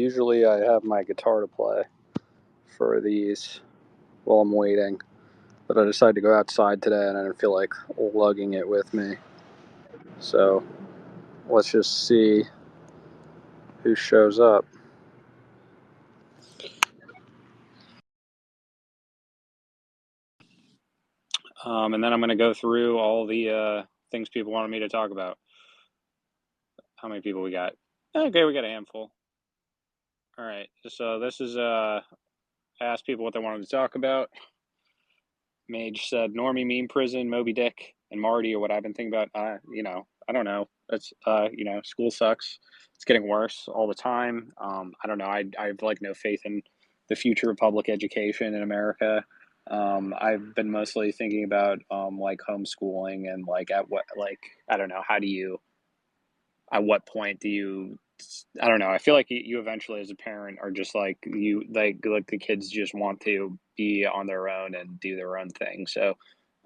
usually I have my guitar to play for these while I'm waiting, but I decided to go outside today and I didn't feel like lugging it with me. So let's just see who shows up. And then I'm going to go through all the things people wanted me to talk about. How many people we got? Okay, we got a handful. All right, so this is asked people what they wanted to talk about. Mage said Normie Meme Prison, Moby Dick, and Marty are what I've been thinking about. I don't know. That's school sucks. It's getting worse all the time. I don't know. I have like no faith in the future of public education in America. I've been mostly thinking about like homeschooling and like I don't know. At what point do you? I don't know. I feel like you eventually, as a parent, are just like the kids just want to be on their own and do their own thing. So,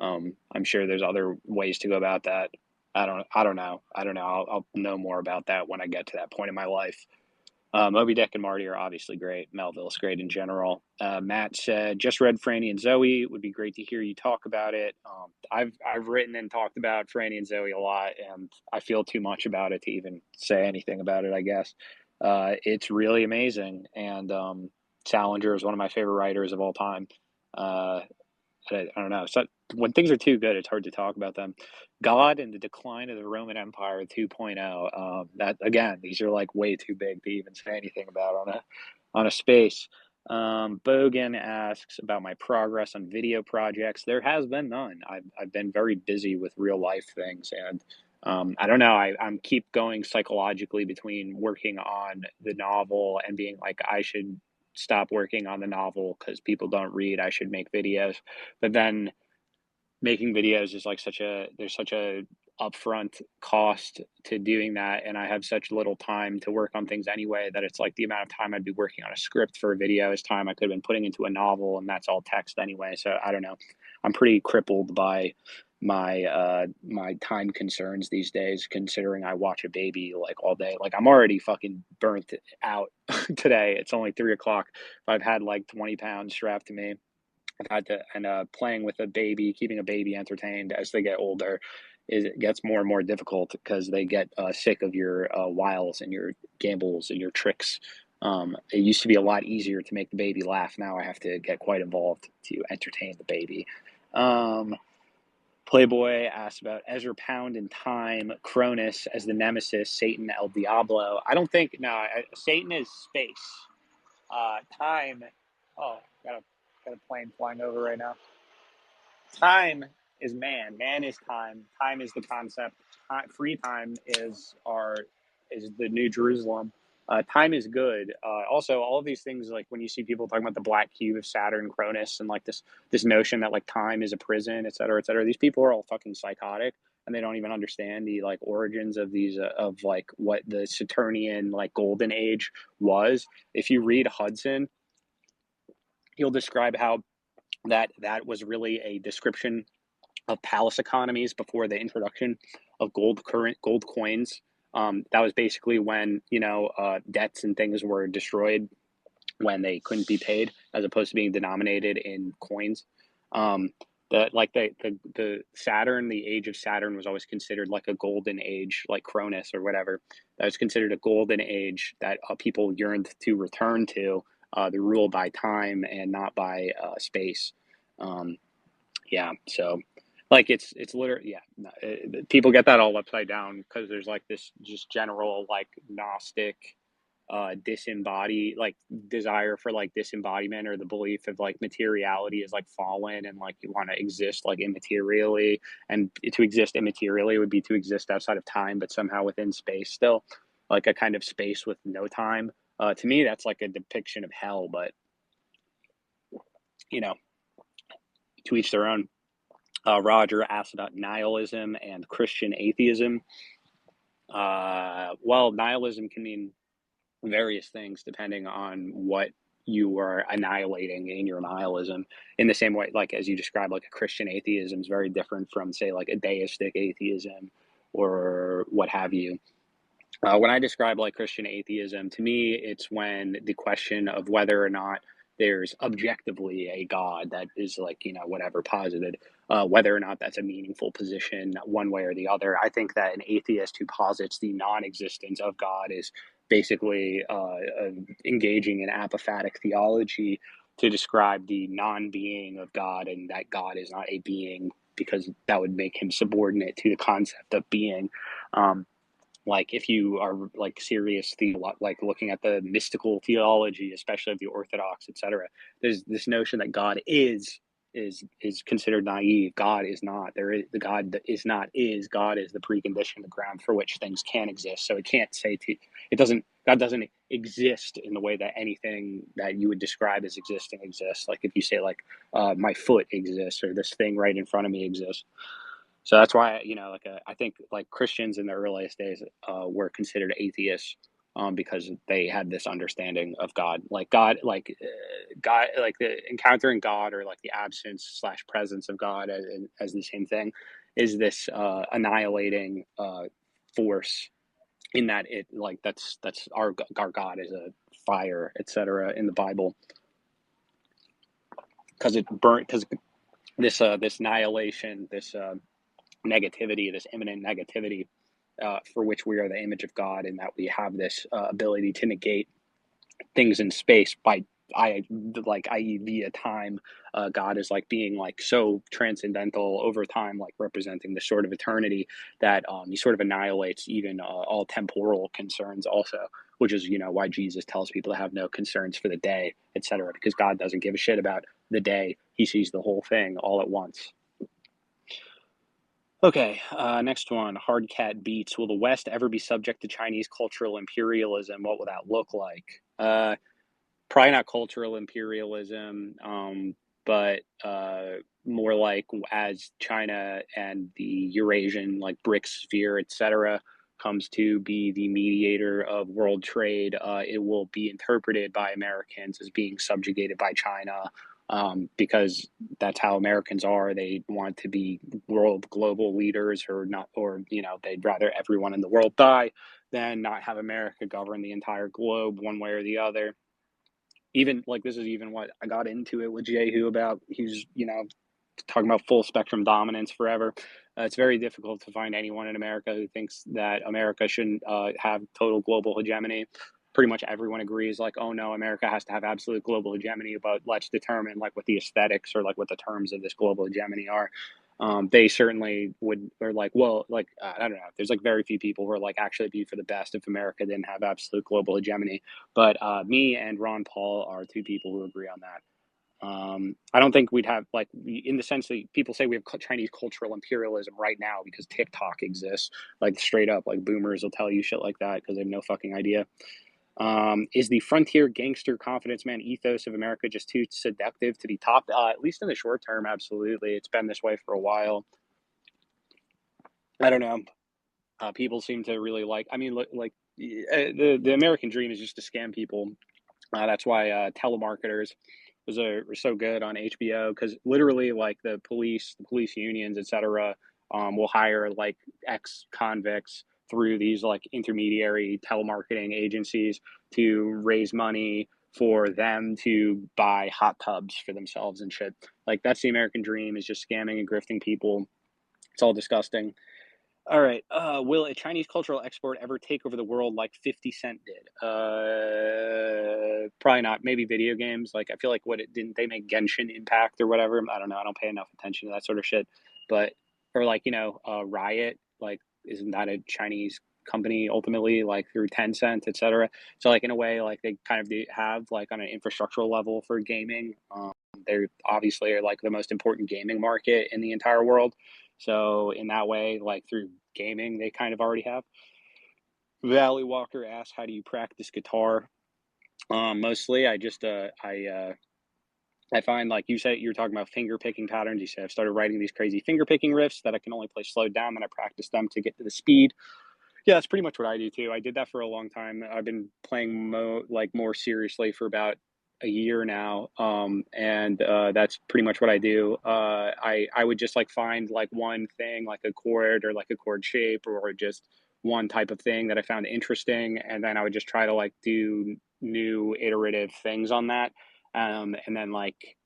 I'm sure there's other ways to go about that. I don't know. I'll know more about that when I get to that point in my life. Moby Dick and Marty are obviously great. Melville's great in general. Matt said, just read Franny and Zoe. It would be great to hear you talk about it. I've written and talked about Franny and Zoe a lot, and I feel too much about it to even say anything about it, I guess. It's really amazing, and Salinger is one of my favorite writers of all time. I don't know. So when things are too good, it's hard to talk about them. God and the Decline of the Roman Empire 2.0. That again, these are like way too big to even say anything about on a space. Bogan asks about my progress on video projects. There has been none. I've been very busy with real life things, and I don't know. I'm keep going psychologically between working on the novel and being like I should stop working on the novel because people don't read. I should make videos, but then making videos is like there's such a upfront cost to doing that, and I have such little time to work on things anyway that it's like the amount of time I'd be working on a script for a video is time I could have been putting into a novel, and that's all text anyway. So I don't know. I'm pretty crippled by my time concerns these days, considering I watch a baby like all day. Like I'm already fucking burnt out today. It's only 3 o'clock. I've had like 20 pounds strapped to me. I've had to, and playing with a baby, keeping a baby entertained as they get older, it gets more and more difficult because they get sick of your wiles and your gambles and your tricks. It used to be a lot easier to make the baby laugh. Now I have to get quite involved to entertain the baby. Playboy asked about Ezra Pound and Time, Cronus as the nemesis, Satan El Diablo. I don't think, no, Satan is space. Time, oh, got a plane flying over right now. Time is man. Man is time. Time is the concept. Free time is the New Jerusalem. Time is good. Also, all of these things, like when you see people talking about the black cube of Saturn, Cronus, and like this notion that like time is a prison, et cetera, et cetera. These people are all fucking psychotic, and they don't even understand the like origins of these of like what the Saturnian like golden age was. If you read Hudson, he'll describe how that was really a description of palace economies before the introduction of gold coins. That was basically when debts and things were destroyed when they couldn't be paid, as opposed to being denominated in coins. The Saturn, the age of Saturn was always considered like a golden age, like Cronus or whatever. That was considered a golden age that people yearned to return to, the rule by time and not by space. Yeah, so like it's literally people get that all upside down because there's like this just general like Gnostic disembody like desire for like disembodiment, or the belief of like materiality is like fallen and like you want to exist like immaterially, and to exist immaterially would be to exist outside of time but somehow within space still, like a kind of space with no time. To me that's like a depiction of hell, but you know, to each their own. Roger asked about nihilism and Christian atheism. Well, nihilism can mean various things depending on what you are annihilating in your nihilism. In the same way, like as you described, like a Christian atheism is very different from, say, like a deistic atheism or what have you. When I describe like Christian atheism, to me, it's when the question of whether or not there's objectively a God that is like, whatever posited, whether or not that's a meaningful position one way or the other. I think that an atheist who posits the non existence of God is basically engaging in apophatic theology to describe the non being of God, and that God is not a being because that would make him subordinate to the concept of being. Um, like if you are like serious like looking at the mystical theology, especially of the Orthodox, etc., there's this notion that God is considered naive. God is not. There is the God that is not is. God is the precondition, the ground for which things can exist. So it can't say to it doesn't. God doesn't exist in the way that anything that you would describe as existing exists. Like if you say like my foot exists or this thing right in front of me exists. So that's why, I think like Christians in the earliest days were considered atheists because they had this understanding of God, God, like the encountering God or like the absence slash presence of God as the same thing is this annihilating force in that it like that's our God is a fire, etc. in the Bible because it burnt because this annihilation, this negativity, this imminent negativity, for which we are the image of God, and that we have this ability to negate things in space by i.e. via time. God is like being like so transcendental over time, like representing the sort of eternity that he sort of annihilates even all temporal concerns also, which is why Jesus tells people to have no concerns for the day, etc., because God doesn't give a shit about the day. He sees the whole thing all at once. Okay, next one. Hard Cat Beats. Will the West ever be subject to Chinese cultural imperialism? What will that look like? Probably not cultural imperialism, but more like as China and the Eurasian, like BRICS sphere, etc., comes to be the mediator of world trade, it will be interpreted by Americans as being subjugated by China. Because that's how Americans are. They want to be world global leaders, or not, or they'd rather everyone in the world die than not have America govern the entire globe one way or the other. Even like this is even what I got into it with Jehu about. He's talking about full spectrum dominance forever. It's very difficult to find anyone in America who thinks that America shouldn't have total global hegemony. Pretty much everyone agrees, like, oh no, America has to have absolute global hegemony, but let's determine like what the aesthetics or like what the terms of this global hegemony are. They certainly would, or like, well, like, I don't know. There's like very few people who are like actually be for the best if America didn't have absolute global hegemony. But me and Ron Paul are two people who agree on that. I don't think we'd have like in the sense that people say we have Chinese cultural imperialism right now because TikTok exists. Like straight up, like boomers will tell you shit like that because they have no fucking idea. Is the frontier gangster confidence man ethos of America just too seductive to be topped? At least in the short term, absolutely. It's been this way for a while. I don't know. People seem to really like. I mean, the American dream is just to scam people. That's why telemarketers were so good on HBO because literally, like the police unions, etc., will hire like ex convicts through these like intermediary telemarketing agencies to raise money for them to buy hot tubs for themselves and shit. Like that's the American dream, is just scamming and grifting people. It's all disgusting. All right. Will a Chinese cultural export ever take over the world like 50 Cent did? Probably not. Maybe video games. Like I feel like what it didn't they make Genshin Impact or whatever? I don't know. I don't pay enough attention to that sort of shit. But or like Riot. Like isn't that a Chinese company ultimately? Like through Tencent, etc. So like in a way, like they kind of have like on an infrastructural level for gaming. They obviously are like the most important gaming market in the entire world. So in that way, like through gaming, they kind of already have. Valley Walker asks, "How do you practice guitar?" Mostly, I find like you say you're talking about finger picking patterns. You say I've started writing these crazy finger picking riffs that I can only play slowed down. Then I practice them to get to the speed. Yeah, that's pretty much what I do too. I did that for a long time. I've been playing more seriously for about a year now, and that's pretty much what I do. I would just like find like one thing, like a chord or like a chord shape, or just one type of thing that I found interesting, and then I would just try to like do new iterative things on that. And then like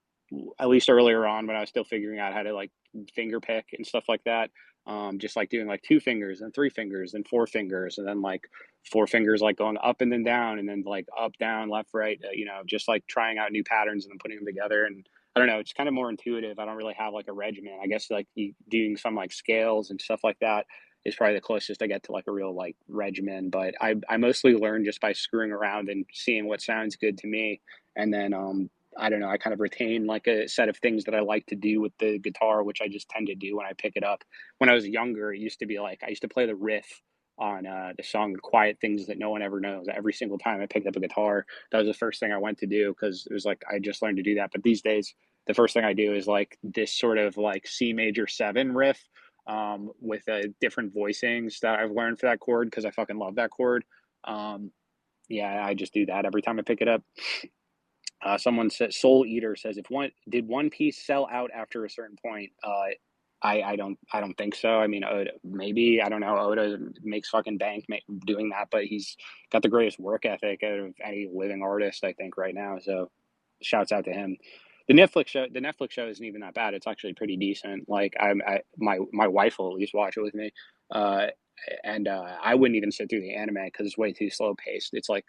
at least earlier on when I was still figuring out how to like finger pick and stuff like that, just like doing like two fingers and three fingers and four fingers, and then like four fingers like going up and then down, and then like up, down, left, right, just like trying out new patterns and then putting them together. And I don't know, it's kind of more intuitive. I don't really have like a regimen. I guess like doing some like scales and stuff like that is probably the closest I get to like a real like regimen. But I mostly learn just by screwing around and seeing what sounds good to me. And then I don't know, I kind of retain like a set of things that I like to do with the guitar, which I just tend to do when I pick it up. When I was younger, it used to be like I used to play the riff on the song Quiet Things That No One Ever Knows. Every single time I picked up a guitar, that was the first thing I went to do because it was like I just learned to do that. But these days, the first thing I do is like this sort of like C major 7 riff with different voicings that I've learned for that chord because I fucking love that chord. Um, yeah, I just do that every time I pick it up. Someone said Soul Eater says if One Piece sell out after a certain point? I don't think so. I mean, Oda, maybe, I don't know. Oda makes fucking bank doing that, but he's got the greatest work ethic out of any living artist, I think, right now. So shouts out to him. The Netflix show isn't even that bad. It's actually pretty decent. Like my wife will at least watch it with me. Uh, and I wouldn't even sit through the anime because it's way too slow paced. It's like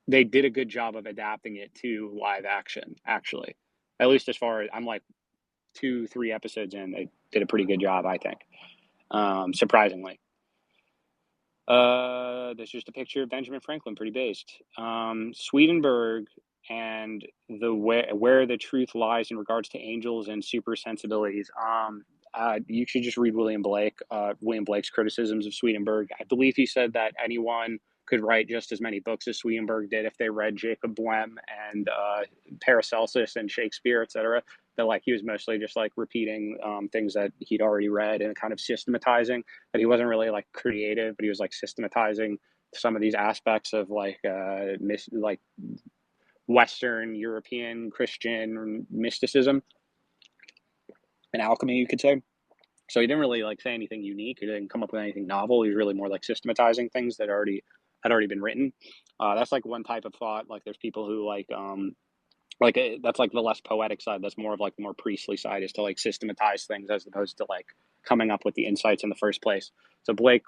they did a good job of adapting it to live action, actually. At least as far as I'm like 2, 3 episodes in, they did a pretty good job, I think. Surprisingly. There's just a picture of Benjamin Franklin, pretty based. Swedenborg and the where the truth lies in regards to angels and super sensibilities. You should just read William Blake. William Blake's criticisms of Swedenborg. I believe he said that anyone could write just as many books as Swedenborg did if they read Jacob Boehme and Paracelsus and Shakespeare, etc. That like he was mostly just like repeating things that he'd already read and kind of systematizing. That he wasn't really like creative, but he was like systematizing some of these aspects of like like Western European Christian mysticism and alchemy, you could say. So he didn't really like say anything unique. He didn't come up with anything novel. He was really more like systematizing things that had already been written. That's like one type of thought. Like there's people who that's like the less poetic side. That's more of like the more priestly side, is to like systematize things as opposed to like coming up with the insights in the first place. So Blake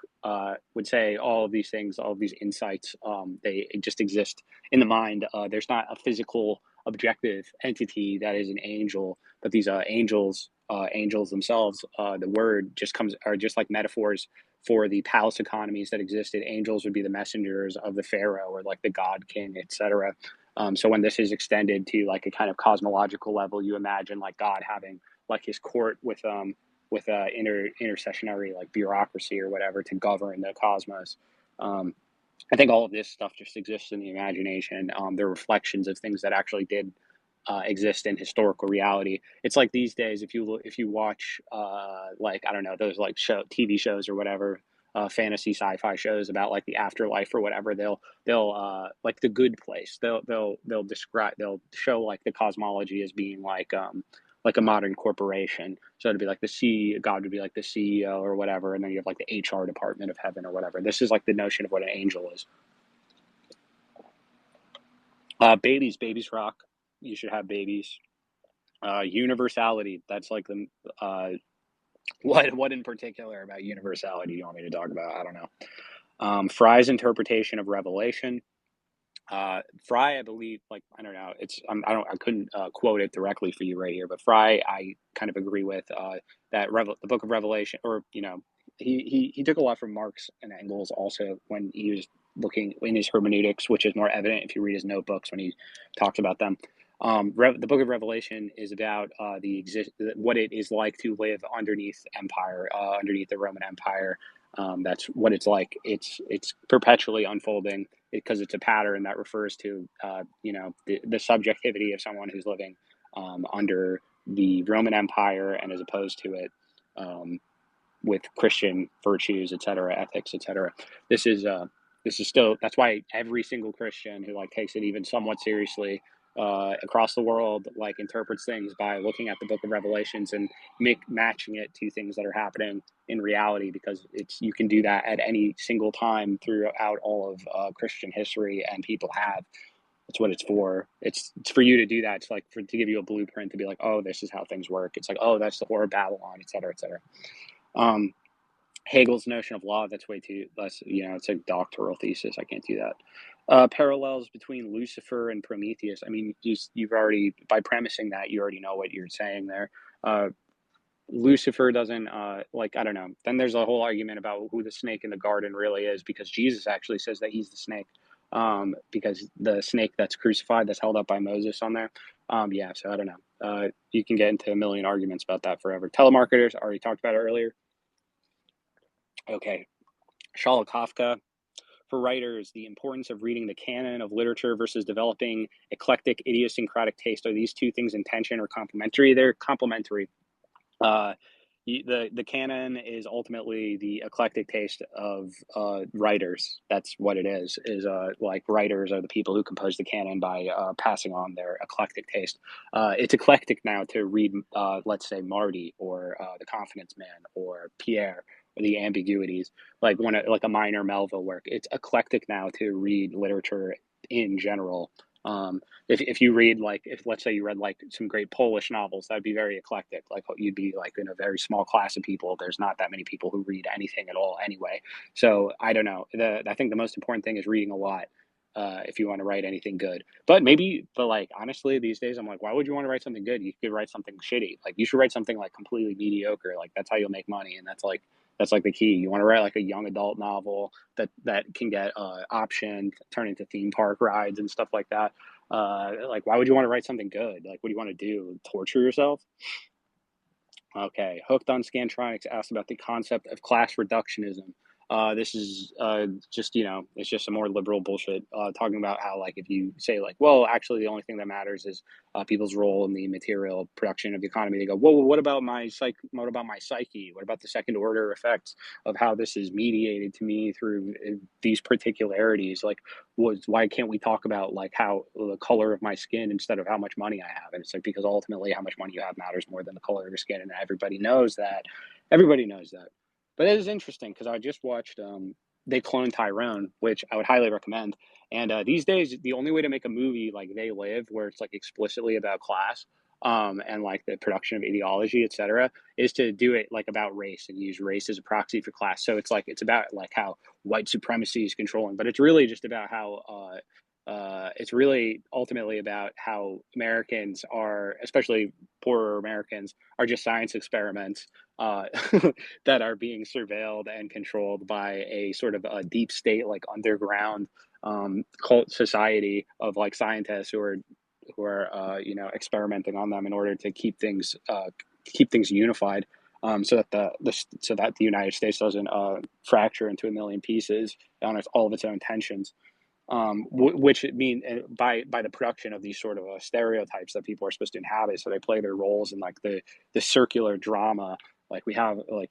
would say all of these things, all of these insights, they just exist in the mind. There's not a physical objective entity that is an angel, but these angels themselves, the word just comes are just like metaphors for the palace economies that existed. Angels would be the messengers of the pharaoh or like the god king, etc. So when this is extended to like a kind of cosmological level, you imagine like God having like his court with intercessionary like bureaucracy or whatever to govern the cosmos. Um, I think all of this stuff just exists in the imagination. They're reflections of things that actually did exist in historical reality. It's like these days, if you watch like I don't know those like TV shows or whatever, fantasy sci-fi shows about like the afterlife or whatever, they'll like the Good Place. They'll show like the cosmology as being like a modern corporation. So it'd be like God would be like the CEO or whatever, and then you have like the HR department of heaven or whatever. This is like the notion of what an angel is. Babies rock. You should have babies. Universality. That's like the what in particular about universality do you want me to talk about? I don't know. Fry's interpretation of Revelation. Fry, I believe, like I don't know, I couldn't quote it directly for you right here, but Fry, I kind of agree with that the Book of Revelation, or he took a lot from Marx and Engels also when he was looking in his hermeneutics, which is more evident if you read his notebooks when he talks about them. The Book of Revelation is about what it is like to live underneath empire, underneath the Roman Empire. That's what it's like. It's perpetually unfolding because it's a pattern that refers to the subjectivity of someone who's living under the Roman Empire and as opposed to it with Christian virtues, etc., ethics, etc. This is still, that's why every single Christian who like takes it even somewhat seriously across the world like interprets things by looking at the Book of Revelations and matching it to things that are happening in reality, because you can do that at any single time throughout all of Christian history, and people have. That's what it's for. It's for you to do that. It's like to give you a blueprint to be like, oh, this is how things work. It's like, oh, that's the Whore of Babylon, et cetera, et cetera. Hegel's notion of law, that's way too less, it's a doctoral thesis. I can't do that. Parallels between Lucifer and Prometheus. I mean, you've already, by premising that, you already know what you're saying there. Lucifer doesn't, I don't know. Then there's a whole argument about who the snake in the garden really is, because Jesus actually says that he's the snake. Because the snake that's crucified, that's held up by Moses on there. Yeah, so I don't know. You can get into a million arguments about that forever. Telemarketers, already talked about it earlier. Okay, Shala Kafka. For writers, the importance of reading the canon of literature versus developing eclectic, idiosyncratic taste. Are these two things in tension or complementary? They're complementary. The canon is ultimately the eclectic taste of writers. That's what it is. Like writers are the people who compose the canon by passing on their eclectic taste. It's eclectic now to read, let's say, Marty or The Confidence Man or Pierre, or the Ambiguities, like a minor Melville work. It's eclectic now to read literature in general. If you read, if let's say you read like some great Polish novels, that'd be very eclectic. Like you'd be like in a very small class of people. There's not that many people who read anything at all anyway. So I don't know. I think the most important thing is reading a lot. If you want to write anything good, but like honestly, these days I'm like, why would you want to write something good? You could write something shitty. Like you should write something like completely mediocre. Like that's how you'll make money, and that's like the key. You want to write like a young adult novel that can get optioned, turn into theme park rides and stuff like that. Like, why would you want to write something good? Like, what do you want to do? Torture yourself? Okay. Hooked on Scantronics asked about the concept of class reductionism. This is just, it's just some more liberal bullshit talking about how, like, if you say, like, well, actually, the only thing that matters is people's role in the material production of the economy. They go, well, what about my psyche? What about my psyche? What about the second order effects of how this is mediated to me through these particularities? Like, why can't we talk about like how the color of my skin instead of how much money I have? And it's like, because ultimately how much money you have matters more than the color of your skin, and everybody knows that. Everybody knows that. But it is interesting because I just watched They Clone Tyrone, which I would highly recommend. And these days, the only way to make a movie like They Live, where it's like explicitly about class, and like the production of ideology, etc., is to do it like about race and use race as a proxy for class. So it's about like how white supremacy is controlling, but it's really just about how it's really ultimately about how Americans are, especially poorer Americans, are just science experiments uh, that are being surveilled and controlled by a sort of a deep state, like underground cult society of like scientists who are experimenting on them in order to keep things unified, so that the United States doesn't fracture into a million pieces on all of its own tensions. Which mean by the production of these sort of stereotypes that people are supposed to inhabit, so they play their roles in like the circular drama, like we have, like,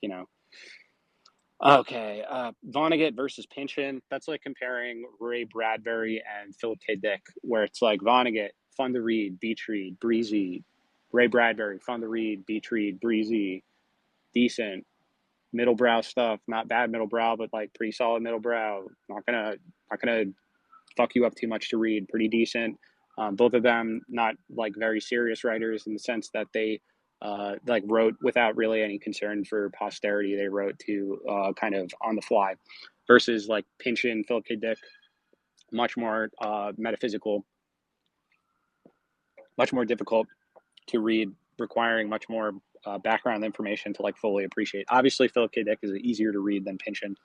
Okay, Vonnegut versus Pynchon. That's like comparing Ray Bradbury and Philip K. Dick, where it's like Vonnegut, fun to read, beach read, breezy. Ray Bradbury, fun to read, beach read, breezy, decent, middle brow stuff. Not bad middle brow, but like pretty solid middle brow. Not gonna fuck you up too much to read. Pretty decent. Both of them not like very serious writers in the sense that they like wrote without really any concern for posterity. They wrote to kind of on the fly, versus like Pynchon, Philip K. Dick, much more metaphysical, much more difficult to read, requiring much more background information to like fully appreciate. Obviously, Philip K. Dick is easier to read than Pynchon,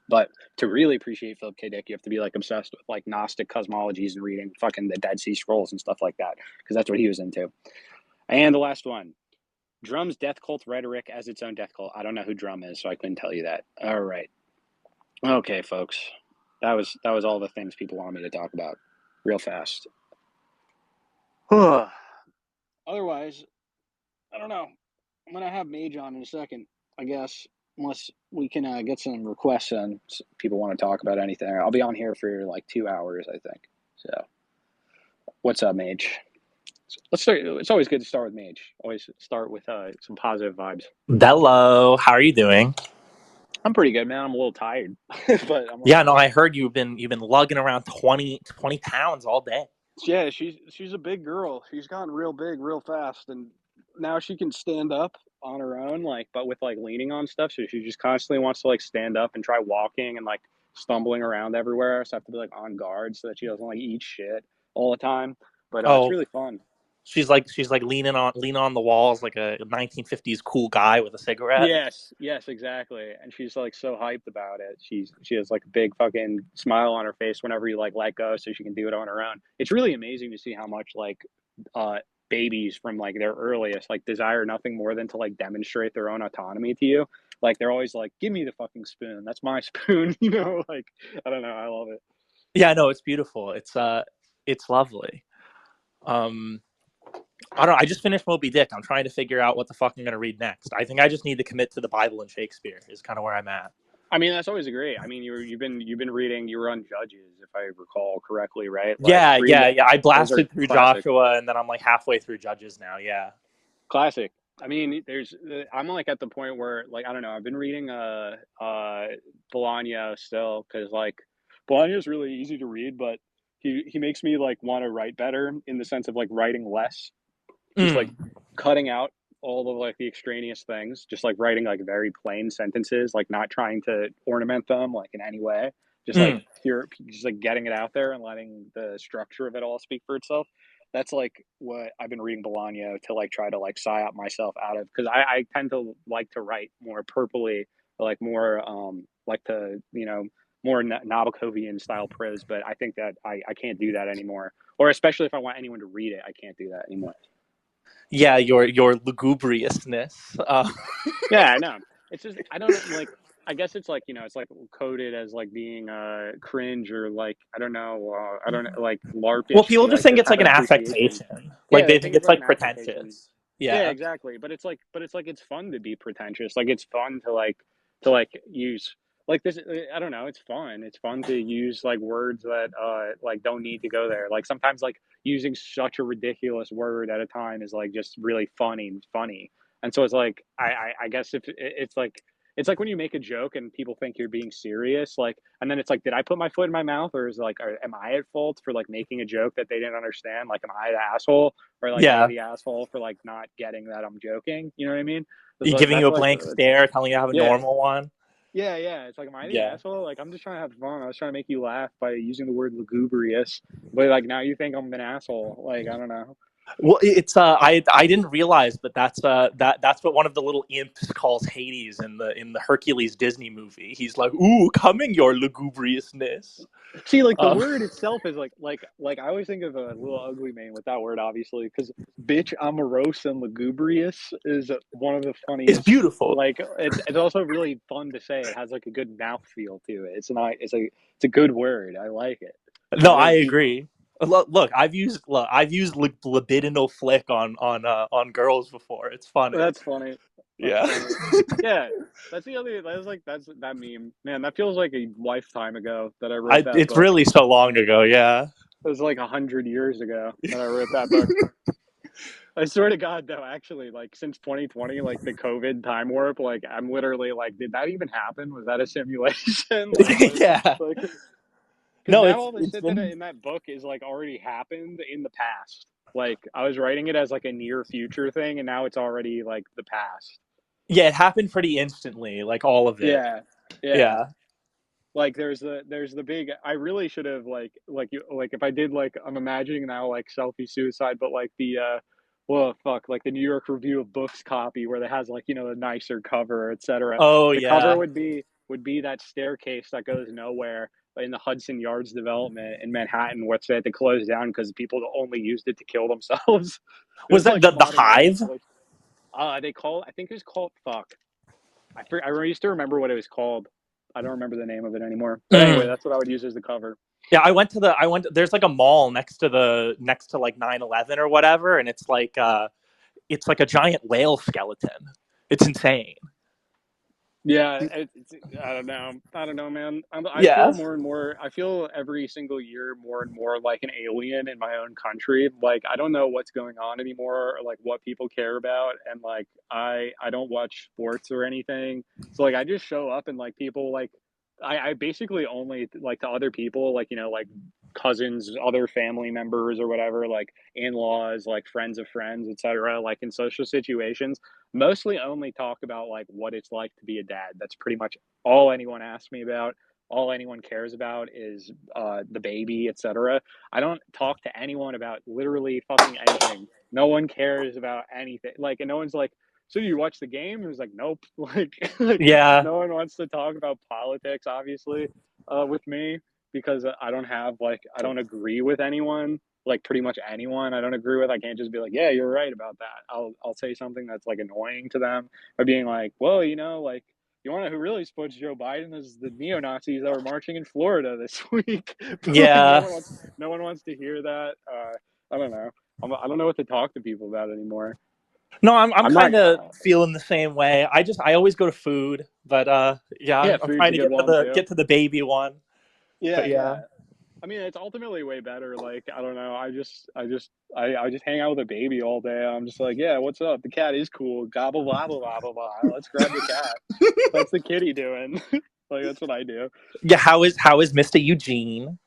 but to really appreciate Philip K. Dick, you have to be like obsessed with like Gnostic cosmologies and reading fucking the Dead Sea Scrolls and stuff like that, because that's what he was into. And the last one, Drum's death cult rhetoric as its own death cult. I don't know who Drum is, so I couldn't tell you that. All right. Okay, folks. That was all the things people wanted me to talk about real fast. Otherwise, I don't know. I'm going to have Mage on in a second, I guess, unless we can get some requests and people want to talk about anything. I'll be on here for like 2 hours, I think. So, what's up, Mage? Let's start. It's always good to start with Mage. Always start with some positive vibes. Bello, how are you doing? I'm pretty good, man. I'm a little tired, but I'm all Yeah, right. no, I heard you've been lugging around 20 pounds all day. Yeah, she's a big girl. She's gotten real big real fast, and now she can stand up on her own, like, but with like leaning on stuff. So she just constantly wants to like stand up and try walking and like stumbling around everywhere. So I have to be like on guard so that she doesn't like eat shit all the time. But it's Oh, really fun. she's like leaning on the walls like a 1950s cool guy with a cigarette. Yes, yes, exactly. And she's like so hyped about it. She has like a big fucking smile on her face whenever you like let go so she can do it on her own. It's really amazing to see how much like uh babies from like their earliest like desire nothing more than to like demonstrate their own autonomy to you. Like they're always like, "Give me the fucking spoon. That's my spoon." Like I don't know, I love it. Yeah, no, it's beautiful. It's lovely. Um, I don't know. I just finished Moby Dick. I'm trying to figure out what the fuck I'm gonna read next. I think I just need to commit to the Bible and Shakespeare. Is kind of where I'm at. I mean, that's always great. I mean, you've been reading, you were on Judges if I recall correctly, right? Like Yeah, reading yeah, that, yeah. I those are blasted through classic. Joshua, and then I'm like halfway through Judges now. Yeah. Classic. I mean, I'm like at the point where like I don't know. I've been reading Bolaño still because like Bolaño is really easy to read, but he makes me like want to write better in the sense of like writing less, just like Mm, cutting out all of like the extraneous things, just like writing like very plain sentences, like not trying to ornament them like in any way, just like mm. pure, just like getting it out there and letting the structure of it all speak for itself. That's like what I've been reading Bolaño to like try to like psyop myself out of because I tend to like to write more purpley, like more like to more Nabokovian style prose, but I think that I can't do that anymore. Or especially if I want anyone to read it, I can't do that anymore. Yeah, your lugubriousness. Yeah, I know. It's just I don't know, like I guess it's like it's like coded as like being cringe or like I don't know like Well, larpish to people just like think this it's kind like of an appreciation. affectation. Like Yeah, they they think think it's it's like like an affectation. pretentious. Yeah, Yeah. exactly. But it's like it's fun to be pretentious. Like it's fun to like use like this. I don't know. It's fun. It's fun to use like words that like don't need to go there. Like sometimes like using such a ridiculous word at a time is like just really funny. And so it's like I guess if it's like when you make a joke and people think you're being serious, like, and then it's like, did I put my foot in my mouth, or is like, am I at fault for like making a joke that they didn't understand? Like, am I the asshole, or like they Yeah. the asshole for like not getting that I'm joking? You know what I mean? It's You like giving you that's a like blank stare, telling you to have a yeah, normal one. yeah. It's like, am I the Yeah. asshole? Like, I'm just trying to have fun. I was trying to make you laugh by using the word lugubrious, but like now you think I'm an asshole. Like, I don't know. Well, it's I didn't realize, but that's what one of the little imps calls Hades in the Hercules Disney movie. He's like, "Ooh, coming your lugubriousness." See, like the Uh, word itself is like I always think of a little ugly man with that word, obviously, because bitch, amorose and lugubrious is one of the it's funniest. beautiful. Like it's also really fun to say. It has like a good mouth feel to it. It's a good word. I like it. No, I I think people. agree. Look, I've used libidinal flick on girls before. It's funny. That's funny. That's Yeah. funny. Yeah, that's the other. That's like that's that meme. Man, that feels like a lifetime ago that I wrote that It's book. really so long ago. Yeah. It was like 100 years ago that I wrote that book. I swear to God, though, actually, like since 2020, like the COVID time warp, like I'm literally like, did that even happen? Was that a simulation? Like, what? Yeah. Like, because No, now all the it's shit that been in that book is like already happened in the past. Like I was writing it as like a near future thing, and now it's already like the past. yeah, it happened pretty instantly, like all of it. Yeah, yeah. Yeah. Like there's the big. I really should have like if I did like I'm imagining now like selfie suicide, but like the well fuck like the New York Review of Books copy where it has like a nicer cover, etc. Oh The cover yeah. would be that staircase that goes nowhere in the Hudson Yards development in Manhattan, which they had to close down because people only used it to kill themselves. It Was was that like the modern day hive? installation. They call I think it was called fuck. I used to remember what it was called. I don't remember the name of it anymore. But anyway, Mm. that's what I would use as the cover. Yeah, there's like a mall next to like 9/11 or whatever, and it's like a giant whale skeleton. It's insane. Yeah, I don't know. I don't know, man. I feel Yeah. more and more. I feel every single year more and more like an alien in my own country. Like I don't know what's going on anymore, or like what people care about, and like I don't watch sports or anything. So like I just show up and like people like I basically only like to other people like like cousins, other family members or whatever, like in-laws, like friends of friends, etc. Like in social situations mostly only talk about like what it's like to be a dad. That's pretty much all anyone asks me about. All anyone cares about is the baby, etc. I don't talk to anyone about literally fucking anything. No one cares about anything. Like, and no one's like, "So do you watch the game?" It was like, "Nope." Like Yeah. no one wants to talk about politics, obviously, with me because I don't have like I don't agree with anyone like pretty much anyone I don't agree with. I can't just be like, yeah, you're right about that. I'll say something that's like annoying to them by being like, well, like you want to know who really supports Joe Biden is the neo Nazis that were marching in Florida this week. But like Yeah. no one wants to hear that. I don't know. I don't know what to talk to people about anymore. No, I'm I'm not. kind of feeling the same way. I always go to food, but yeah, Yeah, I'm food's trying a to good one too. get to the baby one. Yeah, But yeah. yeah. I mean, it's ultimately way better. Like, I don't know. I just hang out with a baby all day. I'm just like, yeah, what's up? The cat is cool. Gobble, blah, blah, blah, blah. Let's grab the cat. That's the kitty doing. Like, that's what I do. Yeah, how is Mr. Eugene?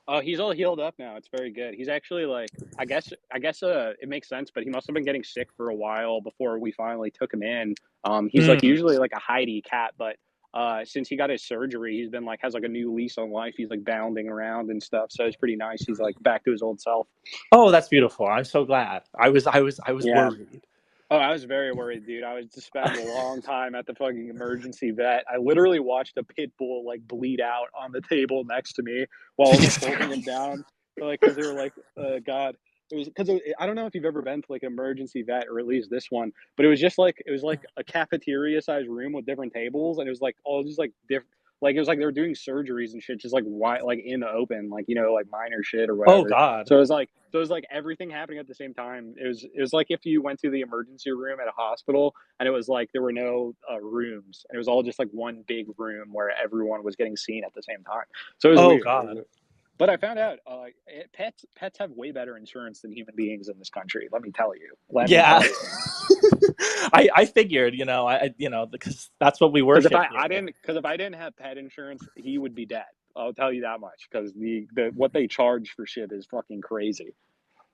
Oh, he's all healed up now. It's very good. He's actually like, I guess, it makes sense, but he must have been getting sick for a while before we finally took him in. He's like Mm. usually like a Heidi cat, but since he got his surgery, he's been like has like a new lease on life. He's like bounding around and stuff, so it's pretty nice. He's like back to his old self. Oh, that's beautiful. I'm so glad. I was Yeah. worried. Oh, I was very worried, dude. I was to spend a long time at the fucking emergency vet. I literally watched a pit bull like bleed out on the table next to me while I was like Jesus holding him Christ. down, like because they were like, God, it was because I don't know if you've ever been to like an emergency vet or at least this one, but it was like a cafeteria sized room with different tables, and it was like all just like different. Like it was like they were doing surgeries and shit, just like wide, like in the open, like like minor shit or Oh whatever. God. So it was like everything happening at the same time. It was like if you went to the emergency room at a hospital and it was like there were no rooms and it was all just like one big room where everyone was getting seen at the same time. So it was Oh weird. God. But I found out pets have way better insurance than human beings in this country. Let me tell you. Let me Yeah. tell you. I figured, because that's what we Because worship here. if I didn't have pet insurance, he would be dead. I'll tell you that much. Because the what they charge for shit is fucking crazy.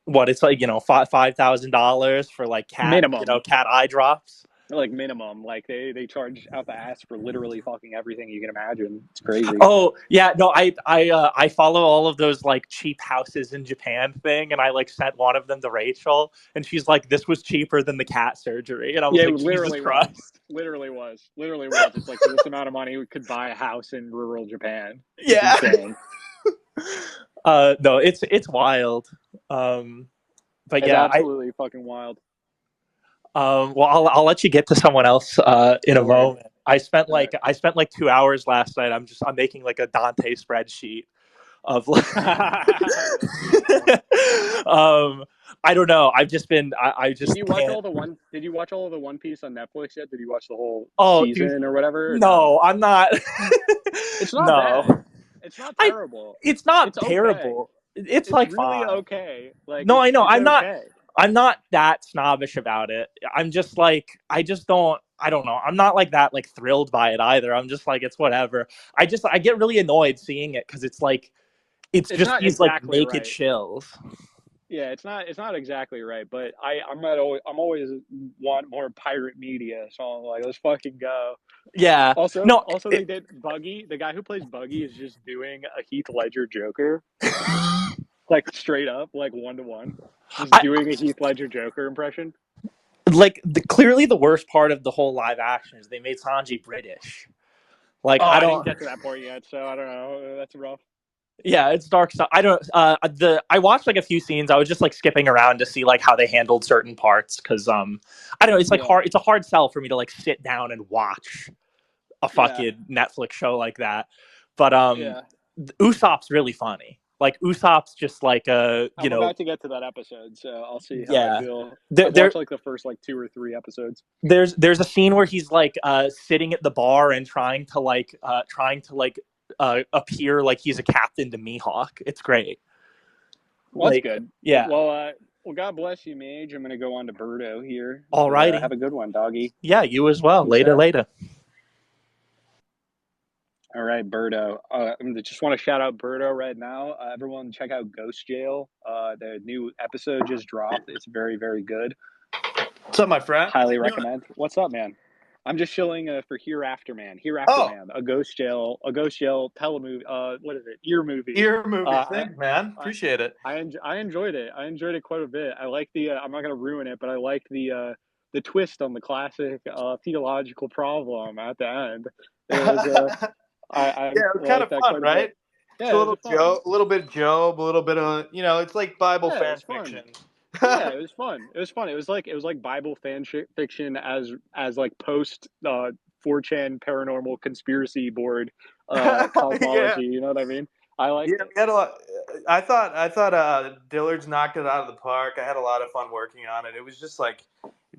What it's like, $5,000 for like Minimum. cat eye drops. Like minimum, like they charge out the ass for literally fucking everything you can imagine. It's crazy. Oh yeah, no, I follow all of those like cheap houses in Japan thing, and I like sent one of them to Rachel, and she's like, "This was cheaper than the cat surgery," and I was Yeah, it like, "Jesus literally was. Christ!" Literally was. It's like for this amount of money, we could buy a house in rural Japan. It's Yeah. insane. No, it's wild. Um, but It's yeah, absolutely fucking wild. well, I'll let you get to someone else in a No word. moment. All right. I spent like 2 hours last night. I'm making like a Dante spreadsheet of like That's beautiful. I don't know. I just can't. Did you watch all of the One Piece on Netflix yet? Did you watch the whole Oh, dude, season or whatever? Or no. no, I'm not. It's not bad. No, It's not I. terrible. It's not It's okay. terrible. It's It's like really fine. okay. Like No, I know. it's okay. I'm not that snobbish about it. I'm just like I just don't. I don't know. I'm not like that like thrilled by it either. I'm just like it's whatever. I get really annoyed seeing it because it's like it's It's just not these like exactly naked right. shills. Yeah, it's not exactly right, but I'm always want more pirate media, so I'm like, let's fucking go. Yeah. No. Also they did Buggy. The guy who plays Buggy is just doing a Heath Ledger Joker, like straight up, like one to one, just I doing a Heath Ledger Joker impression. like clearly the worst part of the whole live action is they made Sanji British. Like Oh, I I didn't don't. get to that point yet, so I don't know. That's rough. Yeah, it's dark stuff. I don't. I watched like a few scenes. I was just like skipping around to see like how they handled certain parts because I don't know. It's like Yeah, hard. It's a hard sell for me to like sit down and watch a yeah, fucking Netflix show like that. But yeah. Usopp's really funny. Like Usopp's just like I'm about to get to that episode, so I'll see how I yeah. feel. There, I've there watched like the first like 2 or 3 episodes. there's a scene where he's like sitting at the bar and trying to appear like he's a captain to Mihawk. It's great. Well, that's Like good. yeah. Well, God bless you, Mage. I'm gonna go on to Birdo here, but Alrighty. have a good one, doggy. Yeah, you as well. Peace Later, out. later. All right, Birdo. I just want to shout out Birdo right now. Everyone, check out Ghost Jail. The new episode just dropped. It's very, very good. What's up, my friend? Highly How you doing? recommend. What's up, man? I'm just chilling for Hereafter Man. Hereafter Oh, Man, a ghost jail telemovie. What is it? Ear movie. ear movie. I, Thanks, man. I, Appreciate it. I enjoyed it. I enjoyed it quite a bit. I like the. I'm not gonna ruin it, but I like the twist on the classic theological problem at the end. It was I Yeah, it was kind like of that fun, quite a bit. right? It's Yeah, a it little was fun. A little bit of Job, a little bit of it's like Bible Yeah, it fan was fun. fiction. Yeah, it was fun. It was fun. It was like Bible fiction as like post 4chan paranormal conspiracy board Yeah, cosmology. You know what I mean? I yeah. liked it. We had a lot. I thought Dillard's knocked it out of the park. I had a lot of fun working on it. It was just like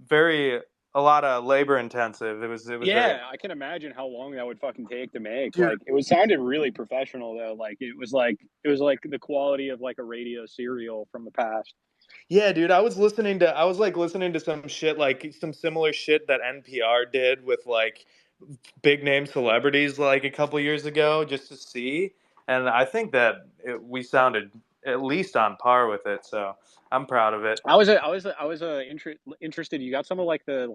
very a lot of labor intensive. It was very Yeah, I can imagine how long that would fucking take to make. dude. Like it was sounded really professional though. Like it was like the quality of like a radio serial from the past. Yeah, dude, I was like listening to some shit like some similar shit that NPR did with like big name celebrities like a couple years ago just to see, and I think that we sounded at least on par with it. So I'm proud of it. I was interested. You got some of like the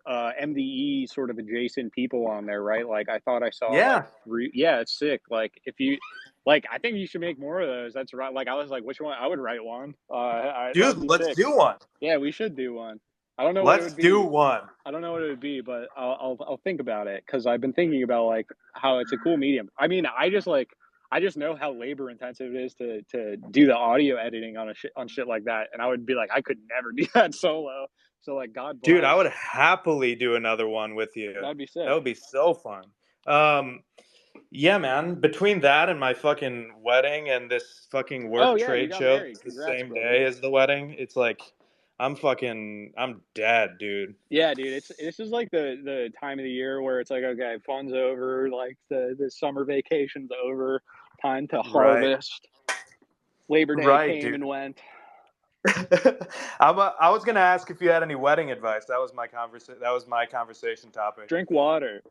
MDE sort of adjacent people on there, right? Like I thought I saw like Yeah, three. Yeah, it's sick. Like if you like, I think you should make more of those. That's right. Like I was like, which one? I would write one. That'd dude, be let's sick. do one. Yeah, we should do one. I don't know what it Let's would do be. one. I don't know what it would be, but I'll think about it because I've been thinking about like how it's a cool medium. I mean, I just know how labor intensive it is to do the audio editing on shit like that, and I would be like, I could never do that solo. So like, God Dude, I bless. would happily do another one with you. That'd be That sick. would be so fun. Um, yeah, man. Between that and my fucking wedding and this fucking Oh work yeah, you trade got show married. that's the Congrats, same brother. day as the wedding, it's like I'm dead, dude. Yeah, dude, it's this is like the time of the year where it's like, okay, fun's over, like the summer vacation's over, time to Right. harvest. Labor Day Right, came dude. and went. I was gonna ask if you had any wedding advice. That was my conversation topic. Drink water.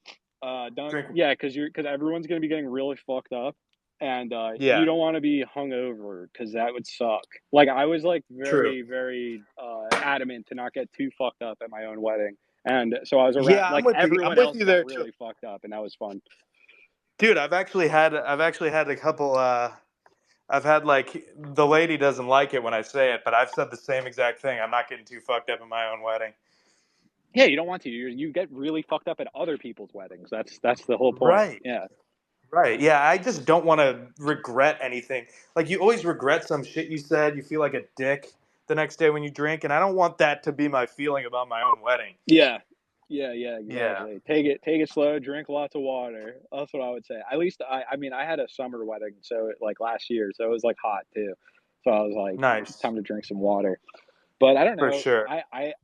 Don't Drink. yeah, because everyone's gonna be getting really fucked up, and you Yeah. don't want to be hungover because that would suck. Like I was like True. very adamant to not get too fucked up at my own wedding, and so I was around Yeah, I'm like with you. I'm everyone with else you got there too. really fucked up, and that was fun. Dude, I've actually had a couple I've had like the lady doesn't like it when I say it, but I've said the same exact thing. I'm not getting too fucked up at my own wedding. Yeah, you don't want to. You get really fucked up at other people's weddings. That's the whole point. Right. Yeah. Right. Yeah, I just don't want to regret anything. Like you always regret some shit you said. You feel like a dick the next day when you drink, and I don't want that to be my feeling about my own wedding. Yeah. Yeah. Exactly. Take it slow, drink lots of water. That's what I would say. At least I mean, I had a summer wedding, so like last year, so it was like hot too. So I was like, it's Nice. time to drink some water. But I don't For know. sure.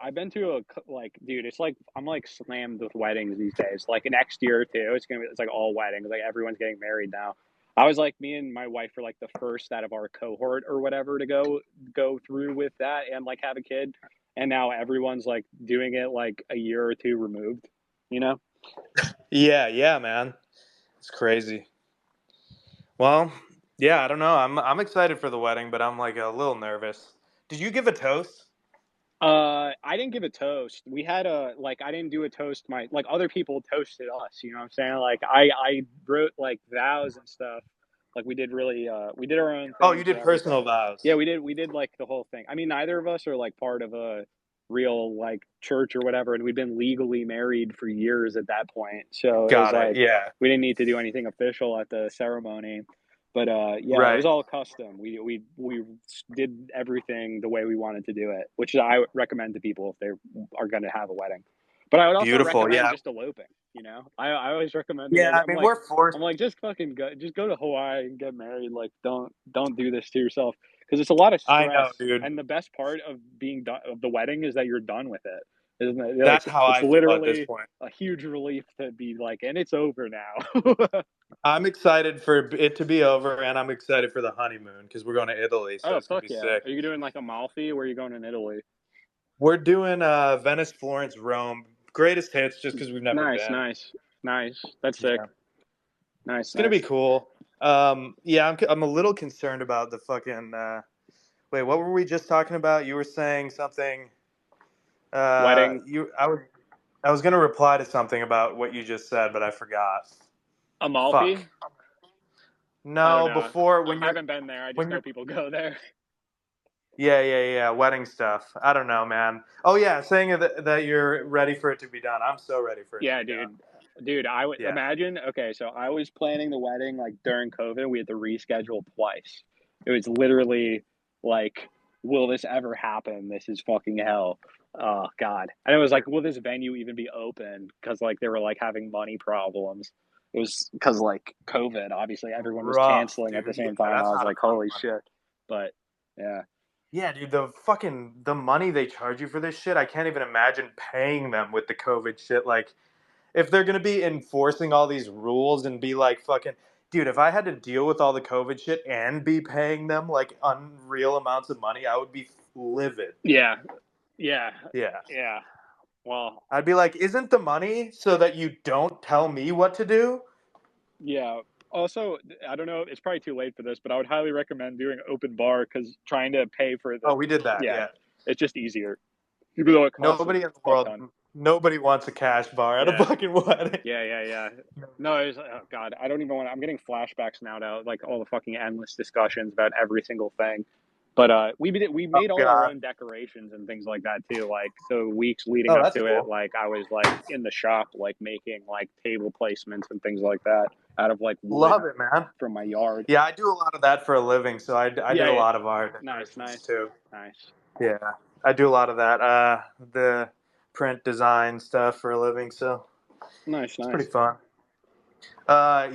I've been to like, dude, it's like I'm like slammed with weddings these days. Like next year too, it's like all weddings. Like everyone's getting married now. I was like, me and my wife were like the first out of our cohort or whatever to go through with that and like have a kid. And now everyone's like doing it like a year or two removed, you know? Yeah, yeah, man. It's crazy. Well, yeah, I don't know. I'm excited for the wedding, but I'm like a little nervous. Did you give a toast? I didn't give a toast. We had a like I didn't do a toast. My like other people toasted us. You know what I'm saying? Like I wrote like vows and stuff. Like we did our own Oh, thing you for did everything. personal vows. Yeah, we did like the whole thing. I mean, neither of us are like part of a real like church or whatever, and we'd been legally married for years at that point. So it was Got it. like Yeah. we didn't need to do anything official at the ceremony. But yeah, it was Right. all custom. We did everything the way we wanted to do it, which I recommend to people if they are going to have a wedding. But I would also Beautiful. recommend Yeah. just eloping. I always recommend Yeah. I I'm mean, like we're forced. just fucking go to Hawaii and get married. Like don't do this to yourself because it's a lot of I know, stress. dude. And the best part of being done of the wedding is that you're done with it, isn't it? Like That's how it's I feel at this literally point. a huge relief to be like, and it's over now. I'm excited for it to be over, and I'm excited for the honeymoon because we're going to Italy, so Oh it's gonna fuck be yeah! sick. Are you doing like Amalfi? Where are you going in Italy? We're doing Venice, Florence, Rome, greatest hits, just because we've never Nice, been. nice, nice. That's sick. Yeah, Nice, it's gonna be nice. cool. Yeah, I'm a little concerned about the fucking. Wait, what were we just talking about? You were saying something. Wedding. I was gonna reply to something about what you just said, but I forgot. Fuck. Amalfi? I don't No, know. before I haven't been there. I just when know you're people go there. yeah, wedding stuff. I don't know, man. Oh yeah, saying that you're ready for it to be done. I'm so ready for it to Yeah, be done. dude. I would Yeah. imagine. Okay, so I was planning the wedding like during COVID. We had to reschedule twice. It was literally like, will this ever happen? This is fucking hell. Oh God. And it was like, will this venue even be open? Because like they were like having money problems. It was because like COVID. Obviously, everyone was Rough, canceling at the dude. Yeah, same time. I that's was not like, enough holy money. shit. But yeah. Yeah, dude, the money they charge you for this shit, I can't even imagine paying them with the COVID shit. Like, if they're gonna be enforcing all these rules and be like fucking, dude, if I had to deal with all the COVID shit and be paying them like unreal amounts of money, I would be livid. Yeah. Yeah. Yeah. Yeah. Well, I'd be like, isn't the money so that you don't tell me what to do? yeah. Also, I don't know. It's probably too late for this, but I would highly recommend doing open bar because trying to pay for the Oh, we did that, yeah, yeah. it's just easier. Even though it costs a Nobody in the fuck world, ton. nobody wants a cash bar at a Yeah. fucking wedding. Yeah. No, it's oh God, I don't even want. I'm getting flashbacks now to like all the fucking endless discussions about every single thing. But we Oh made all our god. own decorations and things like that too. Like the weeks leading Oh, up that's to it, cool. like I was like in the shop, like making like table placements and things like that out of like wood Love it, man. from my yard. Yeah, I do a lot of that for a living, so I did a Yeah. lot of art Nice, decorations nice, too. nice, Yeah, I do a lot of that. The print design stuff for a living, so nice, it's pretty nice. fun.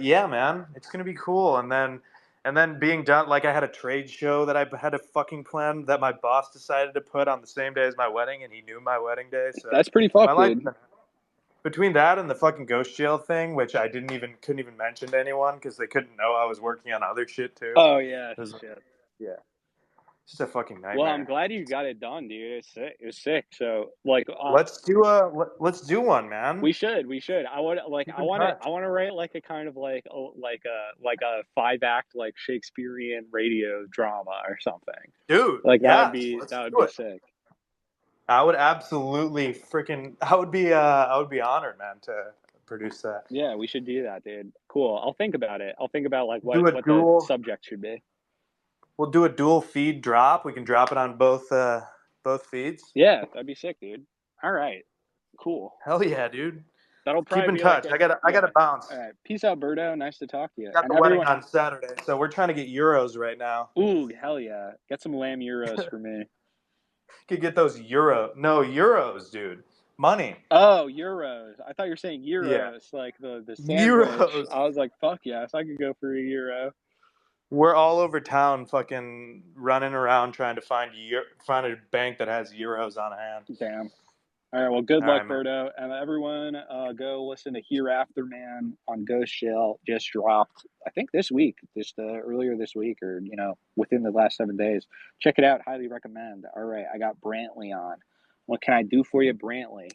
Yeah, man, it's gonna be cool. And then being done, like I had a trade show that I had a fucking plan that my boss decided to put on the same day as my wedding, and he knew my wedding day, so That's pretty my fucked, life dude. between that and the fucking ghost jail thing, which I couldn't even mention to anyone because they couldn't know I was working on other shit too. Oh yeah, It was, shit. yeah, it's just a fucking Well, I'm nightmare. glad you got it done, dude. It's sick. It was sick. So like, Let's do one, man. we should. I would like, Keep in touch, I want to write like a kind of like a 5 act like Shakespearean radio drama or something. dude. Like Yes, let's that would do be it. sick. I would absolutely freaking. I would be honored, man, to produce that. Yeah, we should do that, dude. Cool. I'll think about it. I'll think about like Do a what the dual. subject should be. We'll do a dual feed drop. We can drop it on both feeds. Yeah, that'd be sick, dude. All right. Cool. Hell yeah, dude. That'll Keep probably in be like touch. a I yeah. gotta bounce. All right. Peace out, Berto. Nice to talk to you. Got And the wedding everyone, on Saturday, so we're trying to get euros right now. ooh, hell yeah. Get some lamb euros for me. Could get those euros, dude. Money. Oh, euros. I thought you were saying Yeah, euros, like the sandwich. euros. I was like, fuck yes, I could go for a euro. We're all over town, fucking running around trying to find a bank that has euros on hand. Damn. All right, well, good All luck, right, man. Berto. And everyone, go listen to Hereafter Man on Ghost Shell. Just dropped, I think this week, just earlier this week, or, within the last 7 days. Check it out. Highly recommend. All right, I got Brantley on. What can I do for you, Brantley?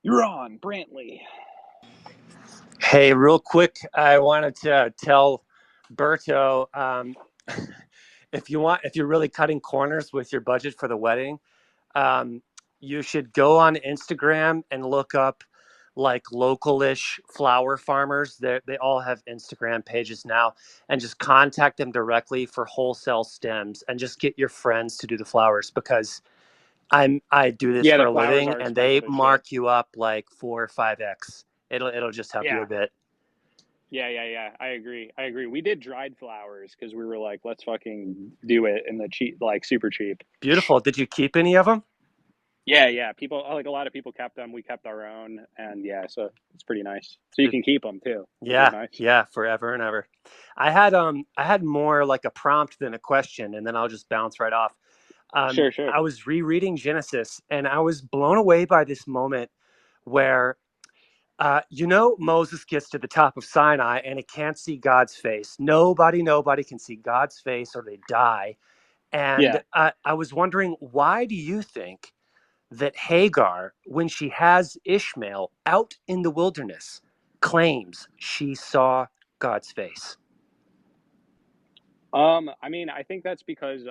You're on, Brantley. Hey, real quick, I wanted to tell Berto, if you're really cutting corners with your budget for the wedding, you should go on Instagram and look up like localish flower farmers. They all have Instagram pages now, and just contact them directly for wholesale stems, and just get your friends to do the flowers because I do this Yeah, for the a flowers living, are and they expensive as shit. mark you up like 4 or 5x. It'll just help you Yeah. a bit. Yeah. I agree. We did dried flowers because we were like, let's fucking do it in the cheap, like super cheap. Beautiful. Did you keep any of them? Yeah. People, like a lot of people kept them. We kept our own, and yeah, so it's pretty nice. So you can keep them too, which is Yeah, nice. yeah, forever and ever. I had more like a prompt than a question, and then I'll just bounce right off. Sure. I was rereading Genesis, and I was blown away by this moment where Moses gets to the top of Sinai and he can't see God's face. Nobody can see God's face or they die. And Yeah. I was wondering, why do you think that Hagar, when she has Ishmael out in the wilderness, claims she saw God's face? I mean, I think that's because,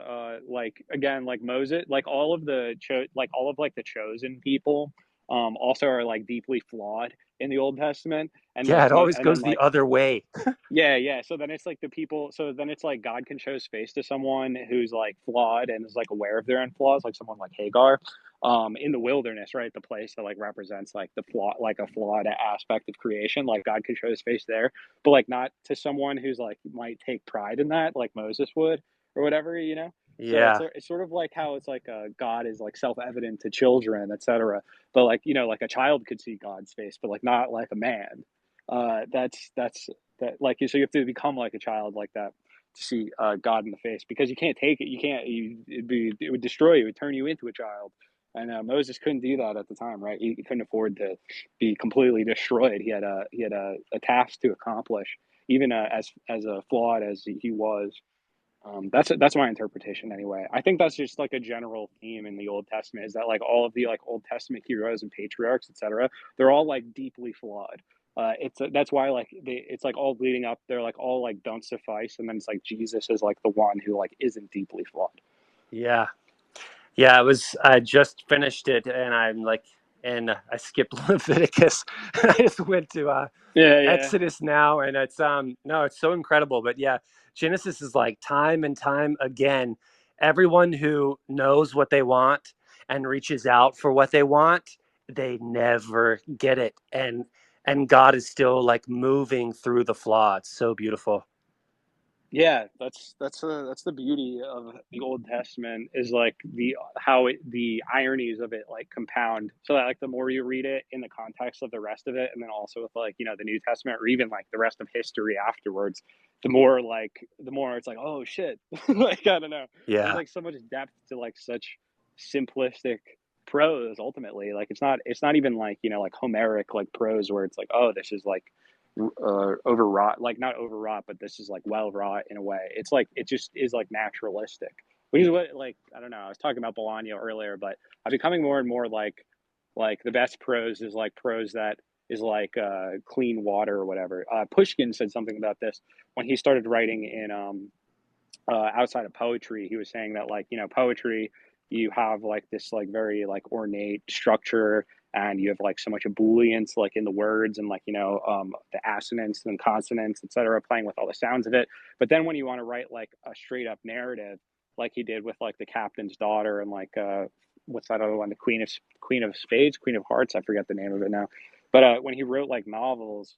like again, like Moses, like all of like the chosen people, also are like deeply flawed in the Old Testament, and Yeah, like it always and then goes the like other way. yeah. So then it's like the people. So then it's like God can show his face to someone who's like flawed and is like aware of their own flaws, like someone like Hagar, in the wilderness, right? The place that like represents like the flaw, like a flawed aspect of creation. Like God can show his face there, but like not to someone who's like might take pride in that, like Moses would or whatever, you know. So Yeah, it's sort of like how it's like God is like self evident to children, etc. But like like a child could see God's face, but like not like a man. That's that like so you have to become like a child like that to see God in the face because you can't take it. You can't. It would destroy you. It would turn you into a child. And Moses couldn't do that at the time, right? He couldn't afford to be completely destroyed. He had a task to accomplish, even as flawed as he was. That's my interpretation anyway. I think that's just like a general theme in the Old Testament is that like all of the like Old Testament heroes and patriarchs, etc. They're all like deeply flawed. That's why like it's like all leading up. They're like all like don't suffice, and then it's like Jesus is like the one who like isn't deeply flawed. yeah. Yeah, I just finished it and I'm like, and I skipped Leviticus. I just went to Yeah. Exodus now, and it's no, it's so incredible. But yeah, Genesis is like time and time again, everyone who knows what they want and reaches out for what they want, they never get it. And God is still like moving through the flaw. It's so beautiful. Yeah, that's the beauty of the Old Testament is like the ironies of it like compound so that like the more you read it in the context of the rest of it and then also with like the New Testament or even like the rest of history afterwards, the more it's like oh shit like I don't know, there's Yeah. like so much depth to like such simplistic prose ultimately. Like it's not even like like Homeric like prose where it's like oh this is like overwrought, like not overwrought, but this is like well wrought in a way. It's like it just is like naturalistic, which is what like I don't know. I was talking about Bolaño earlier, but I'm becoming more and more like the best prose is like prose that is like clean water or whatever. Pushkin said something about this when he started writing in outside of poetry. He was saying that like poetry, you have like this like very like ornate structure and you have like so much ebullience like in the words and like the assonance and consonants etc playing with all the sounds of it, but then when you want to write like a straight up narrative like he did with like the captain's daughter and like what's that other one, the queen of spades, queen of hearts, I forget the name of it now, but when he wrote like novels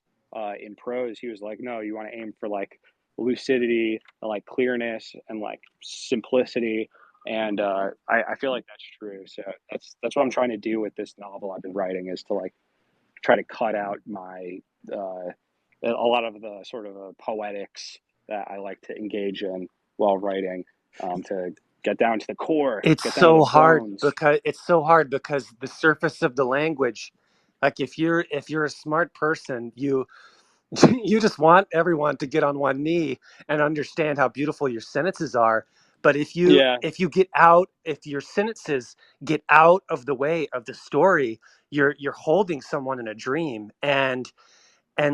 in prose he was like no, you want to aim for like lucidity and like clearness and like simplicity, and I feel like that's true. So that's what I'm trying to do with this novel I've been writing is to like try to cut out my a lot of the sort of poetics that I like to engage in while writing, to get down to the core, get down to the bones. It's so hard because the surface of the language, like if you're a smart person, you you just want everyone to get on one knee and understand how beautiful your sentences are. But Yeah, if your sentences get out of the way of the story, you're holding someone in a dream. And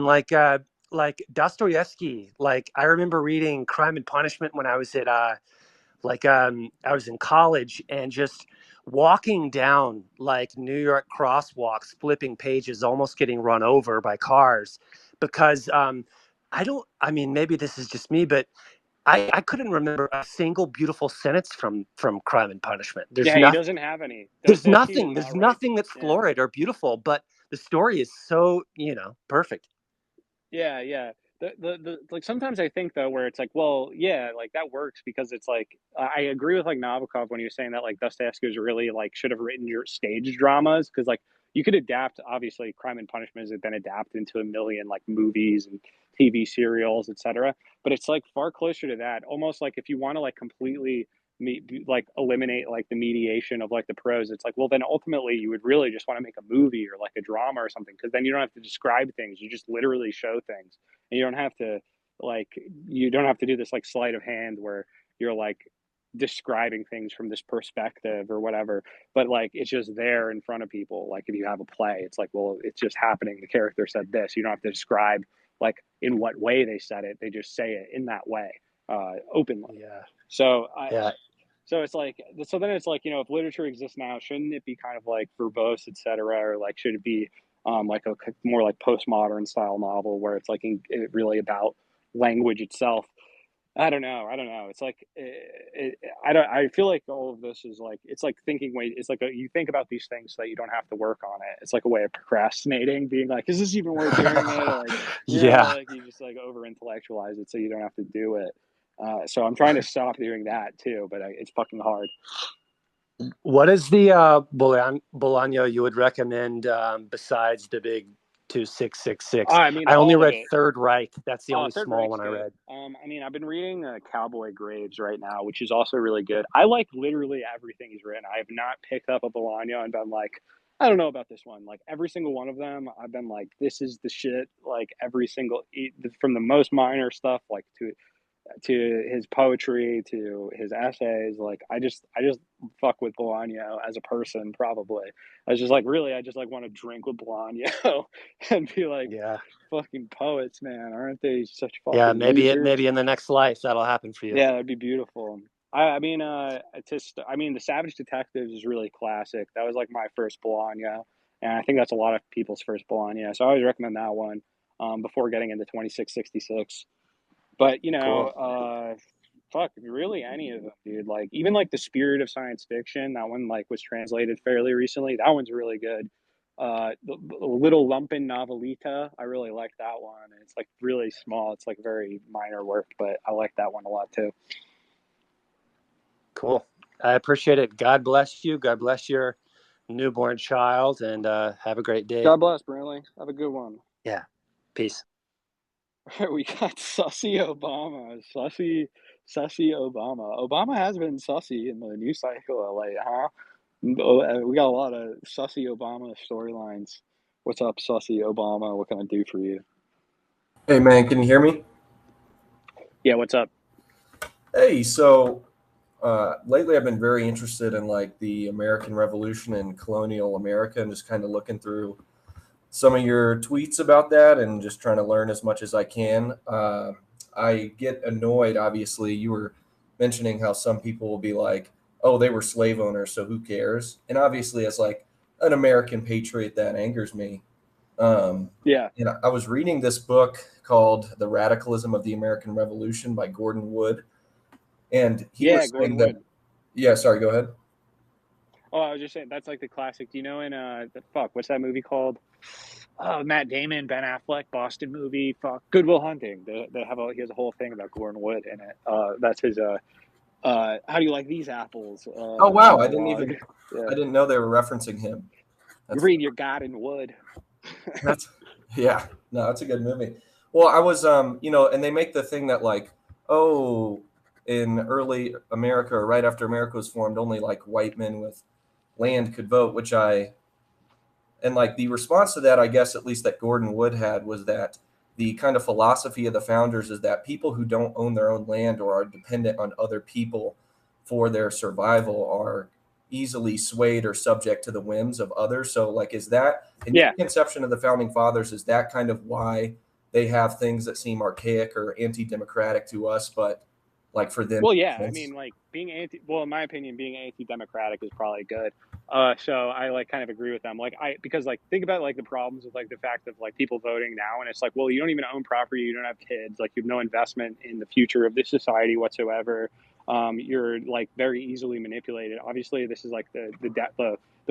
like Dostoevsky, like I remember reading Crime and Punishment when I was at I was in college and just walking down like New York crosswalks, flipping pages, almost getting run over by cars because I mean, maybe this is just me, but I couldn't remember a single beautiful sentence from Crime and Punishment. yeah, he doesn't have any. There's Dostoevsky does nothing. There's not write. nothing that's Yeah. florid or beautiful, but the story is so, perfect. Yeah. like sometimes I think though where it's like, well, yeah, like that works because it's like I agree with like Nabokov when he was saying that like Dostoevsky was really like should have written your stage dramas because like you could adapt obviously Crime and Punishment has been adapted into a million like movies and TV serials, etc. But it's like far closer to that. Almost like if you want to like completely like eliminate like the mediation of like the prose, it's like, well then ultimately you would really just want to make a movie or like a drama or something because then you don't have to describe things, you just literally show things and you don't have to like you don't have to do this like sleight of hand where you're like describing things from this perspective or whatever, but like it's just there in front of people. Like if you have a play, it's like, well, it's just happening, the character said this, you don't have to describe like in what way they said it, they just say it in that way openly. Yeah. So Yeah. so it's like, so then it's like, you know, if literature exists now, shouldn't it be kind of like verbose, etc., or like should it be like a more like postmodern style novel where it's like really about language itself? I don't know. I don't know. It's like I don't. I feel like all of this is like it's like thinking. Wait, it's like you think about these things so that you don't have to work on it. It's like a way of procrastinating, being like, is this even worth doing it? Or like, Yeah. like you just like over intellectualize it so you don't have to do it. So I'm trying to stop doing that too, but it's fucking hard. What is the Bolaño you would recommend besides the big 2666? I mean, I only all of read it. Third Reich. That's the only Third small Reich's one I good. read. I mean, I've been reading Cowboy Graves right now, which is also really good. I like literally everything he's written. I have not picked up a Bolaño and been like, I don't know about this one. Like every single one of them, I've been like, this is the shit. Like every single, from the most minor stuff, like to his poetry, to his essays. Like I just fuck with Bolaño as a person. Probably, I was just like, really, I just like want to drink with Bolaño and be like, Yeah. fucking poets, man, aren't they such fucking Yeah, maybe losers? in the next life that'll happen for you. Yeah, that'd be beautiful. I mean, the Savage Detectives is really classic. That was like my first Bolaño, and I think that's a lot of people's first Bolaño. So I always recommend that one before getting into 2666. But you know, Cool. fuck, really any of them, dude. Like even like the Spirit of Science Fiction, that one like was translated fairly recently. That one's really good. The Little Lumpen Novelita, I really like that one. It's like really small. It's like very minor work, but I like that one a lot too. Cool. I appreciate it. God bless you. God bless your newborn child, and have a great day. God bless, Brantley. Have a good one. Yeah. Peace. We got Sussy Obama. Sussy Obama. Obama has been sussy in the news cycle of late, huh? We got a lot of Sussy Obama storylines. What's up, Sussy Obama? What can I do for you? Hey man, can you hear me? Yeah, what's up? Hey, so lately I've been very interested in like the American Revolution and colonial America, and just kind of looking through some of your tweets about that, and just trying to learn as much as I can. I get annoyed. Obviously, you were mentioning how some people will be like, "Oh, they were slave owners, so who cares?" And obviously, as like an American patriot, that angers me. Yeah. And I was reading this book called The Radicalism of the American Revolution by Gordon Wood. And he was saying Gordon that, Wood. yeah, sorry, go ahead. Oh, I was just saying that's like the classic. Do you know in what's that movie called? Oh, Matt Damon, Ben Affleck, Boston movie. Fuck, Good Will Hunting. He has a whole thing about Gordon Wood in it. That's his. How do you like these apples? Oh wow, I monologue. didn't know they were referencing him. You read your Garden Wood. That's yeah, no, it's a good movie. Well, I was and they make the thing that like, oh, in early America or right after America was formed, only like white men with land could vote, and like the response to that, I guess at least that Gordon Wood had, was that the kind of philosophy of the founders is that people who don't own their own land or are dependent on other people for their survival are easily swayed or subject to the whims of others. So like, is that in your conception of the founding fathers, is that kind of why they have things that seem archaic or anti-democratic to us, but like for them? Well, yeah, I mean, like in my opinion, being anti-democratic is probably good. So I like kind of agree with them. Because like think about like the problems with like the fact of like people voting now, and it's like, well, you don't even own property, you don't have kids, like you have no investment in the future of this society whatsoever. You're like very easily manipulated. Obviously, this is like the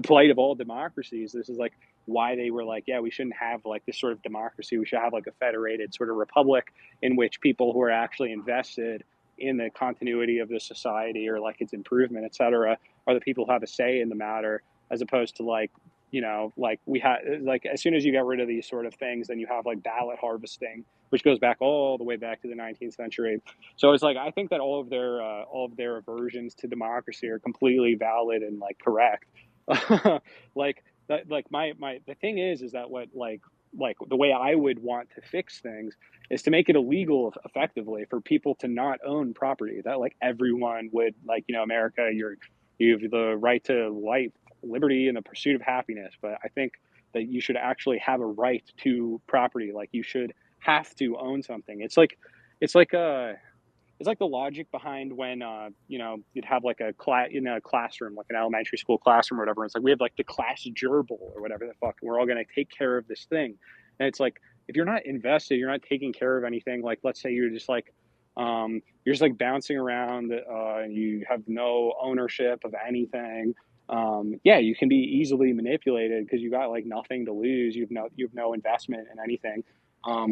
plight of all democracies. This is like why they were like, yeah, we shouldn't have like this sort of democracy. We should have like a federated sort of republic in which people who are actually invested in the continuity of the society or like its improvement, et cetera, are the people who have a say in the matter, as opposed to like, like we had, like as soon as you get rid of these sort of things, then you have like ballot harvesting, which goes back all the way back to the 19th century. So it's like I think that all of their aversions to democracy are completely valid and like correct. like like my the thing is that what like the way I would want to fix things is to make it illegal effectively for people to not own property, that like everyone would, like, America, you have the right to life, liberty, and the pursuit of happiness. But I think that you should actually have a right to property. Like you should have to own something. It's like it's like the logic behind when you'd have like a class in a classroom, like an elementary school classroom or whatever. It's like we have like the class gerbil or whatever the fuck, and we're all going to take care of this thing. And it's like if you're not invested, you're not taking care of anything. Like let's say you're just like bouncing around, and you have no ownership of anything. Yeah, you can be easily manipulated because you got like nothing to lose. You have no investment in anything.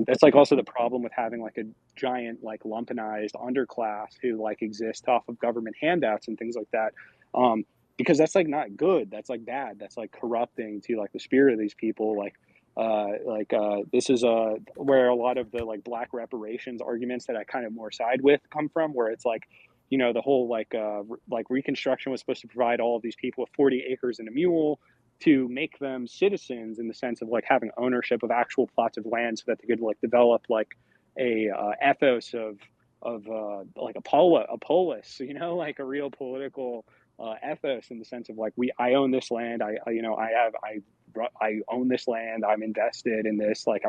That's like also the problem with having like a giant like lumpenized underclass who like exists off of government handouts and things like that. Because that's like not good. That's like bad. That's like corrupting to like the spirit of these people. This is where a lot of the like black reparations arguments that I kind of more side with come from, where it's like, the whole like Reconstruction was supposed to provide all of these people with 40 acres and a mule to make them citizens in the sense of like having ownership of actual plots of land so that they could like develop like a ethos of like a polis, like a real political ethos in the sense of like I own this land, I own this land, I'm invested in this, like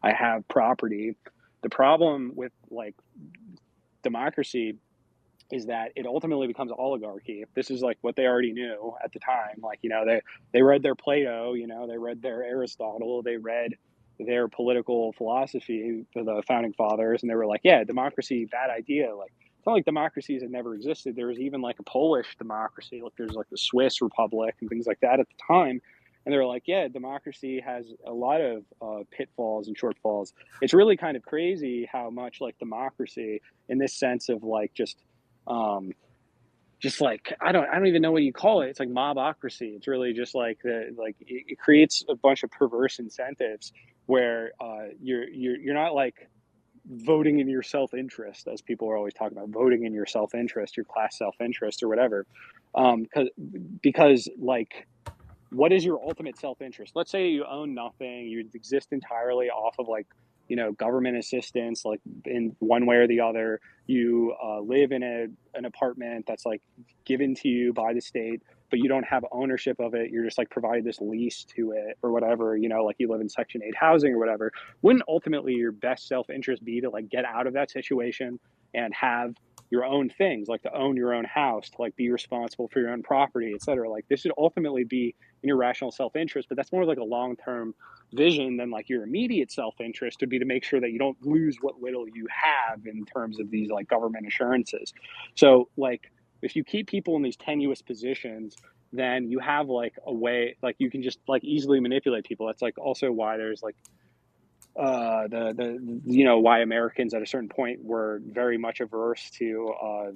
I have property. The problem with like democracy is that it ultimately becomes oligarchy. If this is like what they already knew at the time, like, they read their Plato, they read their Aristotle, they read their political philosophy for the founding fathers, and they were like, yeah, democracy, bad idea. Like, it's not like democracies had never existed. There was even like a Polish democracy, like there's like the Swiss Republic and things like that at the time. And they're like, yeah, democracy has a lot of pitfalls and shortfalls. It's really kind of crazy how much like democracy in this sense of like just like I don't even know what you call it. It's like mobocracy. It's really just like it creates a bunch of perverse incentives where you're not like voting in your self-interest, as people are always talking about, voting in your self-interest, your class self-interest or whatever, because like, what is your ultimate self-interest? Let's say you own nothing, you exist entirely off of like government assistance, like in one way or the other. You live in an apartment that's like given to you by the state, but you don't have ownership of it. You're just like provided this lease to it or whatever, like you live in Section 8 housing or whatever. Wouldn't ultimately your best self-interest be to like get out of that situation and have your own things, like to own your own house, to like be responsible for your own property, et cetera? Like this should ultimately be in your rational self-interest, but that's more like a long-term vision than like your immediate self-interest would be to make sure that you don't lose what little you have in terms of these like government assurances. So like if you keep people in these tenuous positions, then you have like a way, like you can just like easily manipulate people. That's like also why there's like why Americans at a certain point were very much averse to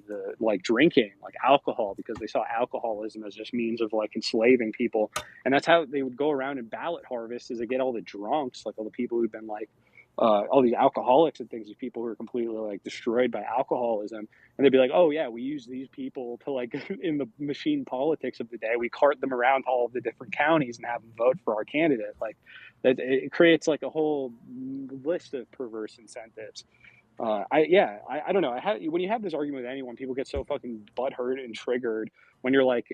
the like drinking, like alcohol, because they saw alcoholism as just means of like enslaving people. And that's how they would go around and ballot harvest, is to get all the drunks, like all the people who've been like all these alcoholics and things, these people who are completely like destroyed by alcoholism, and they'd be like, oh yeah, we use these people to like in the machine politics of the day, we cart them around to all of the different counties and have them vote for our candidate. Like it creates like a whole list of perverse incentives. I don't know. When you have this argument with anyone, people get so fucking butthurt and triggered when you're like,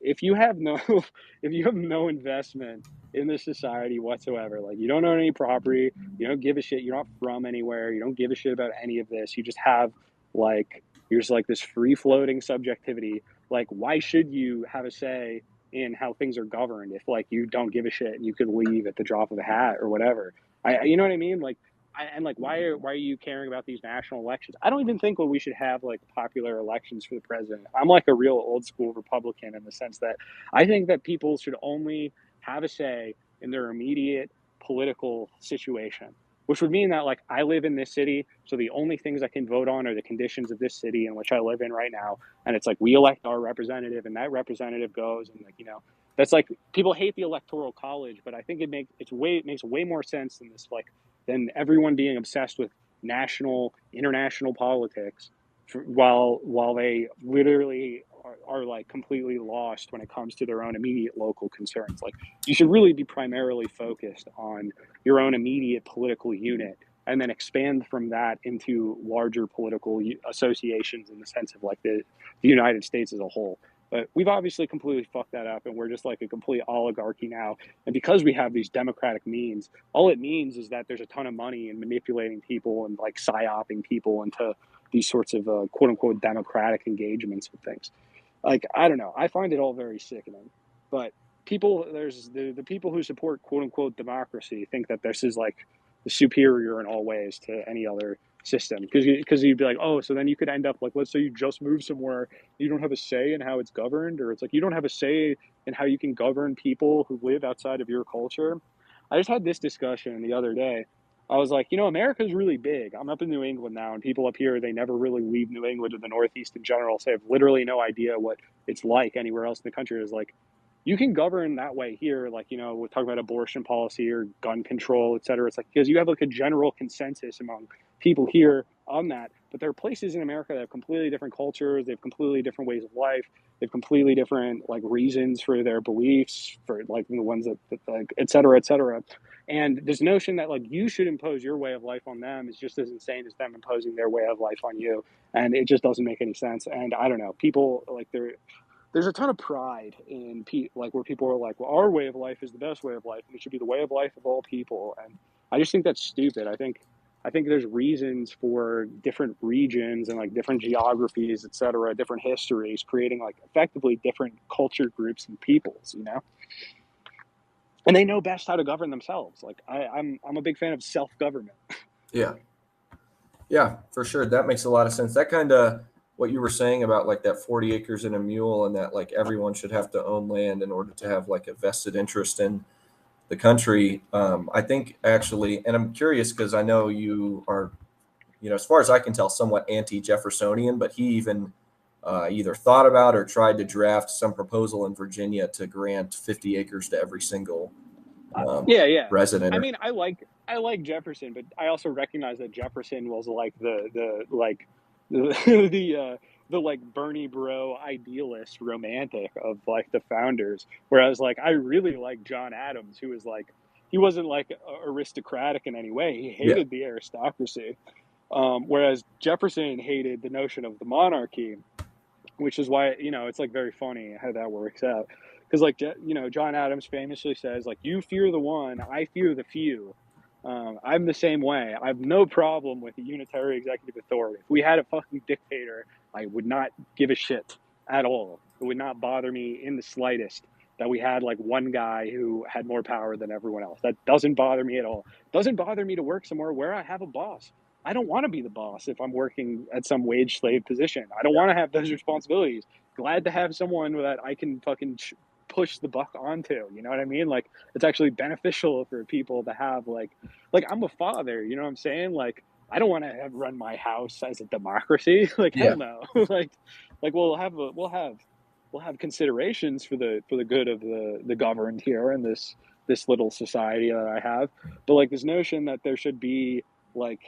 if you have no investment in this society whatsoever, like you don't own any property, you don't give a shit, you're not from anywhere, you don't give a shit about any of this, you just have like, you're just like this free floating subjectivity. Like, why should you have a say in how things are governed if like you don't give a shit and you could leave at the drop of a hat or whatever? You know what I mean? Like, and like, why are you caring about these national elections? I don't even think we should have like popular elections for the president. I'm like a real old school Republican in the sense that I think that people should only have a say in their immediate political situation, which would mean that like I live in this city, so the only things I can vote on are the conditions of this city in which I live in right now. And it's like we elect our representative, and that representative goes and like, you know, that's like people hate the electoral college, but I think it makes way more sense than this like than everyone being obsessed with national, international politics while they literally are like completely lost when it comes to their own immediate local concerns. Like you should really be primarily focused on your own immediate political unit and then expand from that into larger political associations in the sense of like the United States as a whole. But we've obviously completely fucked that up, and we're just like a complete oligarchy now. And because we have these democratic means, all it means is that there's a ton of money in manipulating people and like psyoping people into these sorts of quote unquote democratic engagements with things. Like, I don't know. I find it all very sickening. But people, there's the people who support quote unquote democracy think that this is like the superior in all ways to any other system. Because you'd be like, oh, so then you could end up like, let's say you just move somewhere, you don't have a say in how it's governed, or it's like you don't have a say in how you can govern people who live outside of your culture. I just had this discussion the other day. I was like, you know, America's really big. I'm up in New England now, and people up here, they never really leave New England or the Northeast in general, so they have literally no idea what it's like anywhere else in the country. Is like, you can govern that way here, like, you know, we're talking about abortion policy or gun control, et cetera. It's like, because you have like a general consensus among people here on that. But there are places in America that have completely different cultures, they have completely different ways of life, they have completely different like reasons for their beliefs, for like the ones that like, et cetera, et cetera. And this notion that like you should impose your way of life on them is just as insane as them imposing their way of life on you. And it just doesn't make any sense. And I don't know, people like there's a ton of pride in like where people are like, well, our way of life is the best way of life, and it should be the way of life of all people. And I just think that's stupid. I think there's reasons for different regions and like different geographies, et cetera, different histories, creating like effectively different culture groups and peoples, you know? And they know best how to govern themselves. Like I'm a big fan of self-government. Yeah, for sure. That makes a lot of sense. That kind of what you were saying about like that 40 acres and a mule, and that like everyone should have to own land in order to have like a vested interest in the country. I think actually, and I'm curious because I know you are, you know, as far as I can tell, somewhat anti-Jeffersonian, but he even either thought about or tried to draft some proposal in Virginia to grant 50 acres to every single Yeah. resident. I mean, I like Jefferson, but I also recognize that Jefferson was like the like Bernie bro idealist romantic of like the founders, whereas like I really like John Adams, who was like, he wasn't like aristocratic in any way, he hated the aristocracy, whereas Jefferson hated the notion of the monarchy, which is why, you know, it's like very funny how that works out. Because like, you know, John Adams famously says like, you fear the one, I fear the few. I'm the same way. I have no problem with the unitary executive authority. If we had a fucking dictator, I would not give a shit at all. It would not bother me in the slightest that we had like one guy who had more power than everyone else. That doesn't bother me at all. It doesn't bother me to work somewhere where I have a boss. I don't want to be the boss if I'm working at some wage slave position. I don't want to have those responsibilities. Glad to have someone that I can fucking push the buck onto. You know what I mean? Like, it's actually beneficial for people to have like I'm a father. You know what I'm saying? Like, I don't want to run my house as a democracy. Like, hell no. like we'll have considerations for the good of the governed here in this little society that I have. But like this notion that there should be like,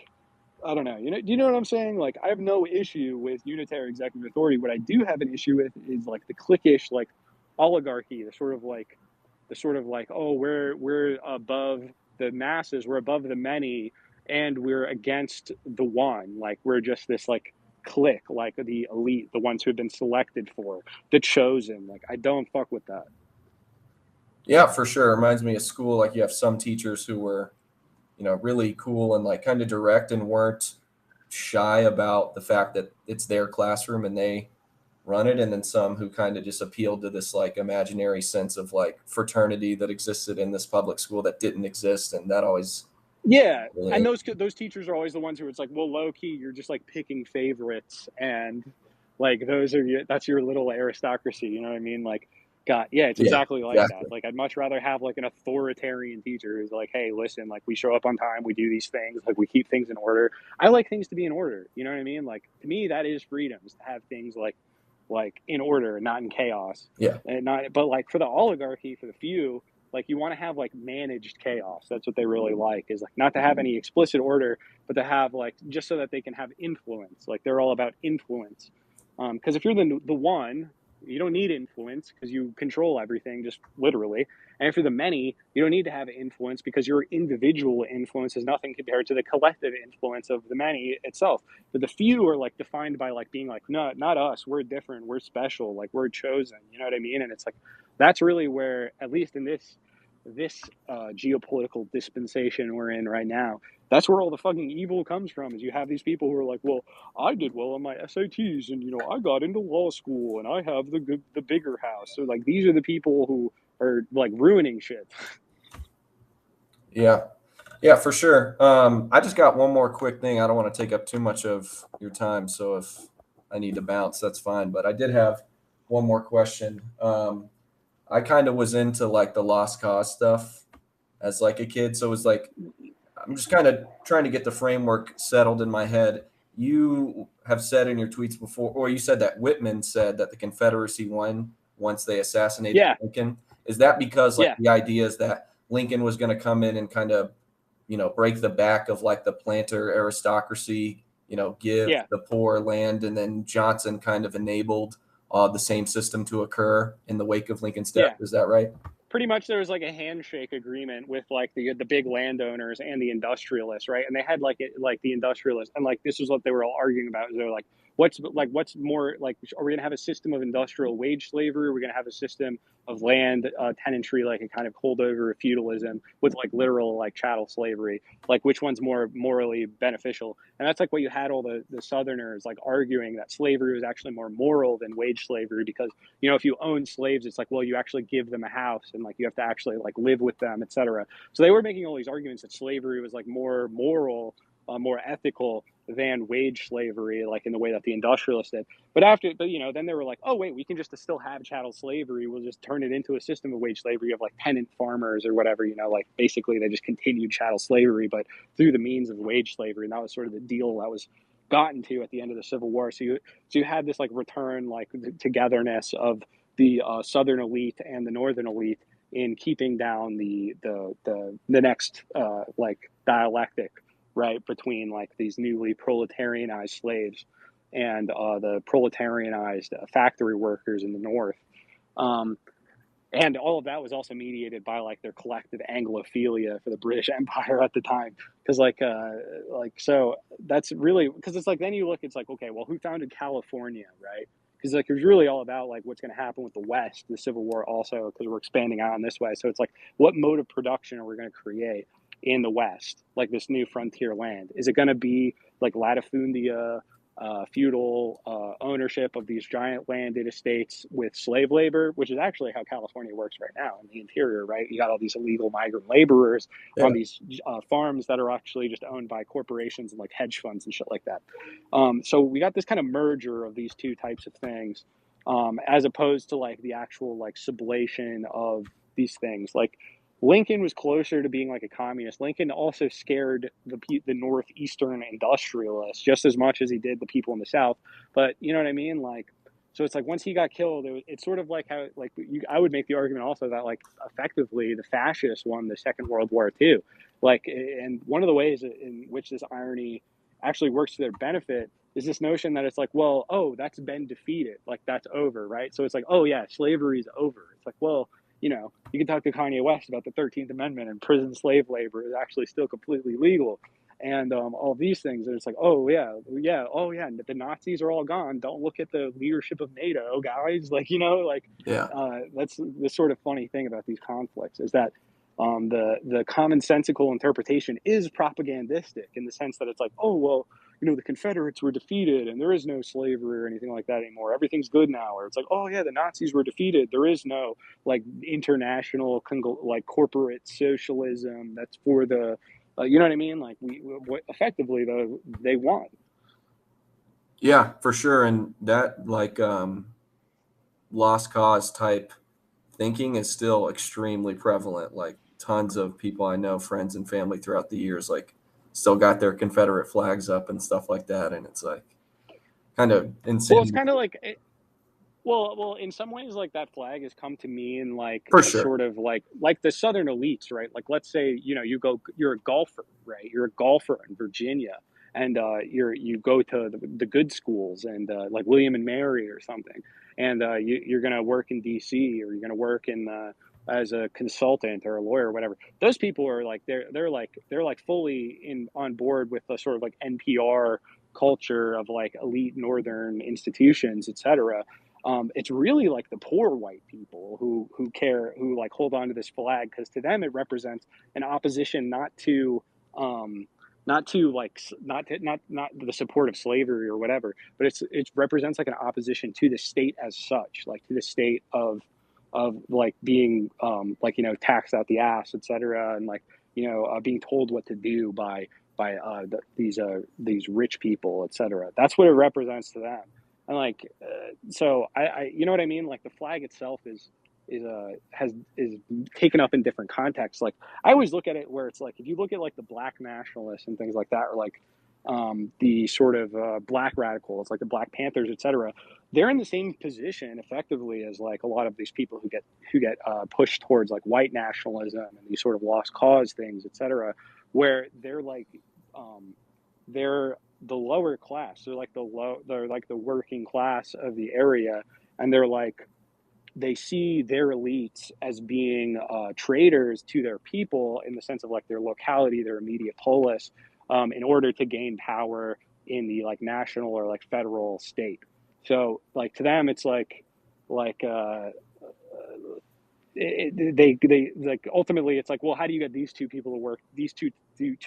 I don't know. Do you know what I'm saying? Like, I have no issue with unitary executive authority. What I do have an issue with is like the cliquish, like oligarchy, the sort of like, oh, we're above the masses, we're above the many, and we're against the one. Like, we're just this like clique, like the elite, the ones who have been selected for, the chosen. Like, I don't fuck with that. Yeah, for sure. It reminds me of school. Like, you have some teachers who were, you know, really cool and like kind of direct and weren't shy about the fact that it's their classroom and they run it. And then some who kind of just appealed to this like imaginary sense of like fraternity that existed in this public school that didn't exist. And that always. Really, and those teachers are always the ones who it's like, well, low key, you're just like picking favorites, and like that's your little aristocracy. You know what I mean? Like Yeah, it's Yeah, exactly like that. exactly. Like, I'd much rather have like an authoritarian teacher who's like, hey, listen, like, we show up on time, we do these things, like, we keep things in order. I like things to be in order. You know what I mean? Like, to me, that is freedom, is to have things like in order, not in chaos. Yeah. And not, but like for the oligarchy, for the few, like, you want to have like managed chaos. That's what they really like, is like not to have any explicit order, but to have like, just so that they can have influence. Like, they're all about influence. Because if you're the one, you don't need influence because you control everything, just literally. And if you're the many, you don't need to have influence because your individual influence is nothing compared to the collective influence of the many itself. But the few are like defined by like being like, no, not us, we're different, we're special, like, we're chosen. You know what I mean? And it's like, that's really where, at least in this geopolitical dispensation we're in right now, that's where all the fucking evil comes from. Is you have these people who are like, well, I did well on my SATs, and I got into law school, and I have the bigger house. So like, these are the people who are like ruining shit. Yeah. Yeah, for sure. I just got one more quick thing. I don't want to take up too much of your time, so if I need to bounce, that's fine. But I did have one more question. I kind of was into like the lost cause stuff as like a kid, so it was like I'm just kind of trying to get the framework settled in my head. You have said in your tweets before, or you said that Whitman said that the Confederacy won once they assassinated Yeah, Lincoln. Is that because like yeah, the idea is that Lincoln was going to come in and kind of, break the back of like the planter aristocracy, give yeah. the poor land, and then Johnson kind of enabled the same system to occur in the wake of Lincoln's death? Yeah. Is that right? Pretty much there was like a handshake agreement with like the big landowners and the industrialists, right? And they had like the industrialists, and like this is what they were all arguing about. They're like, what's more like, are we gonna have a system of industrial wage slavery? Or are we gonna have a system of land tenantry, like a kind of holdover of feudalism with like literal like chattel slavery? Like, which one's more morally beneficial? And that's like what you had all the Southerners like arguing, that slavery was actually more moral than wage slavery, because if you own slaves, it's like, well, you actually give them a house, and like you have to actually like live with them, etc. So they were making all these arguments that slavery was like more moral, more ethical than wage slavery, like in the way that the industrialists did. But then they were like, oh wait, we can just still have chattel slavery. We'll just turn it into a system of wage slavery of like tenant farmers or whatever. Like basically they just continued chattel slavery, but through the means of wage slavery. And that was sort of the deal that was gotten to at the end of the Civil War. So you had this like return, like the togetherness of the Southern elite and the Northern elite in keeping down the next like dialectic, right, between like these newly proletarianized slaves and the proletarianized factory workers in the North. And all of that was also mediated by like their collective Anglophilia for the British Empire at the time. Because so that's really, because it's like, then you look, it's like, okay, well, who founded California, right? Because like it was really all about like what's going to happen with the West, the Civil War also, because we're expanding out in this way. So it's like, what mode of production are we going to create in the West, like this new frontier land? Is it going to be like latifundia, feudal ownership of these giant landed estates with slave labor, which is actually how California works right now in the interior, right? You got all these illegal migrant laborers Yeah. on these farms that are actually just owned by corporations and like hedge funds and shit like that. So we got this kind of merger of these two types of things, as opposed to like the actual like sublation of these things. Like, Lincoln was closer to being like a communist. Lincoln also scared the northeastern industrialists just as much as he did the people in the South. But you know what I mean? Like, so it's like once he got killed, it's sort of like how I would make the argument also that like effectively the fascists won the Second World War too. Like, and one of the ways in which this irony actually works to their benefit is this notion that it's like, well, oh, that's been defeated, like that's over, right? So it's like, oh yeah, slavery's over. It's like, well, you can talk to Kanye West about the 13th Amendment, and prison slave labor is actually still completely legal. And all these things, and it's like, oh yeah, the Nazis are all gone. Don't look at the leadership of NATO, guys. Like, Yeah. that's the sort of funny thing about these conflicts, is that the commonsensical interpretation is propagandistic in the sense that it's like, oh well, the Confederates were defeated and there is no slavery or anything like that anymore. Everything's good now. Or it's like, oh yeah, the Nazis were defeated. There is no like international like corporate socialism that's for the, you know what I mean? Like effectively though, they won. Yeah, for sure. And that like lost cause type thinking is still extremely prevalent. Like tons of people I know, friends and family throughout the years, like still got their Confederate flags up and stuff like that. And it's like kind of Well, it's insane. kind of like well, in some ways, like that flag has come to mean like For a sure. sort of like the Southern elites, right? Like, let's say you're a golfer, right? You're a golfer in Virginia, and you go to the good schools and like William and Mary or something, and you're gonna work in D.C. or you're gonna work in as a consultant or a lawyer or whatever. Those people are like they're like fully on board with the sort of like NPR culture of like elite Northern institutions, etc. It's really like the poor white people who care, who like hold on to this flag, because to them it represents an opposition not the support of slavery or whatever, but it represents like an opposition to the state as such, like to the state of like being taxed out the ass, etc., and like being told what to do by these rich people, etc. That's what it represents to them. And like so I you know what I mean, like the flag itself is taken up in different contexts. Like I always look at it where it's like, if you look at like the black nationalists and things like that, or like the sort of black radicals like the Black Panthers, etc., they're in the same position effectively as like a lot of these people who get pushed towards like white nationalism and these sort of lost cause things, etc., where they're like they're the lower class. They're like the working class of the area, and they see their elites as being traitors to their people in the sense of like their locality, their immediate polis, in order to gain power in the like national or like federal state. So like to them, it's like they like ultimately it's like, well, how do you get these two people to work, these two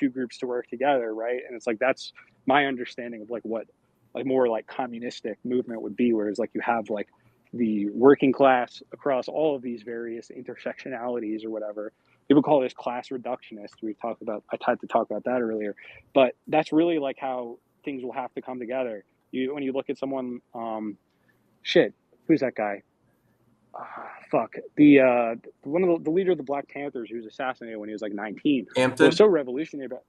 groups to work together, right? And it's like that's my understanding of like what like more like communistic movement would be, whereas like you have like the working class across all of these various intersectionalities or whatever. People call this class reductionist. I tried to talk about that earlier, but that's really like how things will have to come together. When you look at someone, who's that guy? Fuck, the one of the leader of the Black Panthers who was assassinated when he was like 19. Hampton? What was so revolutionary about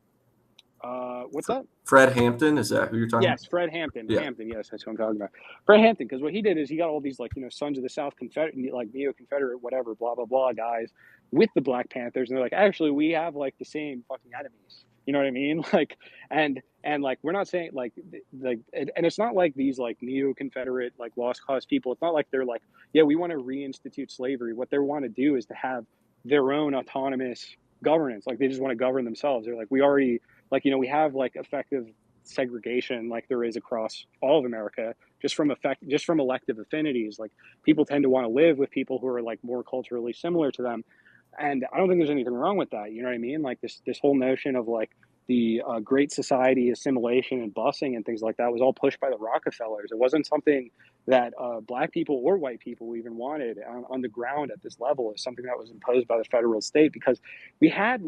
what's that? Fred Hampton, is that who you're talking Yes, Fred Hampton. Yeah. Hampton, yes, that's who I'm talking about. Fred Hampton, because what he did is he got all these like Sons of the South Confederate, like neo-Confederate, whatever, blah blah blah guys with the Black Panthers, and they're like, actually, we have like the same fucking enemies. You know what I mean? Like, and like we're not saying and it's not like these like neo-Confederate like lost cause people. It's not like they're like, yeah, we want to reinstitute slavery. What they want to do is to have their own autonomous governance. Like they just want to govern themselves. They're like, we already we have like effective segregation like there is across all of America, just from elective affinities. Like people tend to want to live with people who are like more culturally similar to them, and I don't think there's anything wrong with that. You know what I mean? Like this whole notion of like the Great Society assimilation and busing and things like that was all pushed by the Rockefellers. It wasn't something that black people or white people even wanted on the ground at this level. It's something that was imposed by the federal state, because we had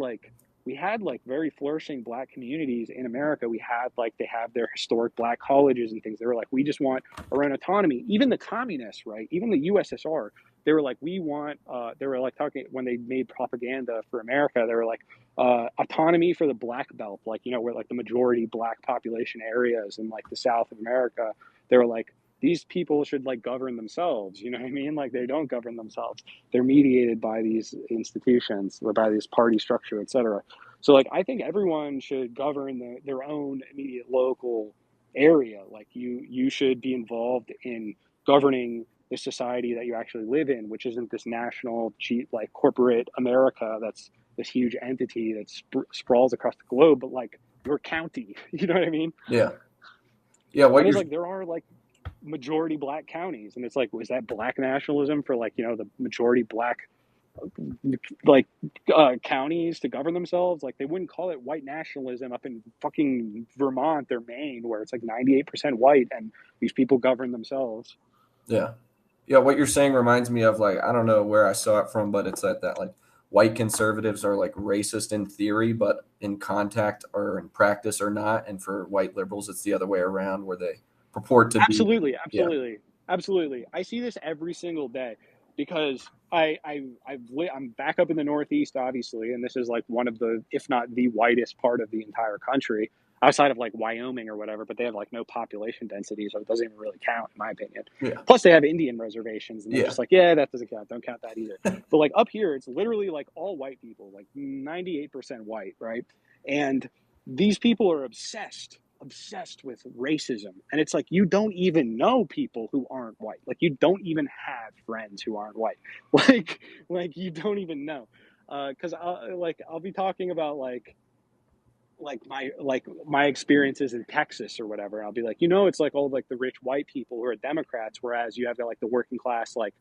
very flourishing black communities in America. They have their historic black colleges and things. They were like, we just want our own autonomy. Even the communists, right? Even the USSR, they were like, we want, they were like talking, when they made propaganda for America, they were like, autonomy for the black belt, like, where like the majority black population areas in like the South of America, they were like, these people should like govern themselves. You know what I mean? Like they don't govern themselves. They're mediated by these institutions or by this party structure, etc. So like I think everyone should govern their own immediate local area. Like you should be involved in governing the society that you actually live in, which isn't this national cheap like corporate America that's this huge entity that sprawls across the globe, but like your county. You know what I mean? Yeah. What is like there are like majority black counties, and it's like, was that black nationalism for like the majority black like counties to govern themselves? Like they wouldn't call it white nationalism up in fucking Vermont or Maine, where it's like 98% white and these people govern themselves. Yeah, what you're saying reminds me of like, I don't know where I saw it from, but it's that like white conservatives are like racist in theory, but in contact or in practice are not, and for white liberals it's the other way around, where they purport to absolutely be. Absolutely. I see this every single day, because I'm back up in the Northeast, obviously, and this is like one of the, if not the whitest part of the entire country, outside of like Wyoming or whatever. But they have like no population density, so it doesn't even really count, in my opinion. Yeah. Plus, they have Indian reservations, and they're Yeah. just like, yeah, that doesn't count. Don't count that either. But like up here, it's literally like all white people, like 98% white, right? And these people are obsessed with racism, and it's like you don't even know people who aren't white. Like you don't even have friends who aren't white. Like you don't even know, because I'll be talking about like my experiences in Texas or whatever. And I'll be like, it's like all like the rich white people who are Democrats, whereas you have like the working class like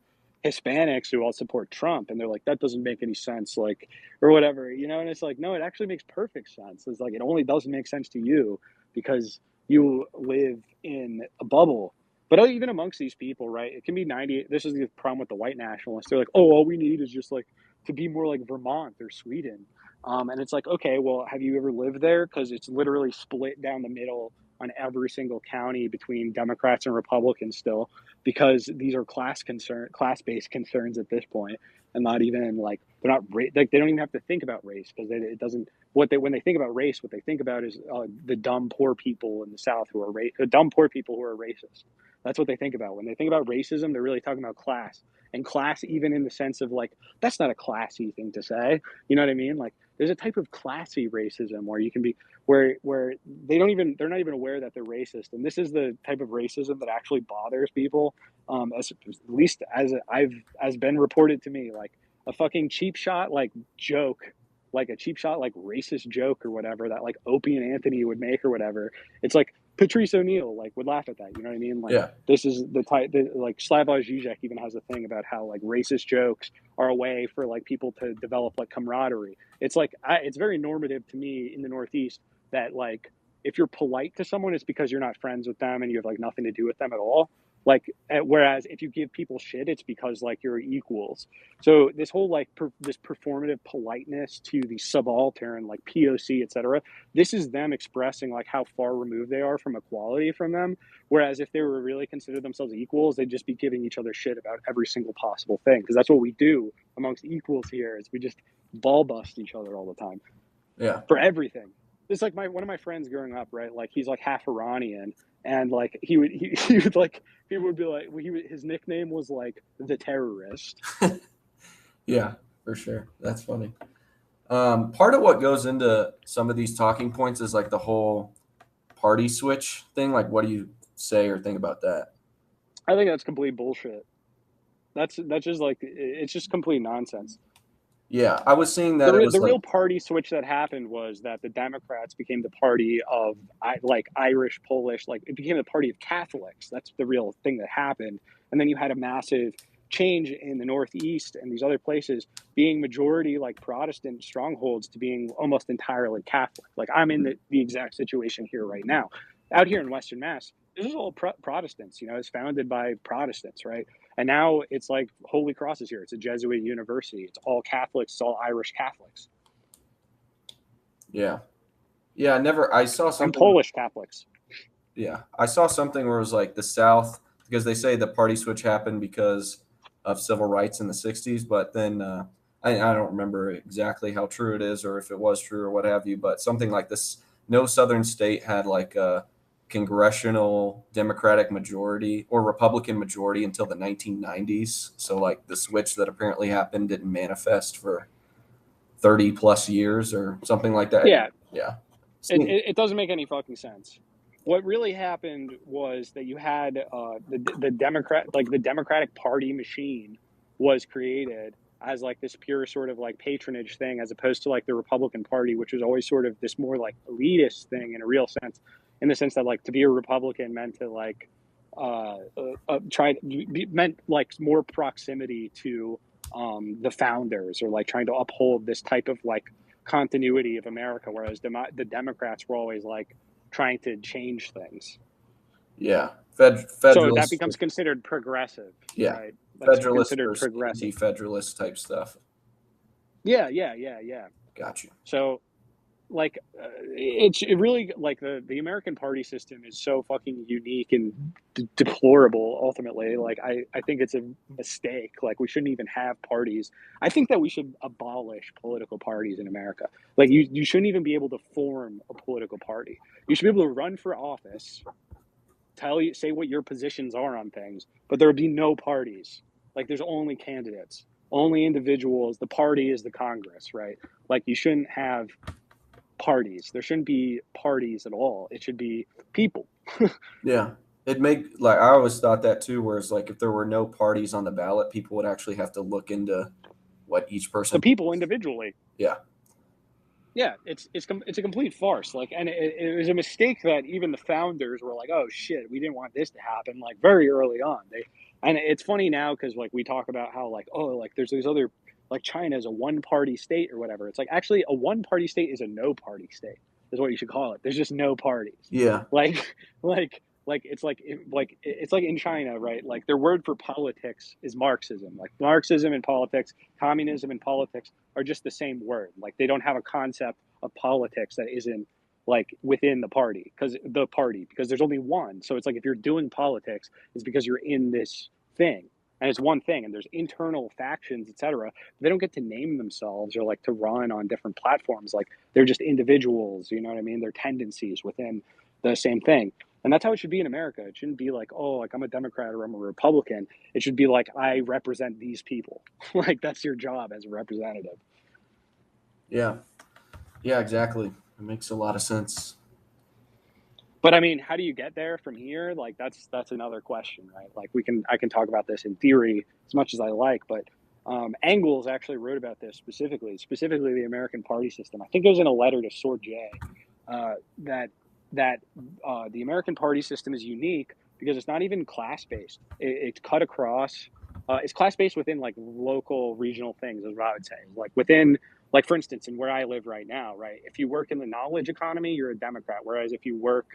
Hispanics who all support Trump, and they're like, that doesn't make any sense, like, or whatever, and it's like, no, it actually makes perfect sense. It's like, it only doesn't make sense to you because you live in a bubble. But even amongst these people, right, it can be 98. This is the problem with the white nationalists. They're like, oh, all we need is just like to be more like Vermont or Sweden. And it's like, okay, well, have you ever lived there? Because it's literally split down the middle on every single county between Democrats and Republicans still, because these are class-based concerns at this point, and not even like they're not like they don't even have to think about race, because it doesn't. When they think about race, what they think about is the dumb poor people in the South who are dumb poor people who are racist. That's what they think about when they think about racism. They're really talking about class, and class even in the sense of like, that's not a classy thing to say. You know what I mean? Like there's a type of classy racism where you can be where they're not even aware that they're racist, and this is the type of racism that actually bothers people, at least as been reported to me. Like a fucking cheap shot like joke, like a cheap shot like racist joke or whatever that like Opie and Anthony would make or whatever. It's like Patrice O'Neill like would laugh at that. You know what I mean? Like Yeah. this is the type like Slavoj Žižek even has a thing about how like racist jokes are a way for like people to develop like camaraderie. It's like it's very normative to me in the Northeast that like if you're polite to someone, it's because you're not friends with them and you have like nothing to do with them at all. Like whereas if you give people shit, it's because like you're equals. So this whole like this performative politeness to the subaltern, like POC, etc. This is them expressing like how far removed they are from equality from them. Whereas if they were really considered themselves equals, they'd just be giving each other shit about every single possible thing, because that's what we do amongst equals here. Is we just ball bust each other all the time. Yeah. For everything. It's like one of my friends growing up, right? Like he's like half Iranian, and like he would be like his nickname was like the terrorist. Yeah, for sure. That's funny. Part of what goes into some of these talking points is like the whole party switch thing. Like, what do you say or think about that? I think that's complete bullshit. That's just like, it's just complete nonsense. Yeah, I was seeing that the real party switch that happened was that the Democrats became the party of like Irish, Polish, like it became the party of Catholics. That's the real thing that happened. And then you had a massive change in the Northeast and these other places being majority like Protestant strongholds to being almost entirely Catholic. Like I'm in the exact situation here right now. Out here in Western Mass, this is all Protestants, it's founded by Protestants, right? And now it's like Holy Cross is here. It's a Jesuit university. It's all Catholics. It's all Irish Catholics. Yeah. Yeah, I saw something. And Polish Catholics. Yeah. I saw something where it was like the South, because they say the party switch happened because of civil rights in the 60s. But then I don't remember exactly how true it is or if it was true or what have you. But something like this, no Southern state had like a congressional Democratic majority or Republican majority until the 1990s. So like the switch that apparently happened didn't manifest for 30 plus years or something like that. Yeah. Yeah. It doesn't make any fucking sense. What really happened was that you had the Democratic Party machine was created as like this pure sort of like patronage thing, as opposed to like the Republican Party, which was always sort of this more like elitist thing in a real sense. In the sense that like to be a Republican meant to like meant like more proximity to the founders, or like trying to uphold this type of like continuity of America, whereas the Democrats were always like trying to change things. Yeah, so that becomes considered progressive. Yeah, right? That's Federalist considered versus progressive. Federalist type stuff. Yeah. Got you. So it really like the American party system is so fucking unique and deplorable ultimately. Like I think it's a mistake. Like we shouldn't even have parties. I think that we should abolish political parties in America. Like you shouldn't even be able to form a political party. You should be able to run for office, say what your positions are on things, but there would be no parties. Like there's only candidates, only individuals. The party is the Congress, right? Like you shouldn't have parties. There shouldn't be parties at all. It should be people. Yeah. I always thought that too, whereas like if there were no parties on the ballot, people would actually have to look into what each person. The people individually. Yeah. Yeah, it's a complete farce. Like, and it was a mistake that even the founders were like, "Oh shit, we didn't want this to happen." Like very early on, and it's funny now because like we talk about how like like there's these other like China is a one-party state or whatever. It's like actually a one-party state is a no-party state is what you should call it. There's just no parties. Yeah. Like it's like in China, right? Like their word for politics is Marxism. Like Marxism and politics, communism and politics are just the same word. Like they don't have a concept of politics that isn't like within the party because there's only one. So it's like if you're doing politics, it's because you're in this thing and it's one thing and there's internal factions, etc. They don't get to name themselves or like to run on different platforms. Like they're just individuals, you know what I mean? They're tendencies within the same thing. And that's how it should be in America. It shouldn't be like, oh, like I'm a Democrat or I'm a Republican. It should be like, I represent these people. Like that's your job as a representative. Yeah. Yeah, exactly. It makes a lot of sense. But I mean, how do you get there from here? Like that's another question, right? Like I can talk about this in theory as much as I like, but Engels actually wrote about this specifically the American party system. I think it was in a letter to Sword J that the American party system is unique because it's not even class-based. It's cut across. It's class-based within like local, regional things, is what I would say. Like within, like for instance, in where I live right now, right? If you work in the knowledge economy, you're a Democrat. Whereas if you work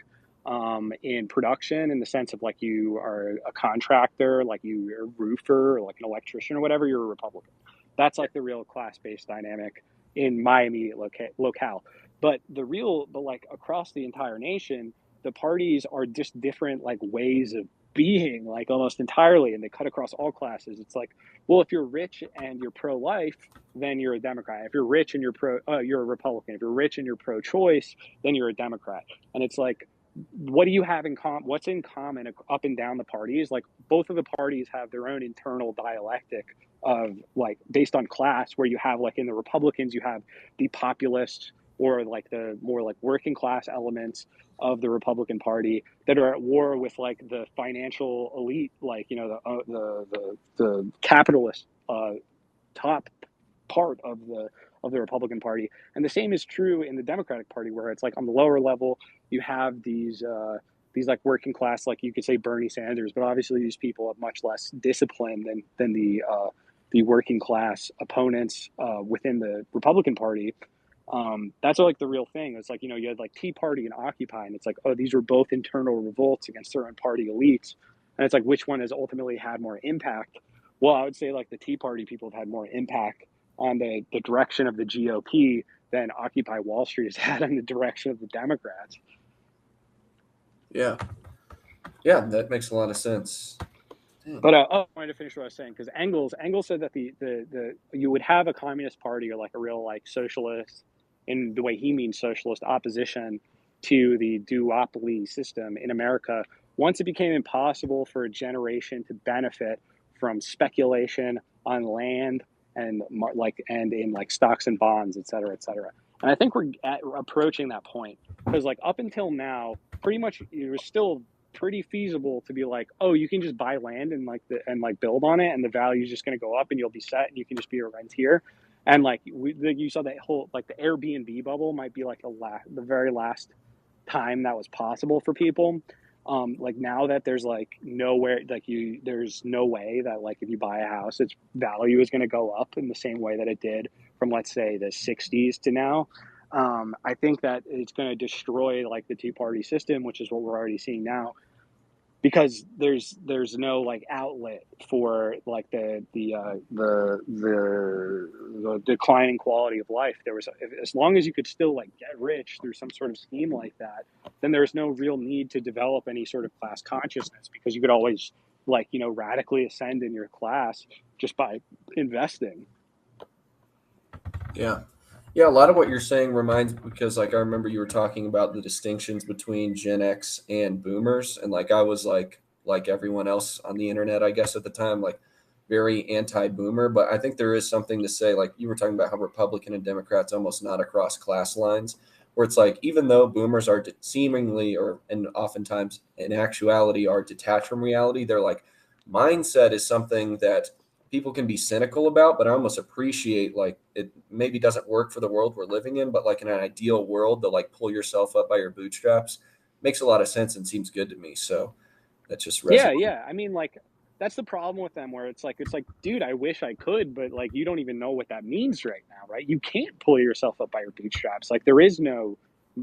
in production, in the sense of like you are a contractor, like you're a roofer, or like an electrician or whatever, you're a Republican. That's like the real class-based dynamic in my immediate locale. But like across the entire nation, the parties are just different like ways of being, like almost entirely, and they cut across all classes. It's like, well, if you're rich and you're pro-life, then you're a Democrat. If you're rich and you're a Republican. If you're rich and you're pro-choice, then you're a Democrat. And it's like, what do you have in common? What's in common up and down the parties? Like both of the parties have their own internal dialectic of like based on class, where you have like in the Republicans, you have the populist or like the more like working class elements of the Republican Party that are at war with like the financial elite, like you know the capitalist top part of the Republican Party. And the same is true in the Democratic Party, where it's like on the lower level you have these like working class, like you could say Bernie Sanders, but obviously these people have much less discipline than the working class opponents within the Republican Party. That's like the real thing. It's like, you know, you had like Tea Party and Occupy, and it's like, oh, these were both internal revolts against certain party elites. And it's like, which one has ultimately had more impact? Well, I would say like the Tea Party people have had more impact on the direction of the GOP than Occupy Wall Street has had on the direction of the Democrats. Yeah. Yeah, that makes a lot of sense. But I wanted to finish what I was saying, because Engels said that the you would have a communist party or like a real like socialist, in the way he means socialist, opposition to the duopoly system in America once it became impossible for a generation to benefit from speculation on land and in like stocks and bonds, et cetera, et cetera. And I think we're approaching that point, because like up until now, pretty much it was still pretty feasible to be like, oh, you can just buy land and like build on it, and the value is just going to go up, and you'll be set, and you can just be a rentier. And like you saw that whole like the Airbnb bubble might be like the very last time that was possible for people. Like now that there's like nowhere, like there's no way that like if you buy a house, its value is going to go up in the same way that it did from, let's say, the 60s to now. I think that it's going to destroy like the Tea Party system, which is what we're already seeing now. because there's no like outlet for like the declining quality of life. There was, as long as you could still like get rich through some sort of scheme like that, then there's no real need to develop any sort of class consciousness, because you could always like, you know, radically ascend in your class just by investing. Yeah. Yeah, a lot of what you're saying reminds, because like I remember you were talking about the distinctions between Gen X and boomers, and like I was like everyone else on the internet, I guess at the time, like very anti-boomer, but I think there is something to say, like you were talking about how Republican and Democrats almost not across class lines, where it's like even though boomers are seemingly, or and oftentimes in actuality are detached from reality, they're like mindset is something that people can be cynical about, but I almost appreciate, like, it maybe doesn't work for the world we're living in, but like in an ideal world, to like pull yourself up by your bootstraps makes a lot of sense and seems good to me. So that just Yeah, resonates. yeah. I mean, like, that's the problem with them, where it's like, dude, I wish I could, but like, you don't even know what that means right now, right? You can't pull yourself up by your bootstraps. Like, there is no,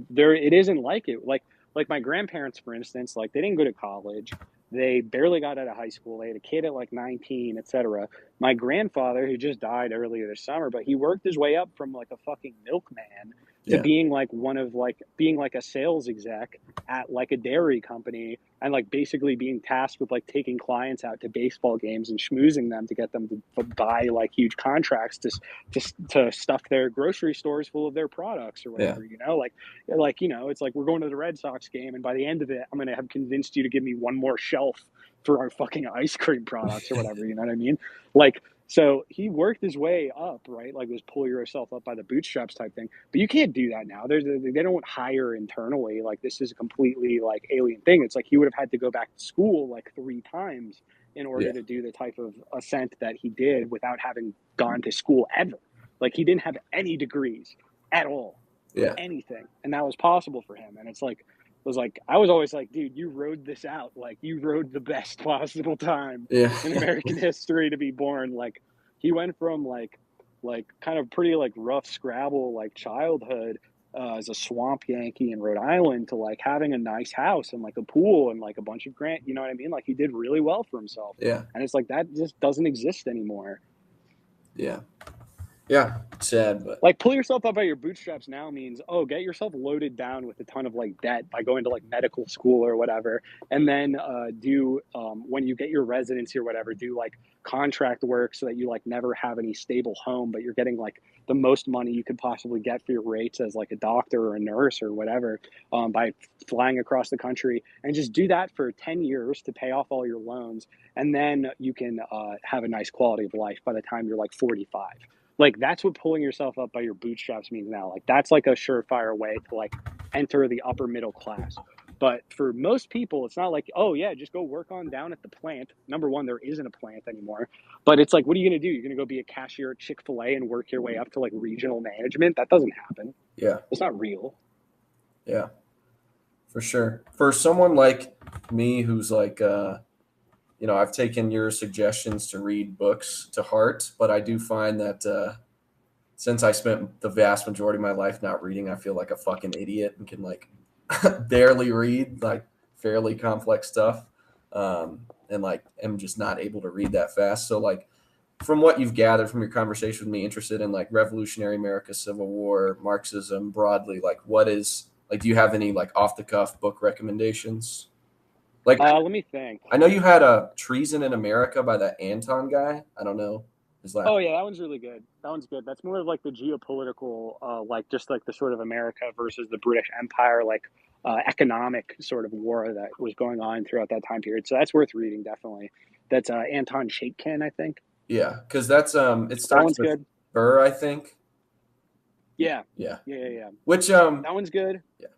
there, it isn't like it. Like my grandparents, for instance, like they didn't go to college. They barely got out of high school. They had a kid at like 19, etc. My grandfather, who just died earlier this summer, but he worked his way up from like a fucking milkman to Yeah. being like one of like being like a sales exec at like a dairy company, and like basically being tasked with like taking clients out to baseball games and schmoozing them to get them to buy like huge contracts to stuff their grocery stores full of their products or Yeah. whatever, you know, like, you know, it's like we're going to the Red Sox game, and by the end of it, I'm going to have convinced you to give me one more shelf for our fucking ice cream products or whatever, you know what I mean? Like, so he worked his way up, right? Like this pull yourself up by the bootstraps type thing. But you can't do that now. They don't hire internally. Like this is a completely like alien thing. It's like he would have had to go back to school like 3 times in order Yeah. to do the type of ascent that he did without having gone to school ever. Like he didn't have any degrees at all, Yeah. anything, and that was possible for him. And it's like, it was like, I was always like, dude, you rode this out. Like you rode the best possible time Yeah. in American history to be born. Like he went from like kind of pretty like rough Scrabble like childhood as a swamp Yankee in Rhode Island to like having a nice house and like a pool and like a bunch of grant. You know what I mean? Like he did really well for himself, Yeah. and it's like that just doesn't exist anymore. Yeah. Yeah. Sad, but Like pull yourself up by your bootstraps now means, oh, get yourself loaded down with a ton of like debt by going to like medical school or whatever, and then do when you get your residency or whatever, do like contract work so that you like never have any stable home, but you're getting like the most money you could possibly get for your rates as like a doctor or a nurse or whatever, by flying across the country, and just do that for 10 years to pay off all your loans, and then you can have a nice quality of life by the time you're like 45. Like that's what pulling yourself up by your bootstraps means now. Like that's like a surefire way to like enter the upper middle class. But for most people, it's not like, oh yeah, just go work on down at the plant. Number one, there isn't a plant anymore. But it's like, what are you gonna do? You're gonna go be a cashier at Chick-fil-A and work your way up to like regional management? That doesn't happen. yeah. It's not real. Yeah. For sure. For someone like me who's like you know, I've taken your suggestions to read books to heart, but I do find that since I spent the vast majority of my life not reading, I feel like a fucking idiot and can like barely read like fairly complex stuff, and like am just not able to read that fast. So like from what you've gathered from your conversation with me, interested in like Revolutionary America, Civil War, Marxism broadly, like what is like, do you have any like off the cuff book recommendations? Like Let me think. I know you had a Treason in America by that Anton guy. I don't know his last. Oh yeah, that one's really good. That one's good. That's more of like the geopolitical, like just like the sort of America versus the British Empire, like economic sort of war that was going on throughout that time period. So that's worth reading, definitely. That's Anton Chaikin, I think. Yeah, because that's it That starts one's with good. Burr, I think. Yeah, Yeah. yeah. Which That one's good. Yeah.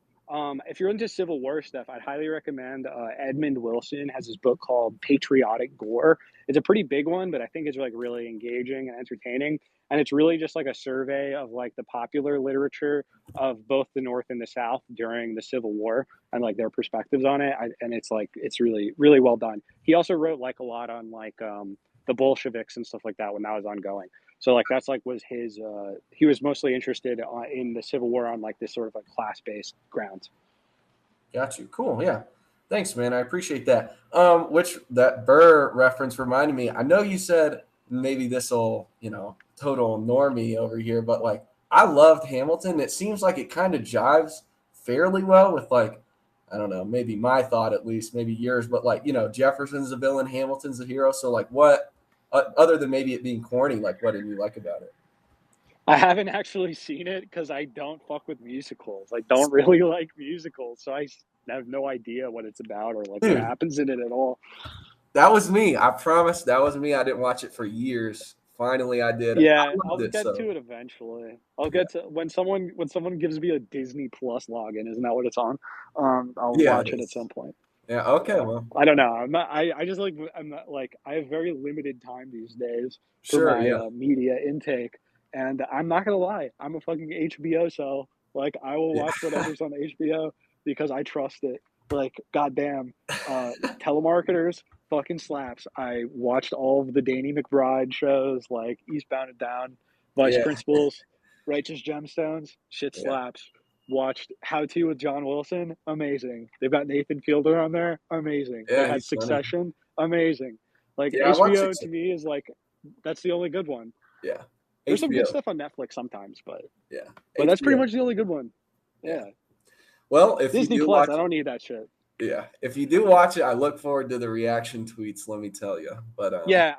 If you're into Civil War stuff, I'd highly recommend Edmund Wilson has his book called Patriotic Gore. It's a pretty big one, but I think it's like really engaging and entertaining. And it's really just like a survey of like the popular literature of both the North and the South during the Civil War and like their perspectives on it. And it's like, it's really, really well done. He also wrote like a lot on like the Bolsheviks and stuff like that when that was ongoing. So like that's like was his he was mostly interested in the Civil War on like this sort of like class-based grounds. got you. Cool. Yeah. Thanks, man. I appreciate that. Which that Burr reference reminded me. I know you said maybe this will, total normie over here, but like I loved Hamilton. It seems like it kind of jives fairly well with like, I don't know, maybe my thought at least, maybe yours, but like, Jefferson's a villain, Hamilton's a hero. So like what, other than maybe it being corny, like what did you like about it? I haven't actually seen it because I don't fuck with musicals. I don't really like musicals, so I have no idea what it's about or like what Dude, happens in it at all. that was me. I promise that was me. I didn't watch it for years. Finally, I did. I Yeah, loved I'll it. get So to it eventually. I'll yeah, get to when someone gives me a Disney Plus login. Isn't that what it's on? I'll yeah, it watch it at is. some point. Yeah. Okay. Yeah, Well, I don't know. I just like. I'm not like. I have very limited time these days for sure. my Yeah. media intake, and I'm not gonna lie. I'm a fucking HBO cell. Like I will watch Yeah. whatever's on HBO because I trust it. Like goddamn, telemarketers fucking slaps. I watched all of the Danny McBride shows, like Eastbound and Down, Vice Yeah. Principals, Righteous Gemstones. Shit Yeah. slaps. Watched How To with John Wilson, amazing. They've got Nathan Fielder on there, amazing. They Yeah. had He's funny. Succession, amazing. Like Yeah. I watched HBO it. to me is like that's the only good one. Yeah. There's some good HBO. stuff on Netflix sometimes, but Yeah. that's pretty HBO. much the only good one. Yeah. Yeah. Well, if you Disney do Plus, watch I don't need that shit. yeah, if you do watch it, I look forward to the reaction tweets. Let me tell you. But Yeah,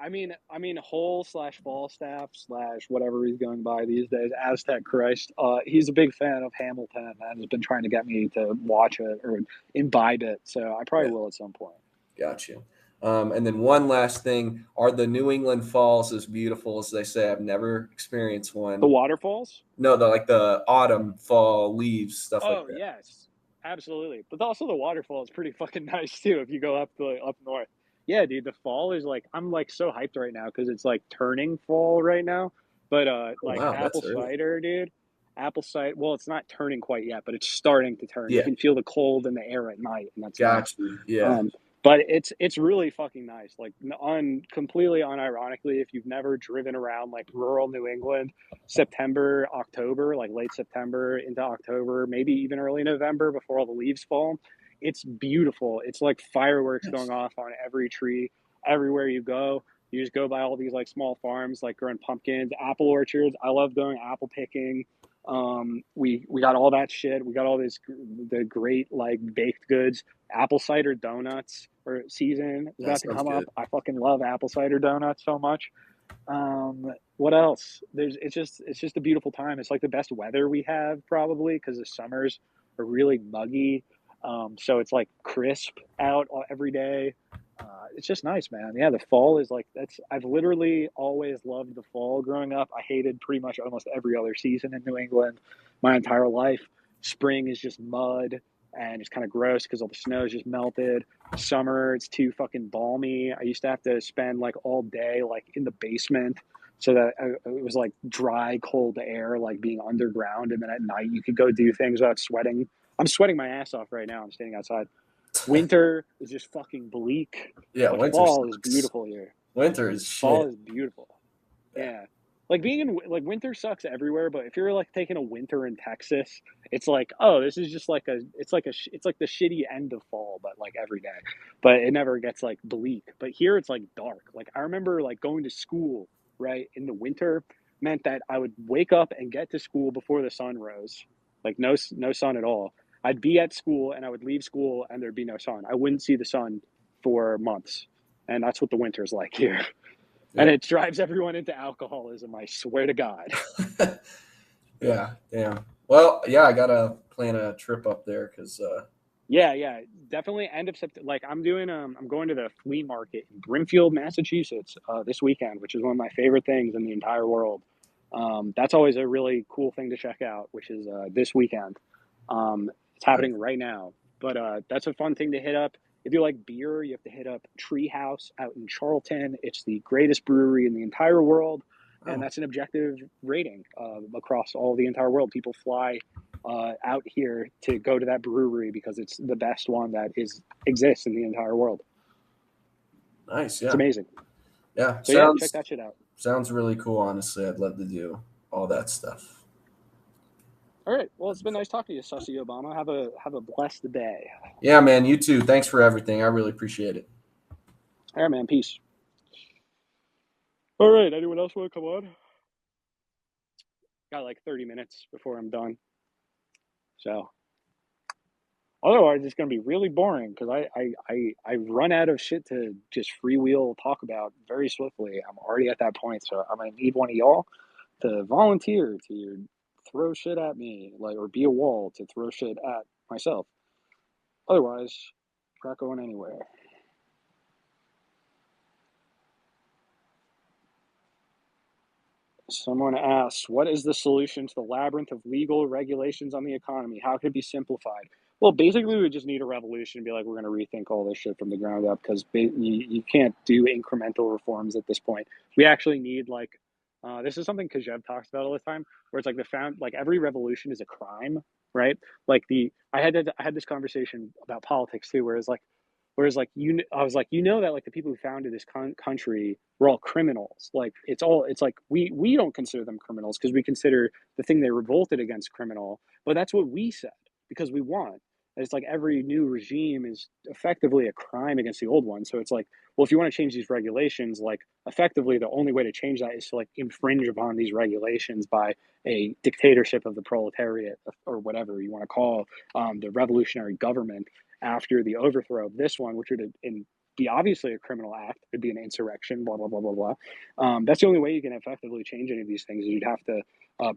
whole slash fall staff slash whatever he's going by these days, Aztec Christ. He's a big fan of Hamilton and has been trying to get me to watch it or imbibe it. So I probably yeah, will at some point. got you. And then one last thing: are the New England Falls as beautiful as they say? I've never experienced one. The waterfalls? No, the autumn, fall leaves, stuff like Oh that. yes, absolutely. But also the waterfall is pretty fucking nice too if you go up north. Yeah, dude, the fall is like I'm like so hyped right now because it's like turning fall right now. But Oh, like wow, apple that's early. cider, dude. Apple cider. Well, it's not turning quite yet, but it's starting to turn. You Yeah, can feel the cold in the air at night, and that's got nice. you. Yeah, Um, but it's really fucking nice. Like completely unironically, if you've never driven around like rural New England, September, October, like late September into October, maybe even early November before all the leaves fall, it's beautiful. It's like fireworks nice. going off on every tree, everywhere you go. You just go by all these like small farms, like growing pumpkins, apple orchards. I love going apple picking. We got all that shit. We got all the great like baked goods. Apple cider donuts or season is That about to sounds come up. good. I fucking love apple cider donuts so much. What else? It's just a beautiful time. It's like the best weather we have probably because the summers are really muggy. So it's like crisp out every day. It's just nice, man. Yeah, the fall is like that's. I've literally always loved the fall growing up. I hated pretty much almost every other season in New England my entire life. Spring is just mud and it's kind of gross because all the snow is just melted. Summer, it's too fucking balmy. I used to have to spend like all day like in the basement so that it was like dry, cold air, like being underground. And then at night you could go do things without sweating. I'm sweating my ass off right now. I'm standing outside. Winter is just fucking bleak, Yeah, but winter fall is sucks. beautiful here. Winter is Fall shit. is beautiful. Yeah, Yeah. Like being in like winter sucks everywhere, but if you're like taking a winter in Texas, it's like, oh, this is just like it's like the shitty end of fall, but like every day. But it never gets like bleak. But here it's like dark. Like I remember like going to school, right, in the winter meant that I would wake up and get to school before the sun rose. Like no sun at all. I'd be at school and I would leave school and there'd be no sun. I wouldn't see the sun for months. And that's what the winter's like here. And yeah, it drives everyone into alcoholism, I swear to God. yeah. Damn. Well, yeah, I gotta plan a trip up there because Yeah, definitely end of September. Like I'm going to the flea market in Brimfield, Massachusetts, this weekend, which is one of my favorite things in the entire world. That's always a really cool thing to check out, which is this weekend. It's happening right now, but that's a fun thing to hit up. If you like beer, you have to hit up Treehouse out in Charlton. It's the greatest brewery in the entire world, and oh, that's an objective rating across all the entire world. People fly out here to go to that brewery because it's the best one that exists in the entire world. nice. It's Yeah, amazing. yeah. So yeah, check that shit out. Sounds really cool. Honestly, I'd love to do all that stuff. All right. Well, it's been nice talking to you, Sussy Obama. Have a blessed day. Yeah, man. You too. Thanks for everything. I really appreciate it. All right, man. Peace. All right. Anyone else want to come on? Got like 30 minutes before I'm done. So otherwise, it's going to be really boring because I run out of shit to just freewheel talk about very swiftly. I'm already at that point, so I'm gonna need one of y'all to volunteer to throw shit at me, like, or be a wall to throw shit at myself. Otherwise, not going anywhere. Someone asks, what is the solution to the labyrinth of legal regulations on the economy? How could it be simplified? Well, basically, we just need a revolution and be like, we're going to rethink all this shit from the ground up because you can't do incremental reforms at this point. We actually need, like, this is something Kajev talks about all the time, where it's like like every revolution is a crime, right? Like I had this conversation about politics too, whereas like I was like, that like the people who founded this country were all criminals. Like it's like we don't consider them criminals because we consider the thing they revolted against criminal, but that's what we said because we want. And it's like every new regime is effectively a crime against the old one. So it's like, well, if you want to change these regulations, like effectively the only way to change that is to like infringe upon these regulations by a dictatorship of the proletariat or whatever you want to call the revolutionary government after the overthrow of this one, which would be obviously a criminal act, it'd be an insurrection, blah, blah, blah, blah, blah. That's the only way you can effectively change any of these things is you'd have to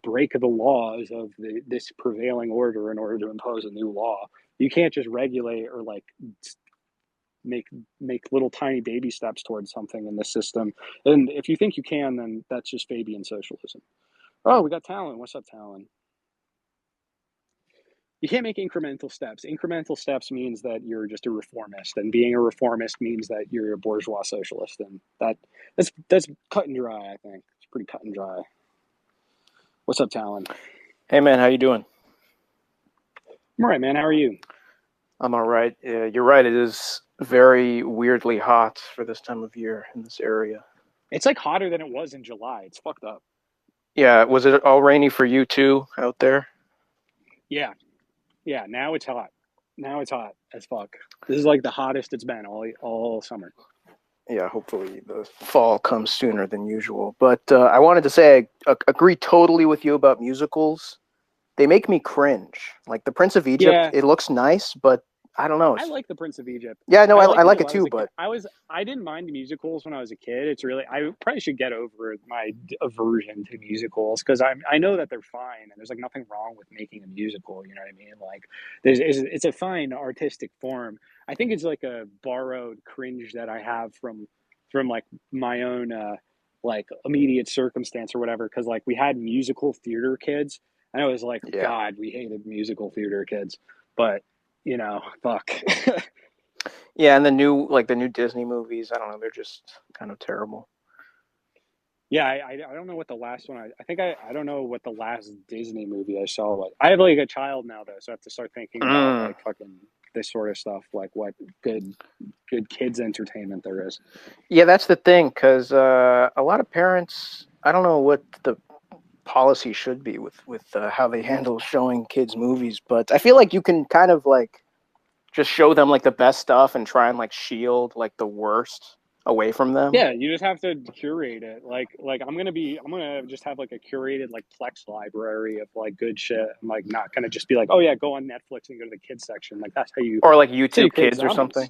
break the laws of this prevailing order in order to impose a new law. You can't just regulate or like make little tiny baby steps towards something in the system. And if you think you can, then that's just Fabian socialism. Oh, we got Talon. What's up, Talon? You can't make incremental steps. Incremental steps means that you're just a reformist, and being a reformist means that you're a bourgeois socialist, and that's cut and dry. I think it's pretty cut and dry. What's up, Talon? Hey man, how you doing? I'm all right, man. How are you? I'm all right. You're right. It is very weirdly hot for this time of year in this area. It's like hotter than it was in July. It's fucked up. Yeah, was it all rainy for you too out there? Yeah. Now it's hot. Now it's hot as fuck. This is like the hottest it's been all summer. Yeah, hopefully the fall comes sooner than usual. But I wanted to say I agree totally with you about musicals. They make me cringe. Like The Prince of Egypt, Yeah. It looks nice, but I don't know. I like The Prince of Egypt. Yeah, no, I like it it too, but I didn't mind musicals when I was a kid. It's really I probably should get over my aversion to musicals because I know that they're fine and there's like nothing wrong with making a musical. You know what I mean? Like it's a fine artistic form. I think it's like a borrowed cringe that I have from like my own like immediate circumstance or whatever. Because like we had musical theater kids, and I was like, Yeah. God, we hated musical theater kids, but. You know, fuck. yeah, and the new Disney movies, I don't know, they're just kind of terrible. Yeah, I don't know what the last one. I think I don't know what the last Disney movie I saw was. I have like a child now though, so I have to start thinking about like fucking this sort of stuff, like what good kids entertainment there is. Yeah, that's the thing, because a lot of parents, I don't know what the policy should be with how they handle showing kids movies, but I feel like you can kind of like just show them like the best stuff and try and like shield like the worst away from them. Yeah, you just have to curate it. Like I'm gonna just have like a curated like Plex library of like good shit. I'm like not gonna just be like, oh yeah, go on Netflix and go to the kids section. Like that's how you or like YouTube Kids zombies. or something.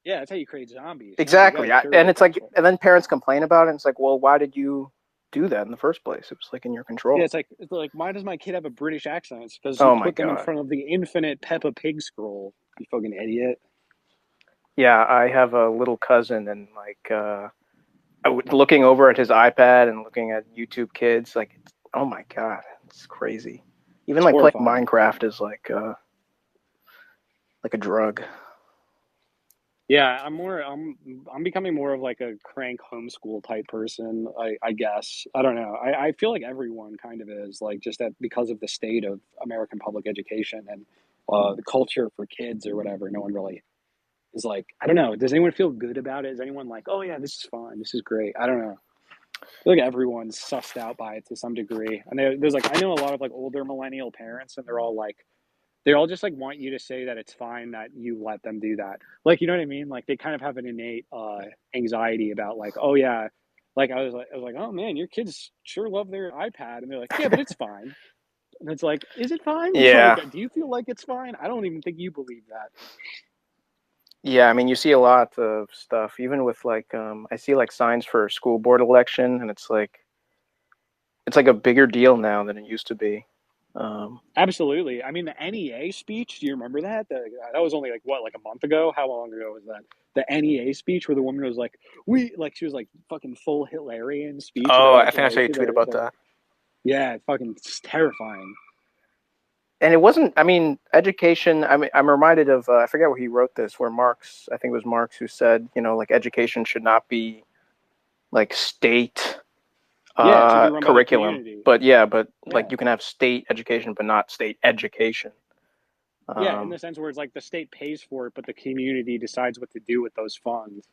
Yeah, that's how you create zombies. Exactly. And it's like, and then parents complain about it. And it's like, well, why did you do that in the first place? It was like in your control. Yeah, it's like why does my kid have a British accent? It's because you put them in front of the infinite Peppa Pig scroll. You fucking idiot. Yeah, I have a little cousin, and like looking over at his iPad and looking at YouTube Kids, like, oh my god, it's crazy. Even like playing Minecraft is like a drug. Yeah, I'm becoming more of like a crank homeschool type person, I guess. I don't know. I feel like everyone kind of is, like, just that because of the state of American public education and the culture for kids or whatever, no one really is like, I don't know. Does anyone feel good about it? Is anyone like, oh yeah, this is fun, this is great? I don't know. feel like everyone's sussed out by it to some degree. And there's like, I know a lot of like older millennial parents, and they're all like, they all just like want you to say that it's fine that you let them do that. Like, you know what I mean? Like they kind of have an innate anxiety about like, oh yeah, like I was like, oh man, your kids sure love their iPad, and they're like, yeah, but it's fine. And it's like, is it fine? Yeah. Like, do you feel like it's fine? I don't even think you believe that. Yeah, I mean, you see a lot of stuff, even with like, I see like signs for school board election, and it's like a bigger deal now than it used to be. Absolutely. I mean, the NEA speech, do you remember that? That was only like what, like a month ago? How long ago was that? The NEA speech where the woman was like, she was like fucking full Hitlerian speech Oh, about I think I saw you tweet about that. Yeah, fucking it's terrifying. And it wasn't, I mean, education, I mean, I'm reminded of, I forget where he wrote this, where Marx, I think it was Marx who said, you know, like education should not be like state Yeah, it should be run by the curriculum. community. But yeah, but like Yeah. you can have state education, but not state education. Yeah, in the sense where it's like the state pays for it, but the community decides what to do with those funds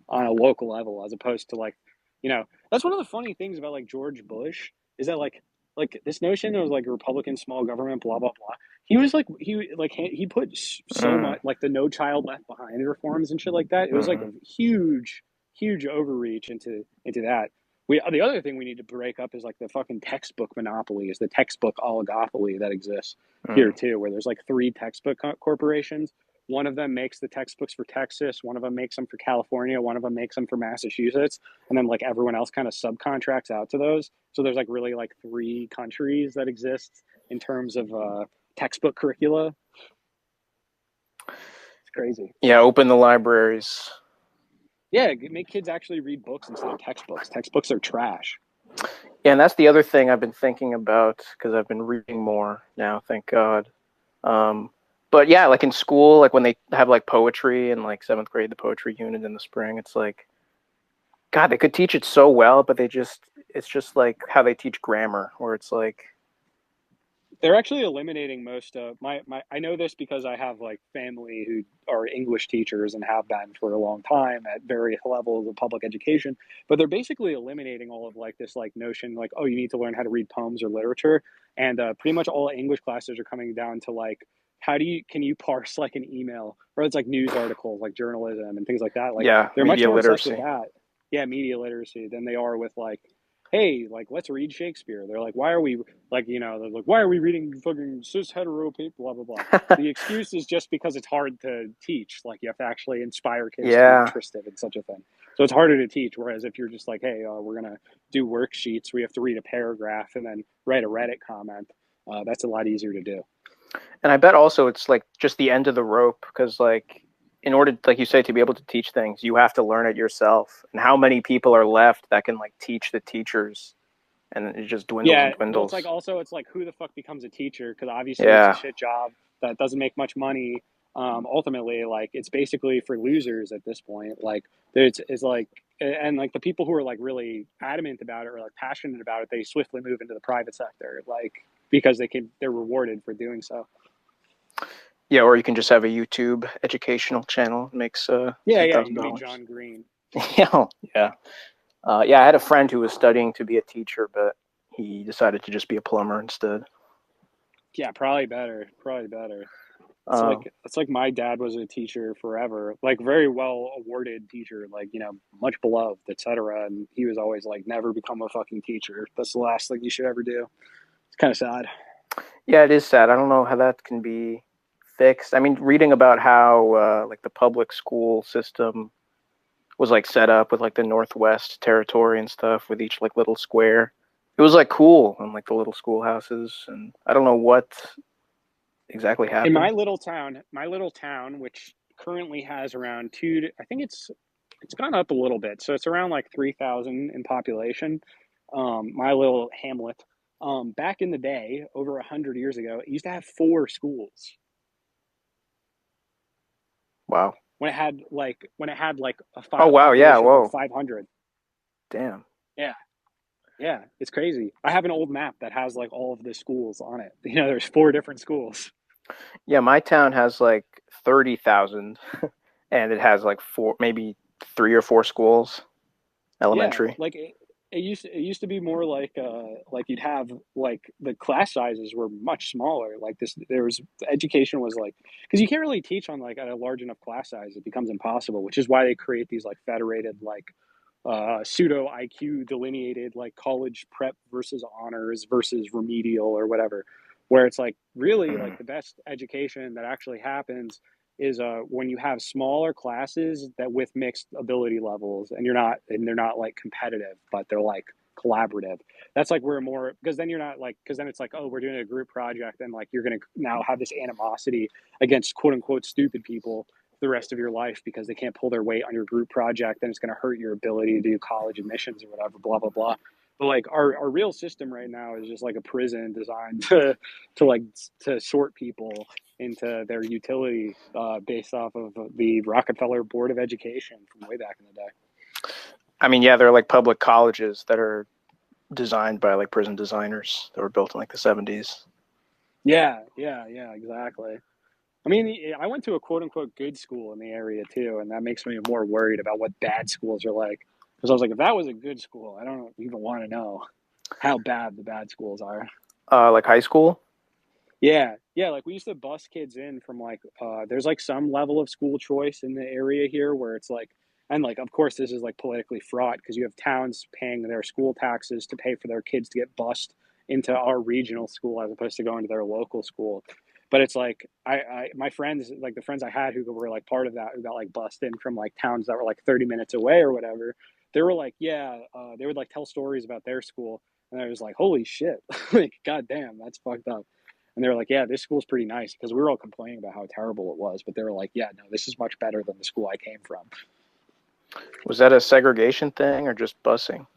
on a local level, as opposed to like, you know, that's one of the funny things about like George Bush is that like this notion of like Republican small government, blah blah blah. He was like he put so much like the No Child Left Behind reforms and shit like that. It was like a huge overreach into that. The other thing we need to break up is like the fucking textbook monopoly, is the textbook oligopoly that exists here too, where there's like 3 textbook corporations. One of them makes the textbooks for Texas, one of them makes them for California, one of them makes them for Massachusetts, and then like everyone else kind of subcontracts out to those. So there's like really like 3 countries that exist in terms of textbook curricula. It's crazy. Yeah, open the libraries. Yeah, make kids actually read books instead of textbooks. Textbooks are trash. Yeah, and that's the other thing I've been thinking about, because I've been reading more now, thank God. But yeah, like in school, like when they have like poetry in like 7th grade, the poetry unit in the spring, it's like, God, they could teach it so well, but it's just like how they teach grammar, where it's like, they're actually eliminating most of my I know this because I have like family who are English teachers and have been for a long time at various levels of public education, but they're basically eliminating all of like this like notion like, oh, you need to learn how to read poems or literature, and pretty much all English classes are coming down to like, can you parse like an email, or it's like news articles, like journalism and things like that. Like, yeah, they're much media more obsessed with literacy. that. Yeah, media literacy than they are with like, hey, like let's read Shakespeare. They're like, why are we like, you know, they're like, why are we reading fucking cis hetero people, blah blah blah. The excuse is just because it's hard to teach. Like you have to actually inspire kids to Yeah. be interested in such a thing. So it's harder to teach. Whereas if you're just like, hey, we're gonna do worksheets, we have to read a paragraph and then write a Reddit comment. That's a lot easier to do. And I bet also it's like just the end of the rope, because like in order, like you say, to be able to teach things, you have to learn it yourself. And how many people are left that can like teach the teachers? And it just dwindles and dwindles. Well, it's like also it's like who the fuck becomes a teacher, because obviously it's a shit job that doesn't make much money. Ultimately, like it's basically for losers at this point. Like it's like, and like the people who are like really adamant about it or like passionate about it, they swiftly move into the private sector, like because they're rewarded for doing so. Yeah, or you can just have a YouTube educational channel. It makes you can be John Green. Yeah. Yeah, I had a friend who was studying to be a teacher, but he decided to just be a plumber instead. Yeah, probably better. It's like my dad was a teacher forever, like very well awarded teacher, like, you know, much beloved, etc. And he was always like, never become a fucking teacher. That's the last thing you should ever do. It's kind of sad. Yeah, it is sad. I don't know how that can be fixed. I mean, reading about how like the public school system was like set up with like the Northwest Territory and stuff, with each like little square. It was like cool, and like the little schoolhouses, and I don't know what exactly happened. In my little town, which currently has around I think it's gone up a little bit, so it's around like 3,000 in population. My little hamlet. Back in the day, over 100 years ago, it used to have 4 schools. Wow. When it had like a 500. Damn. Yeah, it's crazy. I have an old map that has like all of the schools on it. You know, there's 4 different schools. Yeah, my town has like 30,000, and it has like maybe 3 or 4 schools, elementary. Yeah, like it used to be more like you'd have like the class sizes were much smaller. Like this, there was education was like because you can't really teach on like at a large enough class size. It becomes impossible, which is why they create these like federated like pseudo IQ delineated like college prep versus honors versus remedial or whatever, where it's like really like the best education that actually happens is when you have smaller classes that with mixed ability levels and they're not like competitive but they're like collaborative. That's like we're more because then you're not like because then it's like oh we're doing a group project and like you're gonna now have this animosity against quote unquote stupid people the rest of your life because they can't pull their weight on your group project and it's going to hurt your ability to do college admissions or whatever blah blah blah. But like our real system right now is just like a prison designed to sort people into their utility based off of the Rockefeller Board of Education from way back in the day. I mean, yeah, they're like public colleges that are designed by like prison designers that were built in like the 70s. Yeah, exactly. I mean, I went to a quote unquote good school in the area too, and that makes me more worried about what bad schools are like. Because I was like, if that was a good school, I don't even want to know how bad the bad schools are. Like high school? Yeah. Like we used to bus kids in from like, there's like some level of school choice in the area here where it's like, and like, of course, this is like politically fraught because you have towns paying their school taxes to pay for their kids to get bused into our regional school as opposed to going to their local school. But it's like my friends, like the friends I had who were like part of that, who got like bused in from like towns that were like 30 minutes away or whatever. They were like, they would like tell stories about their school, and I was like, holy shit, like goddamn, that's fucked up. And they were like, yeah, this school's pretty nice because we were all complaining about how terrible it was, but they were like, yeah, no, this is much better than the school I came from. Was that a segregation thing or just busing?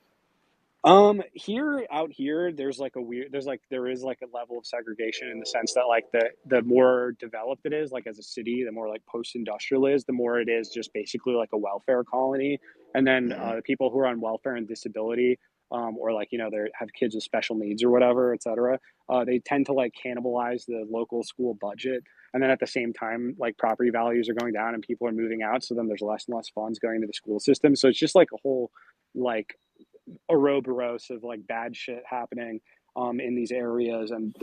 Out here, there is like a level of segregation in the sense that like the more developed it is, like as a city, the more like post-industrial is, the more it is just basically like a welfare colony. And then the people who are on welfare and disability, or like, you know, they have kids with special needs or whatever, et cetera, they tend to like cannibalize the local school budget. And then at the same time, like property values are going down and people are moving out. So then there's less and less funds going into the school system. So it's just like a whole like Ouroboros of like bad shit happening in these areas, and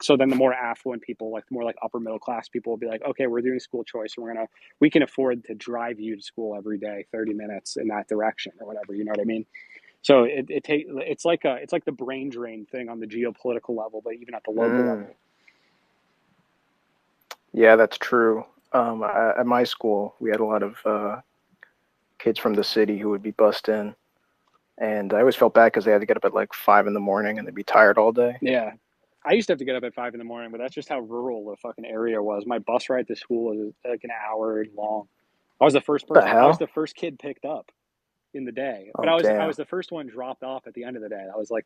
so then the more affluent people, like the more like upper middle class people will be like, okay, we're doing school choice and we can afford to drive you to school every day 30 minutes in that direction or whatever, you know what I mean? So it's like the brain drain thing on the geopolitical level, but even at the local level. Yeah, that's true. At my school, we had a lot of kids from the city who would be bussed in. And I always felt bad because they had to get up at like 5 a.m. and they'd be tired all day. Yeah. I used to have to get up at 5 a.m, but that's just how rural the fucking area was. My bus ride to school was like an hour long. I was the first person. I was the first kid picked up in the day, but I was the first one dropped off at the end of the day. That was like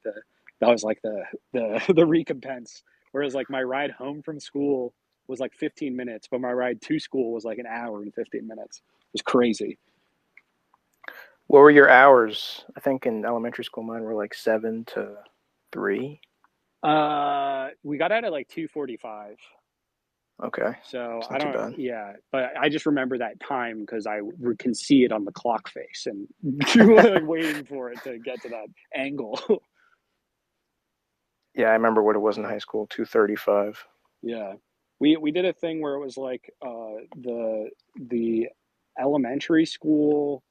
the recompense. Whereas like my ride home from school was like 15 minutes, but my ride to school was like an hour and 15 minutes. It was crazy. What were your hours? I think in elementary school, mine were like 7 to 3. We got out at like 2:45. Okay. So I don't know. Yeah, but I just remember that time because I can see it on the clock face and like waiting for it to get to that angle. Yeah, I remember what it was in high school, 2:35. Yeah. We did a thing where it was like the elementary school,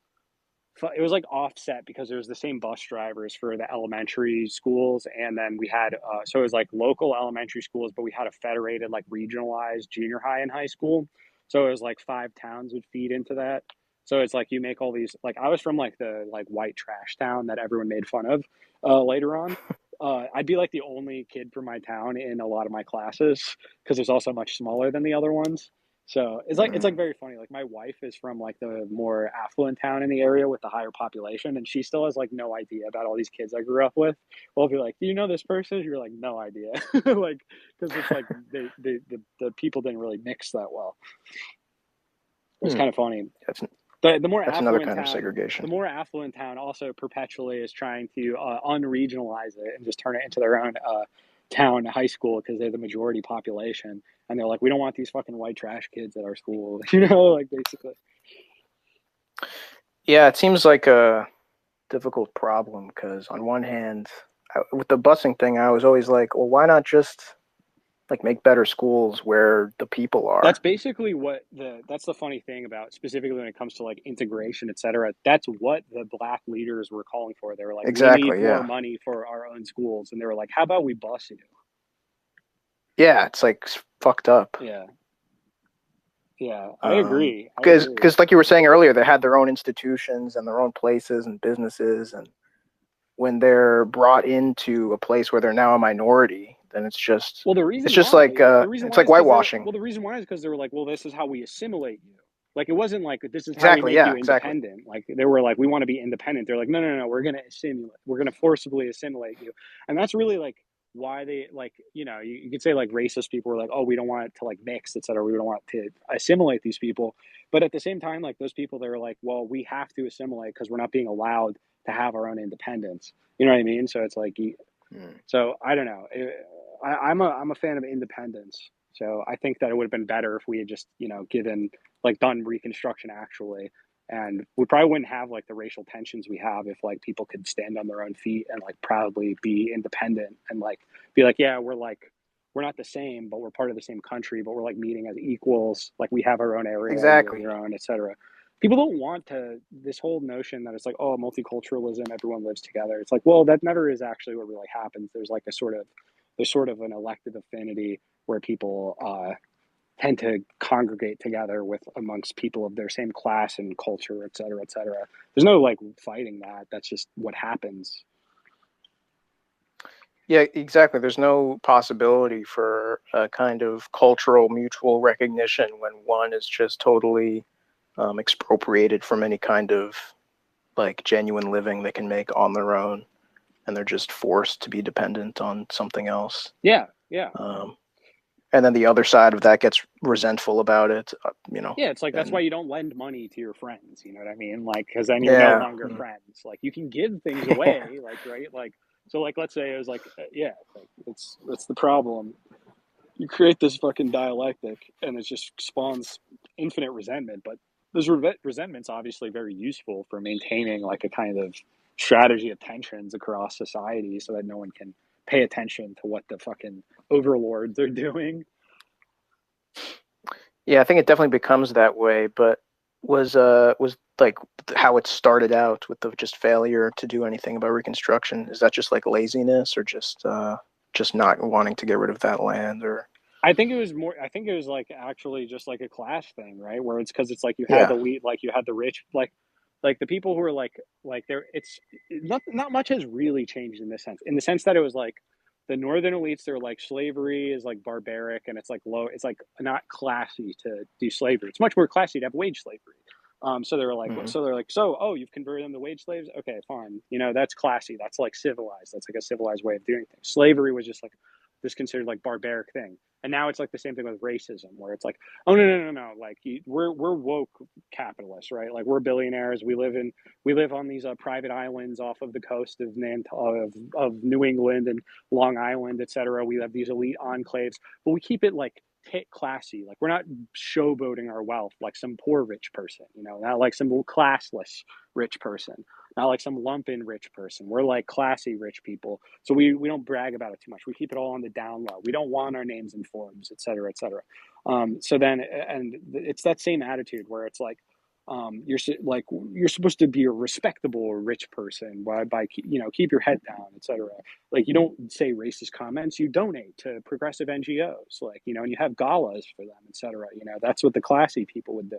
it was like offset because there was the same bus drivers for the elementary schools, and then we had so it was like local elementary schools, but we had a federated like regionalized junior high and high school. So it was like 5 towns would feed into that. So it's like you make all these, like I was from like the like white trash town that everyone made fun of later on. I'd be like the only kid from my town in a lot of my classes because it was also much smaller than the other ones. So it's like very funny. Like my wife is from like the more affluent town in the area with the higher population, and she still has like no idea about all these kids I grew up with. Well, if you're like, do you know this person? You're like, no idea, like because it's like the people didn't really mix that well. It's kind of funny. The more that's another kind of segregation. The more affluent town also perpetually is trying to unregionalize it and just turn it into their own town high school because they're the majority population, and they're like, we don't want these fucking white trash kids at our school, you know, like basically. Yeah, it seems like difficult problem because on one hand, with the busing thing, I was always like, well, why not just like make better schools where the people That's are? basically what that's the funny thing about, specifically when it comes to like integration, et cetera. That's what the black leaders were calling for. They were like, we need Exactly. more Yeah. money for our own schools. And they were like, how about we bus you? Yeah. It's like fucked up. Yeah. Yeah. I agree. Because like you were saying earlier, they had their own institutions and their own places and businesses, and when they're brought into a place where they're now a minority, then it's just Well, the reason it's just why, like the reason it's why like is 'cause whitewashing. well, the reason why is because they were like, well, this is how we assimilate you. Like, it wasn't like, this is how we Exactly. make Yeah. you Exactly. independent. Like, they were like, we want to be independent. They're like, no, we're going to assimilate. We're going to forcibly assimilate you. And that's really like why they, like, you know, you could say like racist people were like, oh, we don't want it to like mix, et cetera. We don't want to assimilate these people. But at the same time, like, those people, they're like, well, we have to assimilate because we're not being allowed to have our own independence. You know what I mean? So it's like, so I don't know. I'm a fan of independence. So I think that it would have been better if we had just, you know, done Reconstruction actually. And we probably wouldn't have like the racial tensions we have if like people could stand on their own feet and like proudly be independent and like be like, yeah, we're not the same, but we're part of the same country, but we're like meeting as equals. Like, we have our own area, you have Exactly. your own, et cetera. People don't want this whole notion that it's like, oh, multiculturalism, everyone lives together. It's like, well, that never is actually what really happens. There's sort of an elective affinity where people tend to congregate together with amongst people of their same class and culture, et cetera, et cetera. There's no like fighting that. That's just what happens. Yeah, exactly. There's no possibility for a kind of cultural mutual recognition when one is just totally expropriated from any kind of like genuine living they can make on their own, and they're just forced to be dependent on something else. Yeah. And then the other side of that gets resentful about it, you know. Yeah, it's like, that's and why you don't lend money to your friends, you know what I mean? Like, because then you're no longer friends. Like, you can give things away, like, right? Like, so like, let's say it was like, yeah, like, that's the problem. You create this fucking dialectic, and it just spawns infinite resentment. But those resentment's obviously very useful for maintaining like a kind of strategy of tensions across society, so that no one can pay attention to what the fucking overlords are doing. Yeah, I think it definitely becomes that way, but was like how it started out with the just failure to do anything about Reconstruction? Is that just like laziness, or just not wanting to get rid of that land? Or I think it was like actually just like a class thing, right? Where it's because it's like you had the elite, like you had the rich, like the people who are like they're, it's not much has really changed in this sense. In the sense that it was like the northern elites, they're like, slavery is like barbaric and it's like low, it's like not classy to do slavery. It's much more classy to have wage slavery. So they're like, oh, you've converted them to wage slaves? Okay, fine. You know, that's classy. That's like civilized. That's like a civilized way of doing things. Slavery was just like this considered like barbaric thing. And now it's like the same thing with racism, where it's like, oh no, like we're woke capitalists, right? Like, we're billionaires. We live on these private islands off of the coast of New England and Long Island, et cetera. We have these elite enclaves, but we keep it like classy. Like, we're not showboating our wealth like some poor rich person, you know, not like some classless rich person, not like some lumpen rich person. We're like classy rich people. So we don't brag about it too much. We keep it all on the down low. We don't want our names in Forbes, et cetera, et cetera. So then, and it's that same attitude where it's like, you're supposed to be a respectable rich person by you know, keep your head down, et cetera. Like, you don't say racist comments. You donate to progressive NGOs, like, you know, and you have galas for them, et cetera. You know, that's what the classy people would do.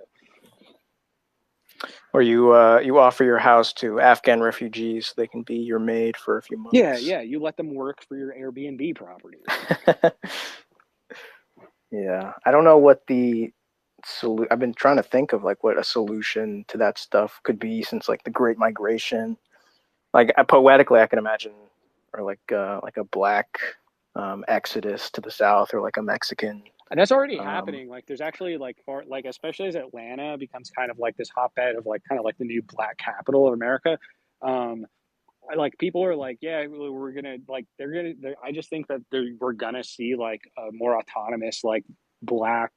or you offer your house to Afghan refugees so they can be your maid for a few months. Yeah, you let them work for your Airbnb property. Yeah, I don't know what the I've been trying to think of like what a solution to that stuff could be, since like the Great Migration. Like, poetically, I can imagine, or like a black exodus to the south, or like a Mexican. And that's already happening. Like, there's actually like especially as Atlanta becomes kind of like this hotbed of like kind of like the new black capital of America. Like, people are like, yeah, we're gonna like I just think that we're gonna see like a more autonomous like black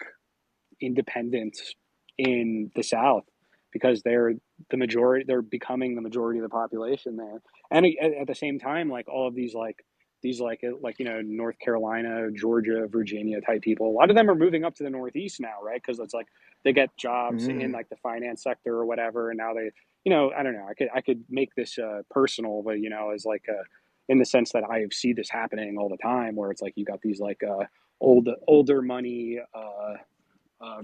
independence in the South, because the majority. They're becoming the majority of the population there, and at the same time, like all of these North Carolina, Georgia, Virginia type people. A lot of them are moving up to the Northeast now, right? Because it's like they get jobs in like the finance sector or whatever, and now they, I don't know. I could make this personal, but as like in the sense that I see this happening all the time, where it's like you got these like older money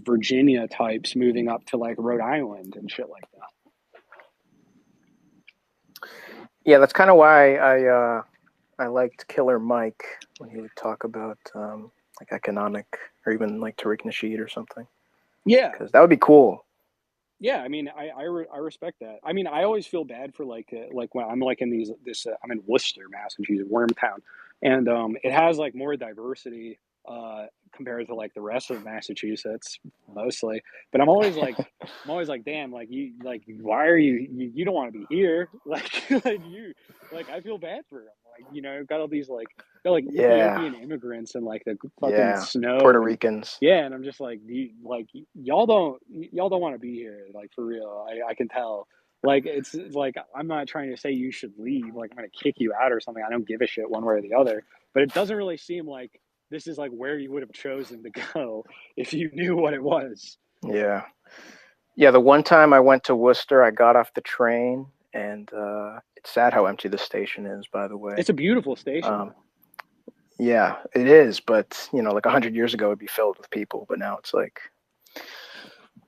Virginia types moving up to like Rhode Island and shit like that. Yeah, that's kind of why I liked Killer Mike when he would talk about like economic or even like Tariq Nasheed or something. Yeah, because that would be cool. Yeah, I mean, I respect that. I mean, I always feel bad for like when I'm like in I'm in Worcester, Massachusetts, Wormtown, and it has like more diversity compared to like the rest of Massachusetts mostly. But I'm always like, damn, like why are you don't want to be here? Like I feel bad for them. Like got all these got like Yeah, Ethiopian immigrants and like the fucking yeah, snow Puerto and Ricans. yeah, and I'm just like, y'all don't want to be here, like for real. I can tell. Like it's like I'm not trying to say you should leave. Like I'm gonna kick you out or something. I don't give a shit one way or the other. But it doesn't really seem like this is like where you would have chosen to go if you knew what it was. Yeah, yeah. The one time I went to Worcester, I got off the train, and it's sad how empty the station is. By the way, It's a beautiful station. Yeah, it is. But like 100 years ago, it'd be filled with people. But now it's like.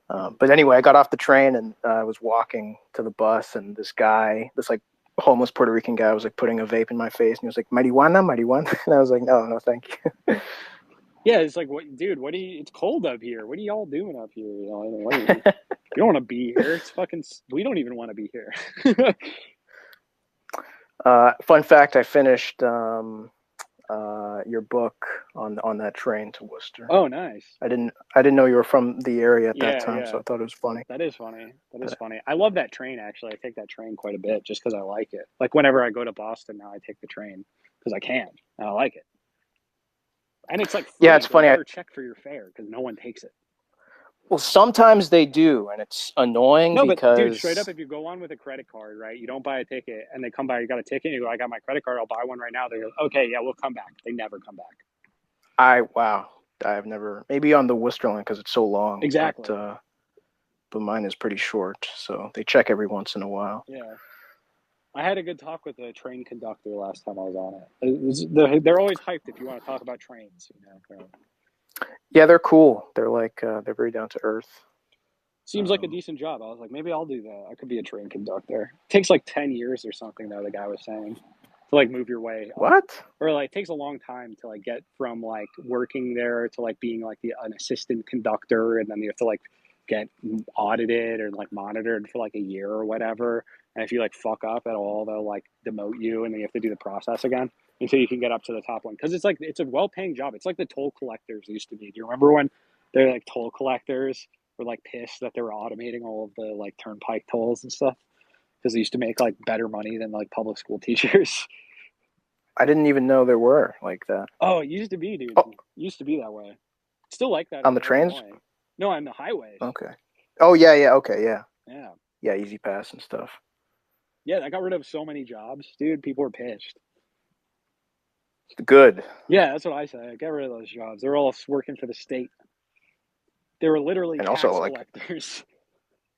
But anyway, I got off the train and I was walking to the bus, and this like homeless Puerto Rican guy was like putting a vape in my face, and he was like, "Marijuana, marijuana," and I was like, "No, thank you." Yeah, it's like, what, dude? What do you? It's cold up here. What are y'all doing up here? You don't want to be here. It's fucking. We don't even want to be here. Fun fact: I finished your book on that train to Worcester. Oh, nice. I didn't know you were from the area at that time, Yeah. so I thought it was funny. That is funny. Funny. I love that train, actually. I take that train quite a bit just because I like it. Like whenever I go to Boston now, I take the train because I can and I like it. And it's like free. Yeah, it's funny. They never check for your fare because no one takes it. Well, sometimes they do, and it's annoying No, because... but dude, straight up, if you go on with a credit card, right, you don't buy a ticket, and they come by, you got a ticket, and you go, I got my credit card, I'll buy one right now. They go, okay, yeah, we'll come back. They never come back. Wow. I've never... Maybe on the Worcester line because it's so long. Exactly. But mine is pretty short, so they check every once in a while. Yeah. I had a good talk with the train conductor last time I was on it. They're always hyped if you want to talk about trains, Yeah, they're cool. They're like they're very down to earth. Seems like a decent job. I was like, maybe I'll do that. I could be a train conductor. It takes like 10 years or something, though, the guy was saying, to like move your way up. What? Or like it takes a long time to like get from like working there to like being like an assistant conductor, and then you have to like get audited or like monitored for like a year or whatever. And if you like fuck up at all, they'll like demote you, and then you have to do the process again until you can get up to the top one. Because it's a well-paying job. It's like the toll collectors used to be. Do you remember when they're like toll collectors were like pissed that they were automating all of the like turnpike tolls and stuff because they used to make like better money than like public school teachers? I didn't even know there were like that. Oh, it used to be, dude. Oh. It used to be that way. Still like that on the trains? Illinois. No, on the highways. Okay. Oh yeah, okay, yeah. Yeah. Yeah, Easy Pass and stuff. Yeah, that got rid of so many jobs, dude. People were pissed. Good. Yeah, that's what I say. Get rid of those jobs. They're all working for the state. They were literally and tax also, like, collectors.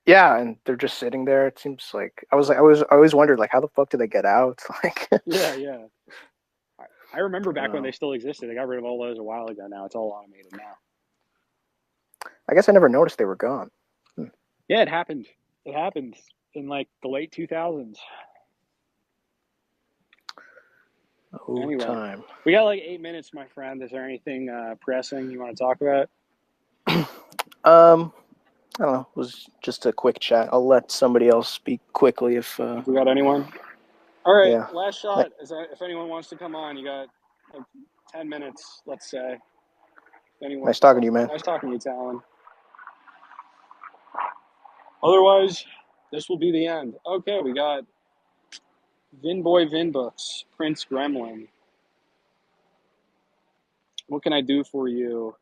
Yeah, and they're just sitting there. It seems like I always wondered like how the fuck did they get out? Like Yeah. I remember back when they still existed. They got rid of all those a while ago. Now it's all automated now. I guess I never noticed they were gone. Yeah, it happened. It happened in like the late 2000s. Oh, anyway, time. We got like 8 minutes, my friend. Is there anything pressing you want to talk about? I don't know. It was just a quick chat. I'll let somebody else speak quickly if we got anyone. All right, yeah. Last shot. If anyone wants to come on, you got like 10 minutes, let's say. Nice talking to you, man. Nice talking to you, Talon. Otherwise, this will be the end. Okay, we got Vinboy Vinbooks, Prince Gremlin. What can I do for you,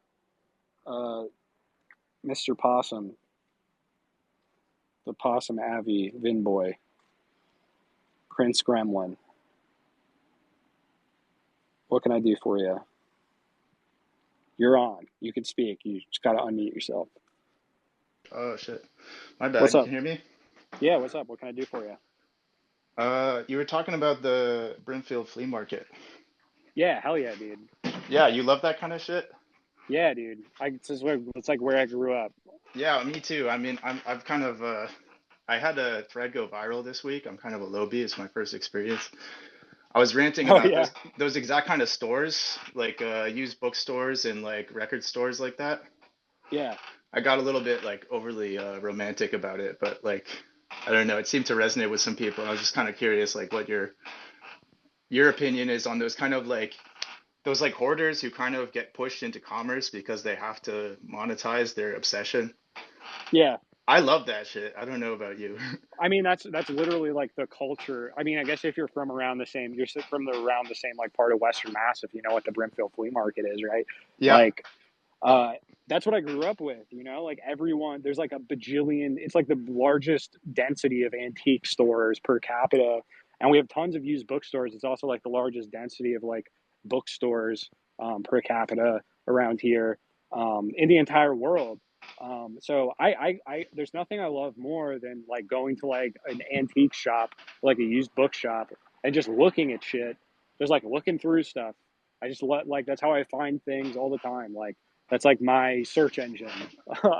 Mr. Possum? The Possum Avi, Vinboy, Prince Gremlin. What can I do for you? You're on. You can speak. You just gotta unmute yourself. Oh shit. My What's bad. up? Can you hear me? Yeah, what's up? What can I do for you? You were talking about the Brimfield Flea Market. Yeah, hell yeah, dude. Yeah, you love that kind of shit? Yeah, dude. It's like where I grew up. Yeah, me too. I mean, I've kind of I had a thread go viral this week. I'm kind of a lowbie. It's my first experience. I was ranting Oh about yeah. those exact kind of stores, like used bookstores and like record stores like that. Yeah. I got a little bit like overly romantic about it, but like I don't know, it seemed to resonate with some people. I was just kind of curious like what your opinion is on those kind of like those like hoarders who kind of get pushed into commerce because they have to monetize their obsession. Yeah. I love that shit. I don't know about you. I mean, that's literally like the culture. I mean, I guess if you're from around the same, around the same like part of Western Mass, if you know what the Brimfield Flea Market is, right? Yeah, Like, that's what I grew up with. You know, like everyone, there's like a bajillion. It's like the largest density of antique stores per capita, and we have tons of used bookstores. It's also like the largest density of like bookstores per capita around here in the entire world. So there's nothing I love more than like going to like an antique shop, like a used bookshop, and just looking at shit. Just like looking through stuff. I just like that's how I find things all the time. Like that's like my search engine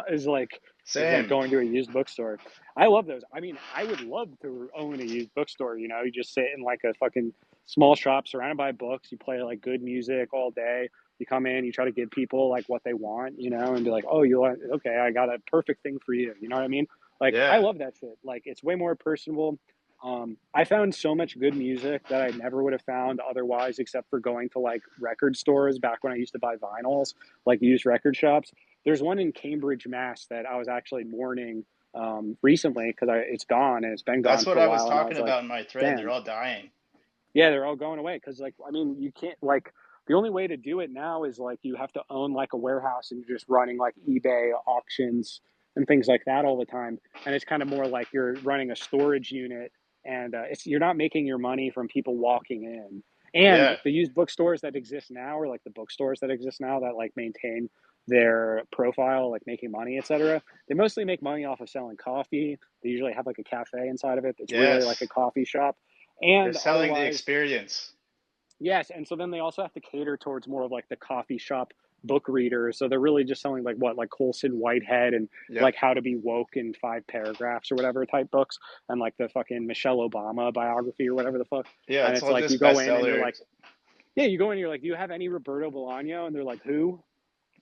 is like same. going to a used bookstore. I love those. I mean, I would love to own a used bookstore. You know, you just sit in like a fucking small shop surrounded by books. You play like good music all day. You come in, you try to give people like what they want, you know, and be like, oh, you want, okay, I got a perfect thing for you. You know what I mean? Like, I Yeah. love that shit. Like, it's way more personable. I found so much good music that I never would have found otherwise, except for going to like record stores back when I used to buy vinyls, like used record shops. There's one in Cambridge, Mass, that I was actually mourning recently because it's gone and it's been That's gone what for a I was while, and I talking was like, about in my thread. They're damn. all dying. Yeah, they're all going away because, like, I mean, you can't, like, the only way to do it now is, like, you have to own, like, a warehouse and you're just running, like, eBay auctions and things like that all the time. And it's kind of more like you're running a storage unit and you're not making your money from people walking in. And Yeah. the used bookstores that exist now, or like the bookstores that exist now that, like, maintain their profile, like making money, etc., they mostly make money off of selling coffee. They usually have, like, a cafe inside of it that's really like a Yes. coffee shop. They're And selling the otherwise, experience. yes. And so then they also have to cater towards more of like the coffee shop book readers. So they're really just selling like what, like Colson Whitehead and Yep. like How to Be Woke in 5 paragraphs or whatever type books, and like the fucking Michelle Obama biography or whatever the fuck. Yeah, And it's it's all like you just go in and you're like, bestsellers. yeah, you go in and you're like, do you have any Roberto Bolaño? And they're like, who?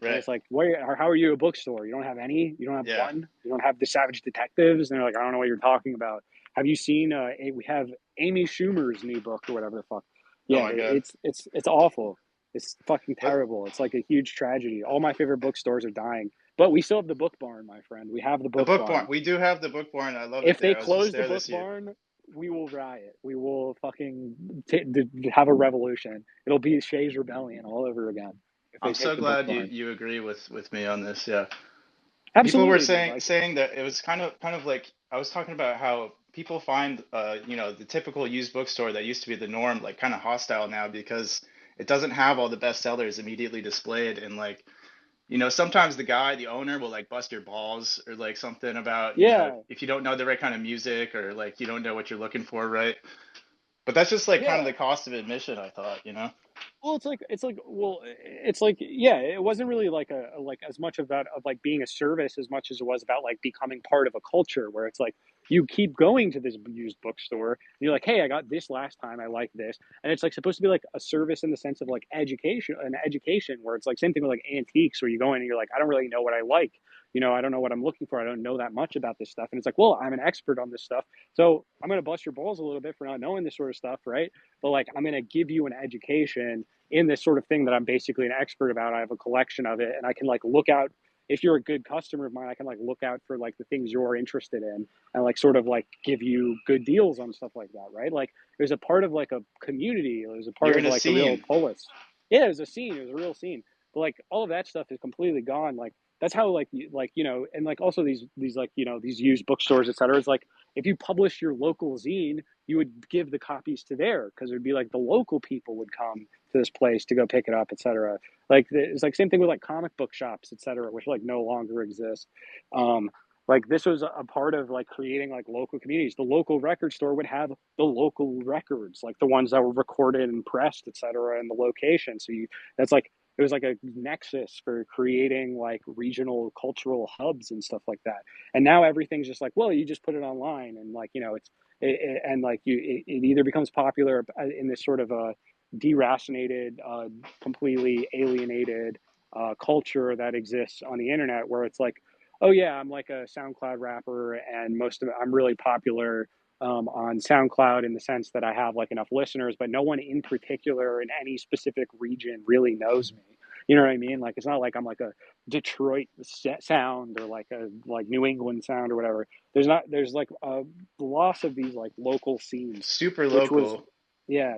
And Right. it's like, where? How are you a bookstore? You don't have any? You don't have Yeah. one? You don't have the Savage Detectives? And they're like, I don't know what you're talking about. Have you seen? We have Amy Schumer's new book or whatever the fuck. Oh Yeah, my God. it's awful. It's fucking What? terrible. It's like a huge tragedy. All my favorite bookstores are dying, but we still have the Book Barn, my friend. We have the The Book Book Barn. Barn. We do have the Book Barn. I love it If they there. I was just close the there Book this year. Barn, we will riot. We will fucking have a revolution. It'll be Shay's Rebellion all over again if they I'm take so the Book glad Barn. you agree with me on this. Yeah. People were Absolutely, dude. saying Like, saying that it was kind of like I was talking about how people find the typical used bookstore that used to be the norm like kind of hostile now because it doesn't have all the bestsellers immediately displayed and like sometimes the owner will like bust your balls or like something about yeah, if you don't know the right kind of music or like you don't know what you're looking for, right? But that's just like kind of yeah. the cost of admission, I thought. Well, it's like yeah, it wasn't really like a like as much of that of like being a service as much as it was about like becoming part of a culture where it's like you keep going to this used bookstore and you're like, hey, I got this last time, I like this, and it's like supposed to be like a service in the sense of like education where it's like same thing with like antiques where you go in and you're like, I don't really know what I like. I don't know what I'm looking for. I don't know that much about this stuff. And it's like, well, I'm an expert on this stuff. So I'm going to bust your balls a little bit for not knowing this sort of stuff, right? But like, I'm going to give you an education in this sort of thing that I'm basically an expert about. I have a collection of it and I can like look out. If you're a good customer of mine, I can like look out for like the things you're interested in and like sort of like give you good deals on stuff like that, right? Like there's a part of like a community, there's a part You're of in a like a real scene. polis. Yeah, it was a scene, it was a real scene. But like all of that stuff is completely gone. Like that's how like and like also these like these used bookstores, etc. It's like if you publish your local zine, you would give the copies to there because it would be like the local people would come to this place to go pick it up, etc. Like it's like same thing with like comic book shops, etc., which like no longer exist. Like this was a part of like creating like local communities. The local record store would have the local records, like the ones that were recorded and pressed, etc., in the location. So that's like it was like a nexus for creating like regional cultural hubs and stuff like that. And now everything's just like, well, you just put it online and like and like it either becomes popular in this sort of a deracinated, completely alienated culture that exists on the internet, where it's like, oh yeah, I'm like a SoundCloud rapper, and most of it, I'm really popular on SoundCloud in the sense that I have like enough listeners, but no one in particular in any specific region really knows me. You know what I mean? Like it's not like I'm like a Detroit sound or like a like New England sound or whatever. There's like a loss of these like local scenes, Super which was local.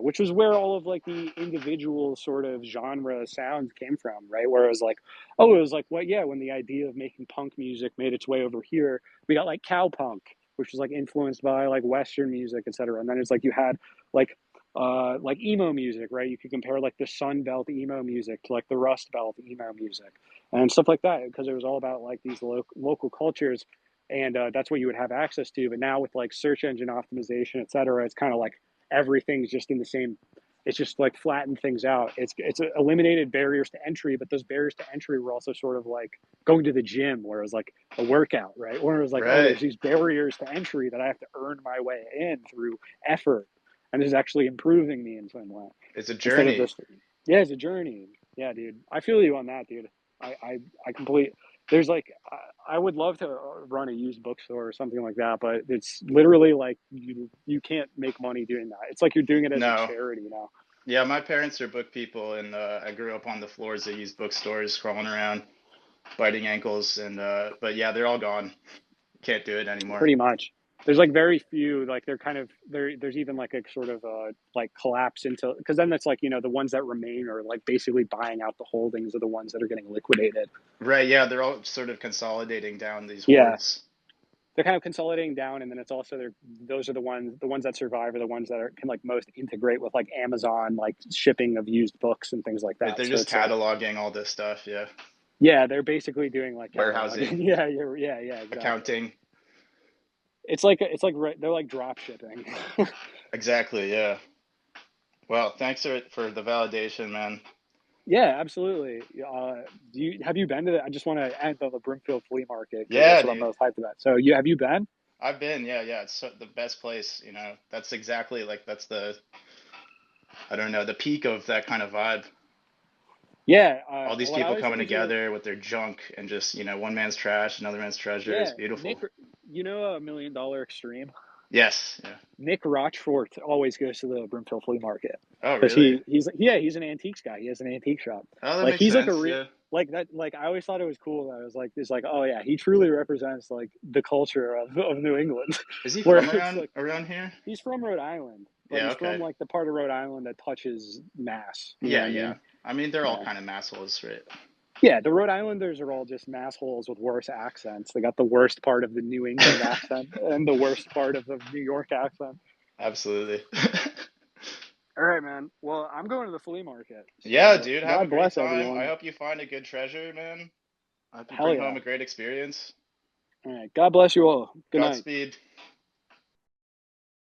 which was where all of like the individual sort of genre sounds came from, right? Where it was like, oh, it was like what, yeah, when the idea of making punk music made its way over here, we got like cowpunk, which was like influenced by like Western music, etc. And then it's like you had like emo music, right? You could compare like the Sun Belt emo music to like the Rust Belt emo music and stuff like that, because it was all about like these local cultures, and that's what you would have access to. But now with like search engine optimization, etc., it's kind of like everything's just in the same. It's just like flattened things out. It's eliminated barriers to entry, but those barriers to entry were also sort of like going to the gym, where it was like a workout, right? Or it was like, oh, Right. there's these barriers to entry that I have to earn my way in through effort, and this is actually improving me in some way It's a instead of journey. just it's a journey. Yeah, dude, I feel you on that, dude. I complete. There's like I would love to run a used bookstore or something like that, but it's literally like you can't make money doing that. It's like you're doing it as a No. charity, Yeah, my parents are book people, and I grew up on the floors of used bookstores, crawling around, biting ankles, and but yeah, they're all gone. Can't do it anymore. pretty much. There's like very few, like they're kind of there's even like a sort of like collapse into, because then it's like the ones that remain are like basically buying out the holdings of the ones that are getting liquidated. Right, yeah, they're all sort of consolidating down these Yeah, hordes. they're kind of consolidating down, and then it's also those are the ones that survive are the ones that can like most integrate with like Amazon, like shipping of used books and things like Right, that. they're So just it's cataloging all this stuff, yeah. yeah, they're basically doing like Warehousing, cataloging. Yeah, exactly. accounting. It's like they're like drop shipping. Exactly, yeah. Well, thanks for the validation, man. Yeah, absolutely. Have you been to I just want to add the Broomfield Flea Market because Yeah, that's what I'm dude. most hyped about. So have you been? I've been, yeah. It's the best place, That's exactly like that's I don't know, the peak of that kind of vibe. Yeah. All these What I people always coming think is really together with their junk and just, one man's trash, another man's treasure. It's yeah. beautiful. Nick, $1 Million Extreme. Yes, yeah. Nick Rochfort always goes to the Broomfield Flea Market Oh, because really? he's an antiques guy. He has an antique shop. Oh, that Like makes he's like a sense. real Yeah. like that. Like I always thought it was cool. That I was like, it's like, oh yeah, he truly represents like the culture of New England, Is he where from it's like around here? he's from Rhode Island, but Yeah, he's from okay. like the part of Rhode Island that touches Mass. You know Yeah, what I yeah. mean? I mean, they're all Yeah. kind of massholes, right? Yeah, the Rhode Islanders are all just massholes with worse accents. They got the worst part of the New England accent and the worst part of the New York accent. Absolutely. All right, man. Well, I'm going to the flea market. Yeah, So dude, have a God great bless time. I everyone. hope you find a good treasure, man. I hope you Hell bring yeah. home a great experience. All right. God bless you all. Good night. Godspeed.